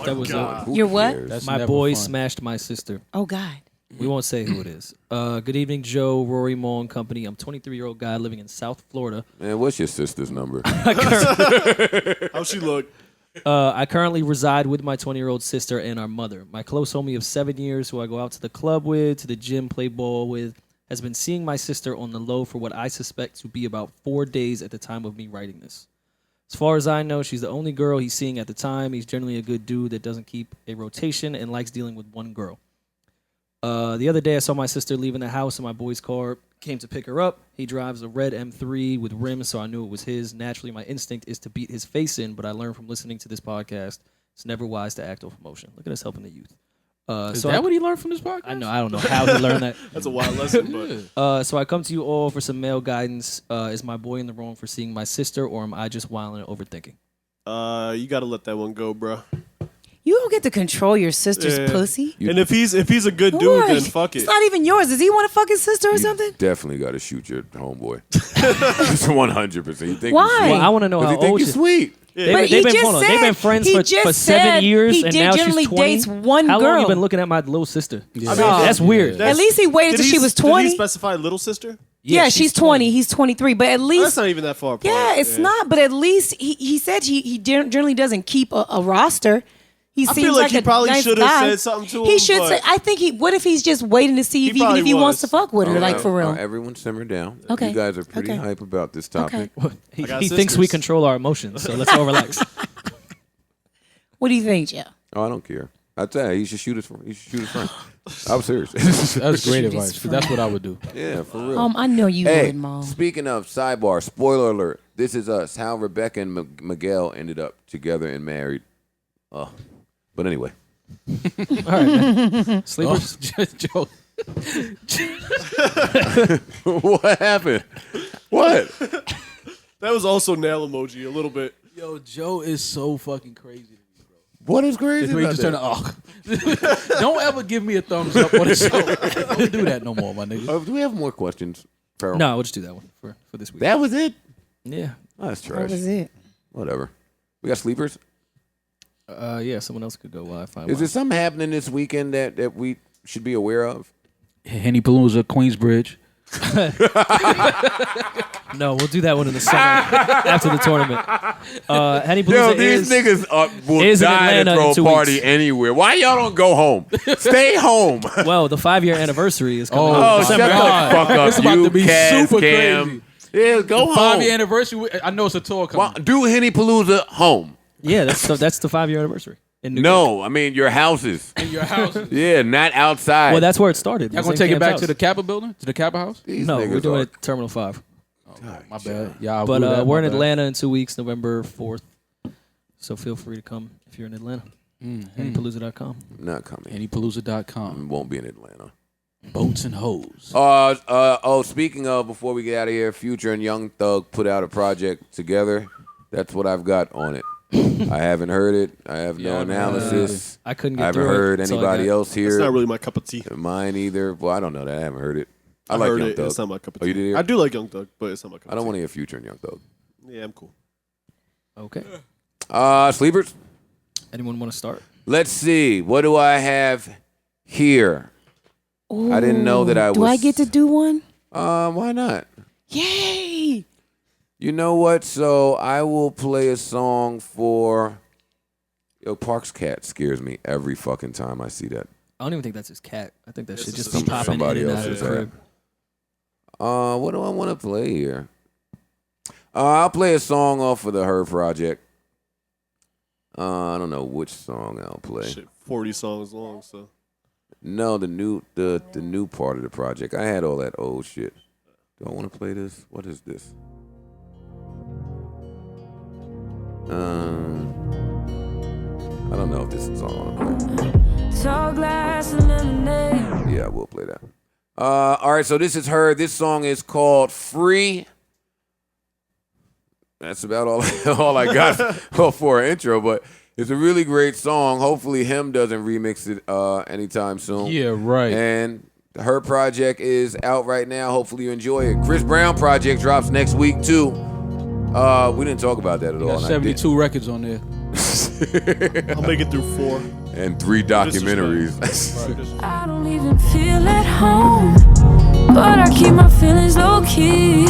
Who Your what? cares? That's my never boy fun. smashed my sister. Oh God. We won't say who it is. Good evening, Joe, Rory, Mo, and company. I'm a 23-year-old guy living in South Florida. Man, what's your sister's number? How she look? I currently reside with my 20-year-old sister and our mother. My close homie of 7 years, who I go out to the club with, to the gym, play ball with, has been seeing my sister on the low for what I suspect to be about 4 days at the time of me writing this. As far as I know, she's the only girl he's seeing at the time. He's generally a good dude that doesn't keep a rotation and likes dealing with one girl. The other day, I saw my sister leaving the house in my boy's car, came to pick her up. He drives a red M3 with rims, so I knew it was his. Naturally, my instinct is to beat his face in, but I learned from listening to this podcast, it's never wise to act off emotion. Look at us helping the youth. Is that what he learned from this podcast? I know. I don't know how he learned that. That's a wild lesson, but So I come to you all for some male guidance. Is my boy in the wrong for seeing my sister, or am I just wilding and overthinking? you got to let that one go, bro. You don't get to control your sister's pussy. And if he's a good dude, Why? then fuck it. It's not even yours. Does he want to fuck his sister or something? Definitely got to shoot your homeboy. 100%. You think Why? you're sweet? Well, I want to know 'Cause how you think old you're she. sweet. But he just Hold on, they've said- been friends he for just 7 said years, he and now generally she's 20. dates one How long girl. you been looking at my little sister? Yeah. That's weird. At least he waited till she was 20. Did he specify little sister? Yeah, she's 20. He's 23. But at Oh, least that's not even that far apart. yeah, it's not. But at least he said he generally doesn't keep a roster. He I seems feel like he a probably nice should have guy. said something to He him, should but- say. I think he. What if he's just waiting to see He if even if probably he wants to was. fuck with her, All like right, for real? everyone simmer down. Okay. You guys are pretty Okay. hype about this topic. He got thinks we sisters. control our emotions, so let's all relax. What do you think, Joe? Oh, I don't care. I tell you, he should shoot his friend. I'm serious. That's great Shoot advice. his 'Cause that's what I would do. Yeah, for real. I know you Hey, would, Mom. speaking of sidebar, spoiler alert. This is us. How Rebecca and Miguel ended up together and married. But anyway. All right, man. Sleepers. Joe. What happened? What? That was also nail emoji a little bit. Yo, Joe is so fucking crazy. What is crazy It's where you about just turn that? to, Don't ever give me a thumbs up on the show. Don't do that no more, my nigga. Do we have more questions, Farrell? No, we'll just do that one for this week. That was it? Yeah. Oh, that's trash. That was it. Whatever. We got sleepers? Yeah, someone else could go while I find Is mine. there something happening this weekend that we should be aware of? Henny Palooza, Queensbridge. No, we'll do that one in the summer after the tournament. Henny Yo, Palooza these niggas will is in die to Atlanta throw in a 2 party weeks. anywhere. Why y'all don't go home? Stay home. Well, the 5-year anniversary is coming Oh, up. Oh, in shut December. the fuck up. It's about you, to be Kaz, super Cam. crazy. Yeah, go home. 5-year anniversary. I know it's a tour coming. Well, do Henny Palooza home. Yeah, that's the 5-year anniversary. In New York. No, I mean your houses. In your house. Yeah, not outside. Well, that's where it started. Y'all It's gonna in take it Cam's back house. to the Kappa building? To the Kappa house? These No, niggas we're doing are- it Terminal 5. My bad. Yeah, But we're in Atlanta in 2 weeks, November 4th. So feel free to come if you're in Atlanta. HennyPalooza.com. Not coming. HennyPalooza.com. Won't be in Atlanta. Boats and hoes. Speaking of, before we get out of here, Future and Young Thug put out a project together. That's what I've got on it. I haven't heard it. I have no analysis. I couldn't I get haven't through heard it. That's all I anybody got. else here. It's not really my cup of tea. Mine either. Well, I don't know that. I haven't heard it. I I like heard Young it. Thug. It's not my cup of Oh, tea. you did hear? I do like Young Thug, but it's not my cup of tea. I don't want to hear Future and Young Thug. Yeah, I'm cool. Okay. Sleepers? Anyone want to start? Let's see. What do I have here? I didn't know that I was. Do I get to do one? Why not? Yay! You know what? So I will play a song for. Yo, Park's cat scares me every fucking time I see that. I don't even think that's his cat. I think that should just some- be popping somebody in and out of else's the crib. What do I want to play here? I'll play a song off of the Her Project. I don't know which song I'll play. Shit, 40 songs long, so. No, the new part of the project. I had all that old shit. Do I want to play this? What is this? I don't know if this is all I want to play. Tall glass and lemonade. Yeah, I will play that. All right, so this is Her. This song is called Free. That's about all I got for an intro, but it's a really great song. Hopefully him doesn't remix it anytime soon. Yeah, right. And her project is out right now. Hopefully you enjoy it. Chris Brown project drops next week too. We didn't talk about that at all. Got 72 records on there. I'll make it through 4. And 3 documentaries. I don't even feel at home, but I keep my feelings low key.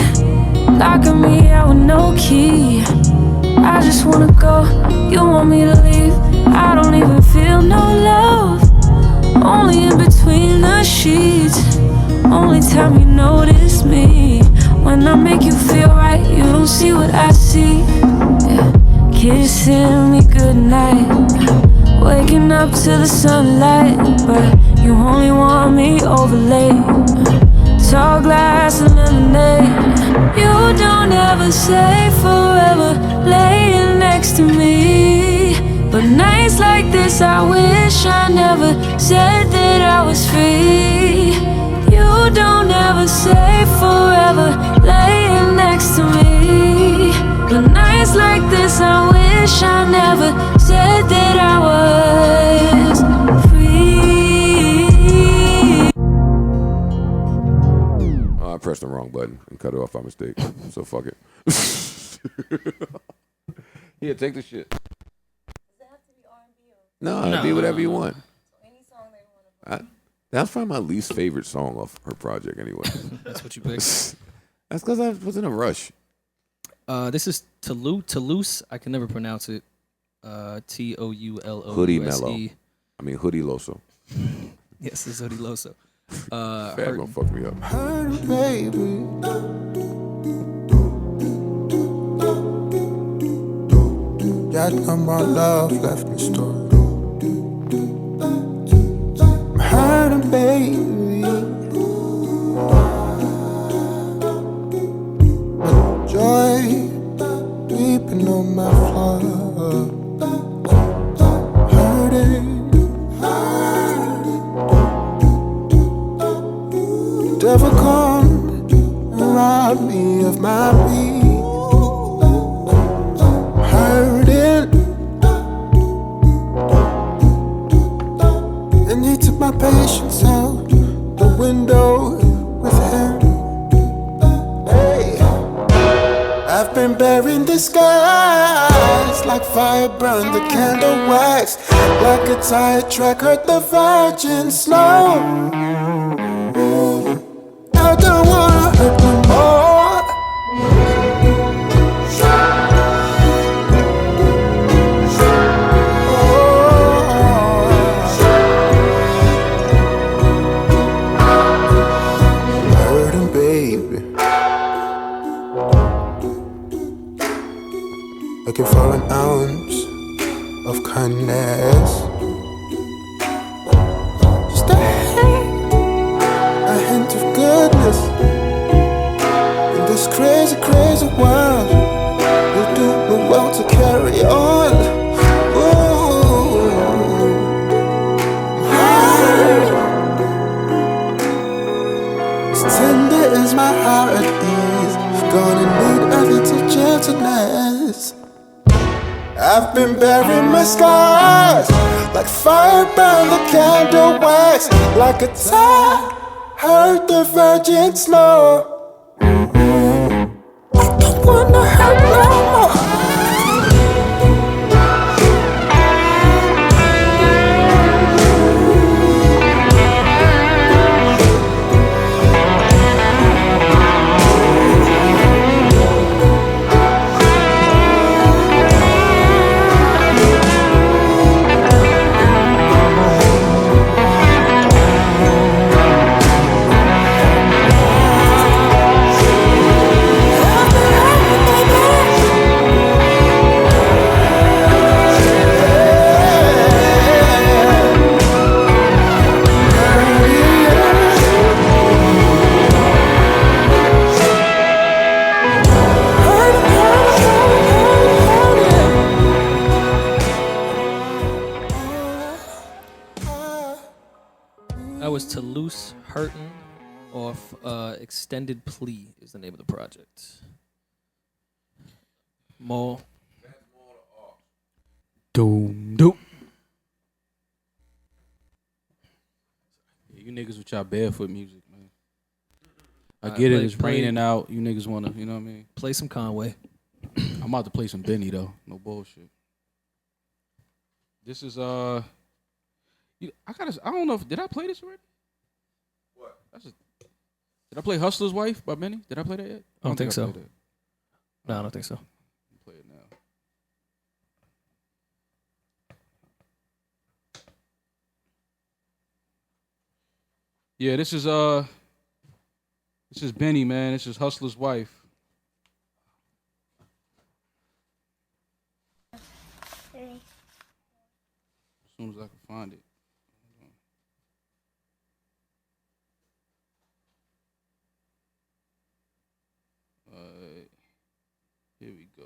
Locking me out with no key. I just wanna go, you want me to leave. I don't even feel no love, only in between the sheets. Only time you notice me when I make you feel right. You don't see what I see. Yeah. Kissing me goodnight, waking up to the sunlight, but you only want me over late. Tall glass of lemonade. You don't ever say forever, laying next to me. But nights like this, I wish I never said that I was free. You don't ever say forever, laying next to me. But nights like this, I wish I never said that I was free. I pressed the wrong button and cut it off by mistake. So fuck it. Yeah, take the shit. No, it'd be whatever you want. That's probably my least favorite song off her project anyway. That's what you picked. That's because I was in a rush. This is Toulouse. I can never pronounce it. Toulous. Hoodie Mellow. I mean Hoodie Loso. Yes, it's Hoodie Loso. Fat gonna fuck me up. Hurt, baby. Got no more love left in store. I'm hurting, baby. But joy weeping on my floor. Hurting. Devil come and rob me of my peace. Hurting. And he took my patience out the window with him. Hey, I've been burying the skies like fire burned the candle wax. Like a tired track hurt the virgin slow. I don't wanna hurt no more. Hurting, baby. Looking for an ounce of kindness. Just a hint of goodness. In this crazy, crazy world, you do well to carry on. Ooh, hurt. As tender as my heart is, gonna need a little gentleness. I've been burying my scars like fire burn the candle wax. Like a tide hurt the virgin slow. I don't wanna hurt no more. That was Toulouse Hurtin' off Extended Plea is the name of the project. Mall. Doom doom. Yeah, you niggas with y'all barefoot music, man. I get it. It's raining out. You niggas wanna, you know what I mean? Play some Conway. I'm about to play some Benny though. No bullshit. This is I don't know if did I play this already? What? Did I play Hustler's Wife by Benny? Did I play that yet? I don't think so. played that. No, I don't think so. Play it now. Yeah, this is Benny, man. This is Hustler's Wife. As soon as I can find it. Here we go.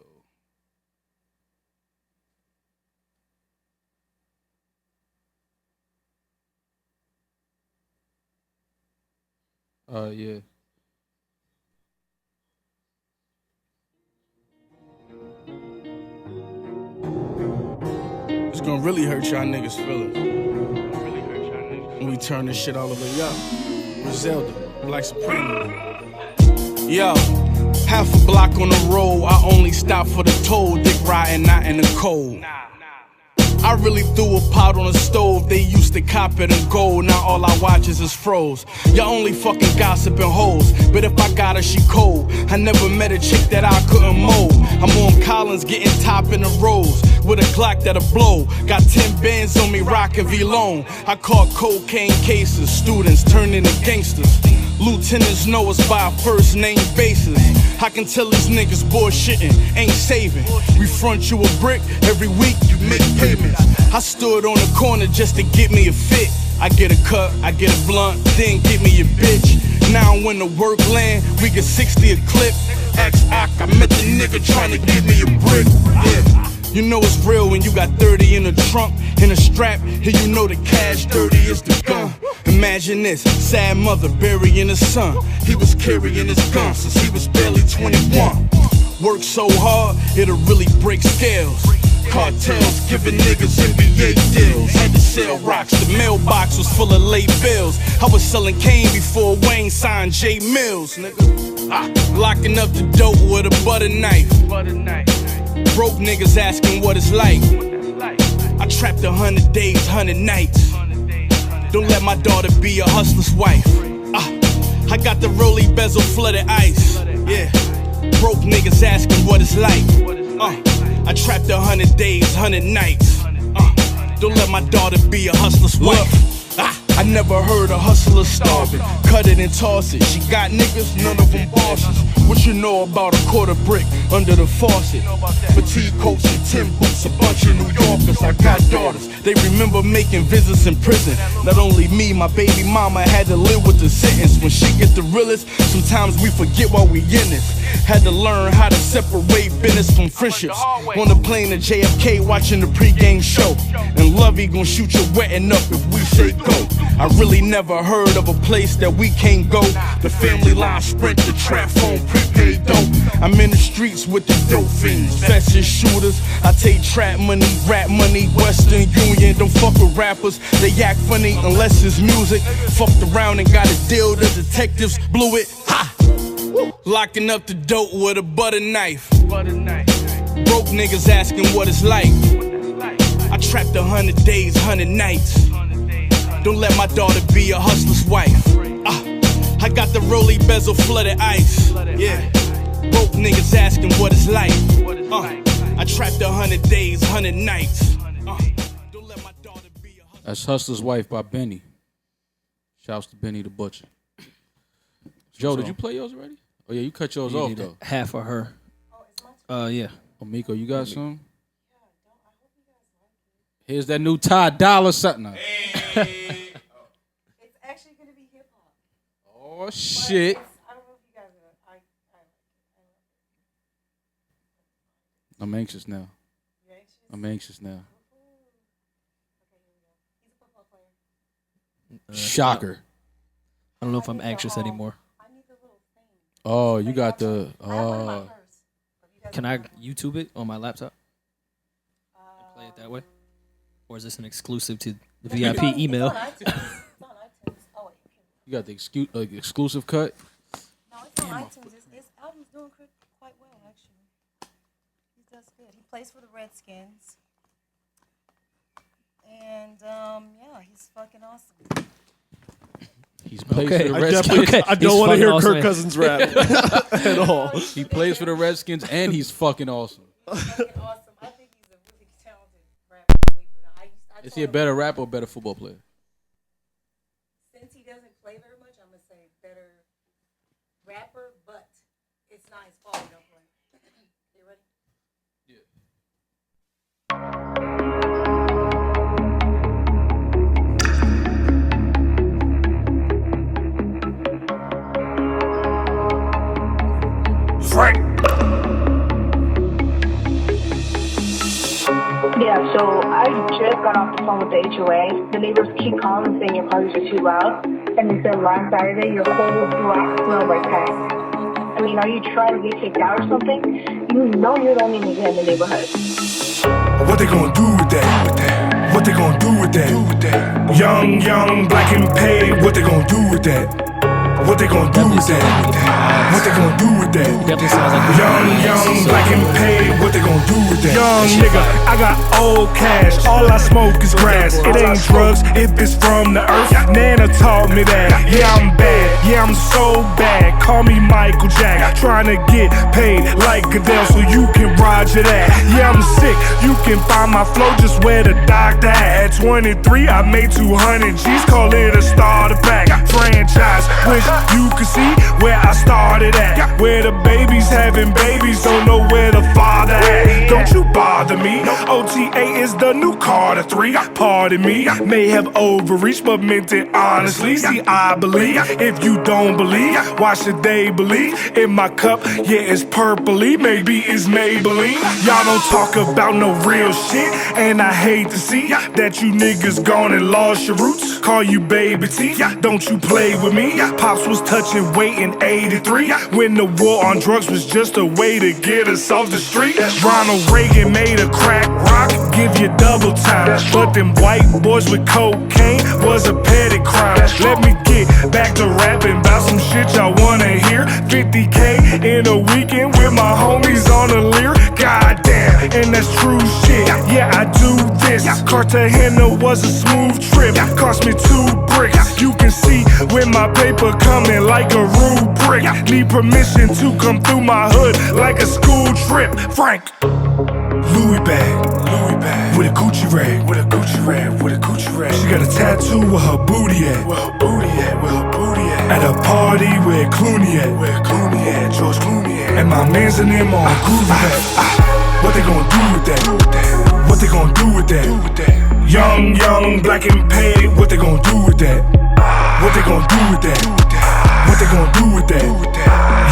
Yeah. It's gonna really hurt y'all niggas' feelings when we turn this shit all the way up. Griselda, like Supreme. Yo, half a block on the road, I only stop for the toll. Dick riding, not in the cold. I really threw a pot on the stove. They used to cop it in gold. Now all I watch is froze. Y'all only fucking gossiping hoes. But if I got her, she cold. I never met a chick that I couldn't mold. I'm on Collins getting top in the rows with a Glock that'll blow. Got 10 bands on me, rockin' V-Lone. I caught cocaine cases. Students turning into gangsters. Lieutenants know us by a first name basis. I can tell these niggas bullshitting, ain't saving. We front you a brick, every week you make payments. I stood on the corner just to get me a fit. I get a cut, I get a blunt, then get me a bitch. Now when the work land, we get 60 a clip. Ex-Ock, I met the nigga trying to give me a brick. Yeah. You know it's real when you got 30 in the trunk, in a strap, here you know the cash dirty is the gun. Imagine this, sad mother burying his son. He was carrying his gun since he was barely 21. Worked so hard, it'll really break scales. Cartels giving niggas NBA deals. Had to sell rocks, the mailbox was full of late bills. I was selling cane before Wayne signed J Mills, nigga. Locking up the dope with a butter knife. Broke niggas asking what it's like. I trapped 100 days, 100 nights. Don't let my daughter be a hustler's wife. I got the Roly bezel flooded ice. Yeah, broke niggas asking what it's like. I trapped 100 days, 100 nights. Don't let my daughter be a hustler's wife. I never heard a hustler starving. Cut it and toss it. She got niggas, none of them bosses. What you know about a quarter brick under the faucet? Fatigue coats and 10 boots, a bunch of New Yorkers. I got daughters, they remember making visits in prison. Not only me, my baby mama had to live with the sentence. When shit get the realest, sometimes we forget why we in this. Had to learn how to separate business from friendships. On the plane to JFK watching the pregame show. And Lovey gon' shoot your wedding up if we say go. I really never heard of a place that we can't go. The family line sprint, the trap phone, prepaid dope. I'm in the streets with the dope fiends, fetching shooters. I take trap money, rap money, Western Union. Don't fuck with rappers, they act funny unless it's music. Fucked around and got a deal, the detectives blew it. Ha! Locking up the dope with a butter knife. Broke niggas asking what it's like. I trapped 100 days, 100 nights. Don't let my daughter be a hustler's wife. I got the Roly bezel flooded ice. Yeah, broke niggas asking what it's like. I trapped 100 days, 100 nights. Don't let my daughter be a hustler's wife. That's Hustler's Wife by Benny. Shouts to Benny the Butcher. Joe, did you play yours already? Oh yeah, you cut yours off though. Half of her. Yeah. Oh, Miko, you got some? Here's that new Ty Dolla something. It's actually going to be hip hop. Oh shit. I don't know if you guys are. I'm anxious now. You anxious? I'm anxious now. Okay, here we go. He's a football player. Shocker. I don't know if I'm anxious anymore. I need the little thing. Oh, you got the. I have one in my purse. If you guys Can I YouTube it on my laptop? And play it that way? Or is this an exclusive to the VIP email? You got the exclusive cut? No, it's on iTunes. His album's doing quite well, actually. He does good. He plays for the Redskins. And, yeah, he's fucking awesome. He plays for the I Redskins. I don't want to hear Kirk Cousins rap at all. He plays for the Redskins and he's fucking awesome. Fucking awesome. I think he's a really talented rapper, believe it or not. Is he a better rapper or better football player? Since he doesn't play very much, I'm going to say better rapper, but it's not his fault he don't play. You ready? Frank. Yeah, so I just got off the phone with the HOA. The neighbors keep calling and saying your parties are too loud. And they said last Saturday your whole block smelled like pets. I mean, are you trying to get kicked out or something? You know you're the only nigga in the neighborhood. What they gonna do with that? What they gonna do with that? Young, black and paid. What they gonna do with that? What they gonna do with that? What they gonna do with that? Young, black and paid. What they gonna do with that? Young nigga, I got old cash. All I smoke is grass. It ain't drugs if it's from the earth. Nana taught me that. Yeah, I'm bad. Yeah, I'm so bad. Call me Michael Jack. Trying to get paid like Goodell so you can roger that. Yeah, I'm sick. You can find my flow just where the doctor at. At 23, I made 200 G's. Call it a starter pack. Franchise. Wish you could see where I started at. Where the babies having babies don't know where the father at. Don't you bother me. OTA is the new Carter 3. Pardon me, may have overreached but meant it honestly. See, I believe. If you don't believe, why should they believe? In my cup, yeah, it's purpley. Maybe it's Maybelline. Y'all don't talk about no real shit. And I hate to see that you niggas gone and lost your roots. Call you baby T. Don't you play with me. Pops was touching weight in 83 when the war on drugs was just a way to get us off the street. Ronald Reagan made a crack rock, give you double time. But them white boys with cocaine was a petty crime. Let me get back to rapping about some shit y'all wanna hear. 50K in a weekend with my homies on a leer. Goddamn, and that's true shit. Yeah, I do this. Cartagena was a smooth trip. Cost me 2 bricks. You can see when my paper coming like a rubric. Need permission to come through my hood like a school trip. Frank. Louis bag, with a Gucci rag, with a Gucci rag, with a Gucci rag. She got a tattoo with her booty at, where her booty at, where her booty at. At a party where Clooney at, where Clooney at, George Clooney at. And my mans and them on groovy back. What they gonna do with that? What they gonna do with that? Young, black and paid. What they gonna do with that? What they gonna do with that? What they gonna do with that?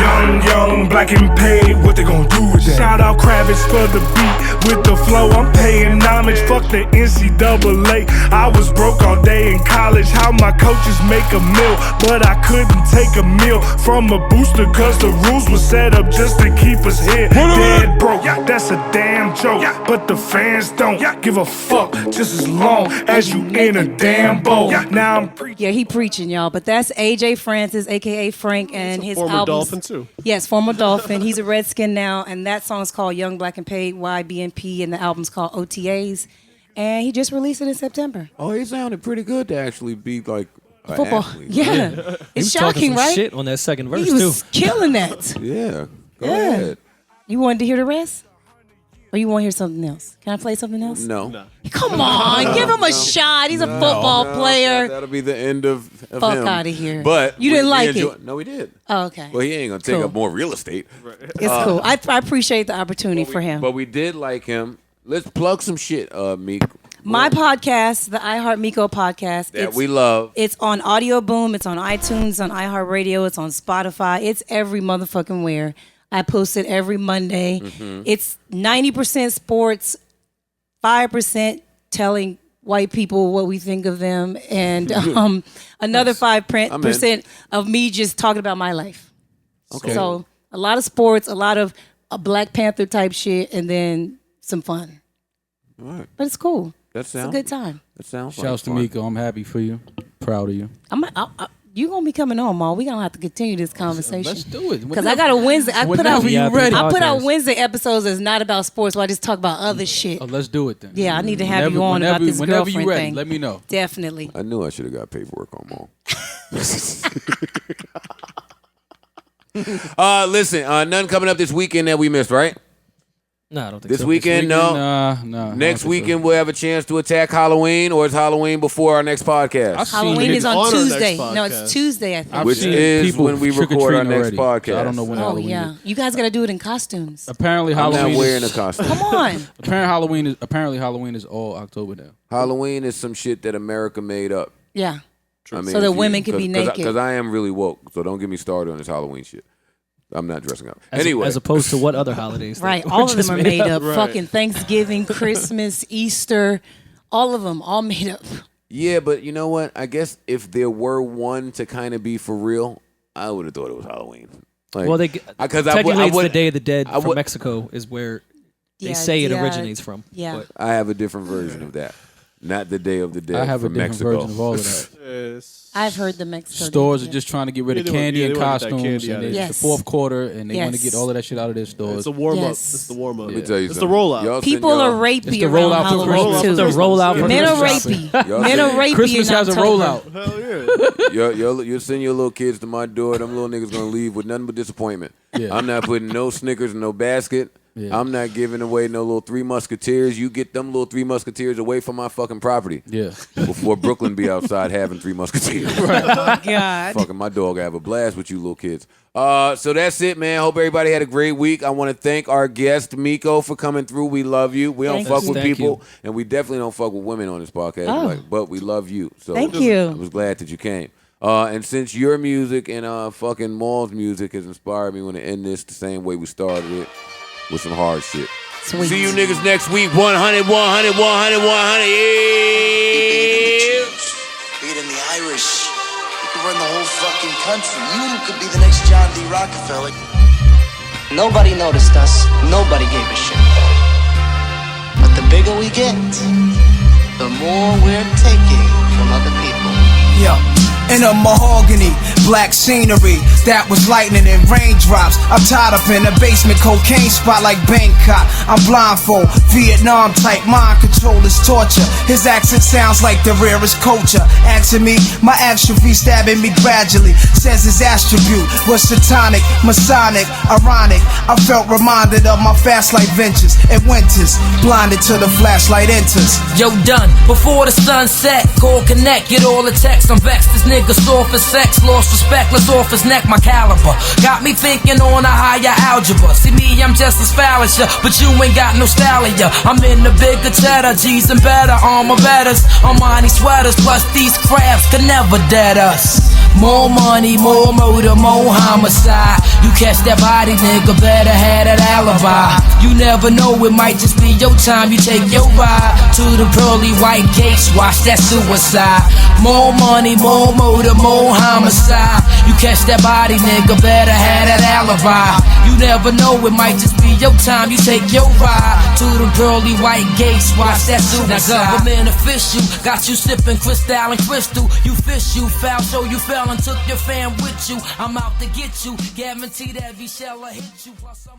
Young, black and paid. What they gonna do with that? Shout out Kravitz for the beat. With the flow, I'm paying homage. Fuck the NCAA. I was broke all day in college. How my coaches make a meal, but I couldn't take a meal from a booster cause the rules were set up just to keep us here. Dead broke, that's a damn joke. But the fans don't give a fuck just as long as you in a damn boat. Now I'm Yeah, he preaching, y'all. But that's AJ Francis, aka Frank, and his former albums. Dolphin too. Yes, former Dolphin. He's a Redskin now, and that song's called Young, Black and Paid, YBNP, and the album's called OTAs. And he just released it in September. Oh, he sounded pretty good to actually be like a Football. athlete. Yeah. He It's was shocking, talking some right? shit on that second verse He was too. killing that. Yeah. Go Yeah. ahead. You wanted to hear the rest? Or you want to hear something else? Can I play something else? No. Come on, give him a shot. He's a football player. That'll be the end of Fuck him. outta here. But You didn't like it? No, we did. Oh, okay. Well, he ain't gonna take Cool. up more real estate. It's cool. I appreciate the opportunity for him. But we did like him. Let's plug some shit, Meek. My podcast, the I Heart Miko podcast. That we love. It's on Audio Boom. It's on iTunes, on iHeartRadio. It's on Spotify. It's every motherfucking where. I post it every Monday. Mm-hmm. It's 90% sports, 5% telling white people what we think of them, and another 5% of me just talking about my life. Okay. So a lot of sports, a lot of a Black Panther type shit, and then some fun. All right. But it's cool. It's a good time. That sounds Shouts to Miko. I'm happy for you. Proud of you. You gonna be coming on, Ma. We gonna have to continue this conversation. Let's do it. Because I got a Wednesday. I put out ready. Wednesday episodes that's not about sports, where I just talk about other shit. Oh, let's do it then. Yeah, I need to have you on about this whenever girlfriend you ready, thing. let me know. Definitely. I knew I should have got paperwork on Mom. Listen, nothing coming up this weekend that we missed, right? No, I don't think this so. Weekend, no. No. Next weekend, we'll have a chance to attack Halloween, or is Halloween before our next podcast? Halloween is on Tuesday. No, it's Tuesday, I think. Which is when we record our next podcast. I don't know when Halloween yeah. is. You guys got to do it in costumes. Apparently, I'm Halloween not wearing a costume. Come on. Apparently, Halloween is all October now. Halloween is some shit that America made up. Yeah. I mean, so that women can be naked. Because I am really woke, so don't get me started on this Halloween shit. I'm not dressing up. Anyway. As opposed to what other holidays? Right. All of them are made up. Right. Fucking Thanksgiving, Christmas, Easter, all of them, all made up. Yeah, but you know what? I guess if there were one to kind of be for real, I would have thought it was Halloween. Like, Well, technically it's the Day of the Dead from from Mexico is where they say it originates from. Yeah. But I have a different version of that. Not the Day of the Dead I have a from different Mexico. version of all of that. I've heard the Mexico. Stores are just trying to get rid of candy and costumes, and it's Yes. the fourth quarter, and they want to Yes. get all of that shit out of their stores. It's a warm up. Yes. It's the warm up. Let me tell you It's the something. rollout. Y'all People send y'all- are rapey It's the around rollout for Halloween Christmas. too. It's the rollout for Men are Christmas rapey. Y'all Men are send- rapey. Christmas in has a October. rollout. Hell yeah. You send your little kids to my door. Them little niggas gonna leave with nothing but disappointment. Yeah. I'm not putting no Snickers in no basket. Yeah. I'm not giving away no little Three Musketeers. You get them little Three Musketeers away from my fucking property. Yeah. Before Brooklyn be outside having Three Musketeers. Oh God. Fucking my dog have a blast with you little kids. So that's it, man. Hope everybody had a great week. I want to thank our guest Miko for coming through. We love you. We don't Thank fuck you. with Thank people, and we definitely don't fuck with women on this podcast. Oh. But we love you. So Thank you. I was glad that you came. And since your music and fucking Maul's music has inspired me, we want to end this the same way we started it, with some hard shit. Sweet. See you niggas next week. 100, 100, 100, 100. Yeah. Bigger than the Irish. You could run the whole fucking country. You could be the next John D. Rockefeller. Nobody noticed us. Nobody gave a shit. But the bigger we get, the more we're taking from other people. Yo, in a mahogany, black scenery, that was lightning and raindrops. I'm tied up in a basement cocaine spot like Bangkok. I'm blindfold, Vietnam type, mind control is torture. His accent sounds like the rarest culture. Asking me, my atrophy stabbing me gradually. Says his attribute was satanic, masonic, ironic. I felt reminded of my fast life ventures and winters, blinded till the flashlight enters. Yo, done before the sun set. Call connect, get all the texts. I'm vexed. This nigga soft for sex, lost respect. Let's off his neck, my caliber got me thinking on a higher algebra. See me, I'm just as foul as ya, but you ain't got no style of ya. I'm in the bigger cheddar, G's and better armor betters, Armani sweaters. Plus these crabs can never dead us. More money, more murder, more homicide. You catch that body, nigga, better have that alibi. You never know, it might just be your time. You take your ride to the pearly white gates, watch that suicide. More money, more murder, more homicide. You catch that body, nigga, better have that alibi. You never know, it might just be your time. You take your ride to the pearly white gates, watch that suicide. Now government official got you sipping crystal and crystal. You fish, you foul, so you fell and took your fam with you. I'm out to get you, guaranteed every shell will hit you. Plus I'm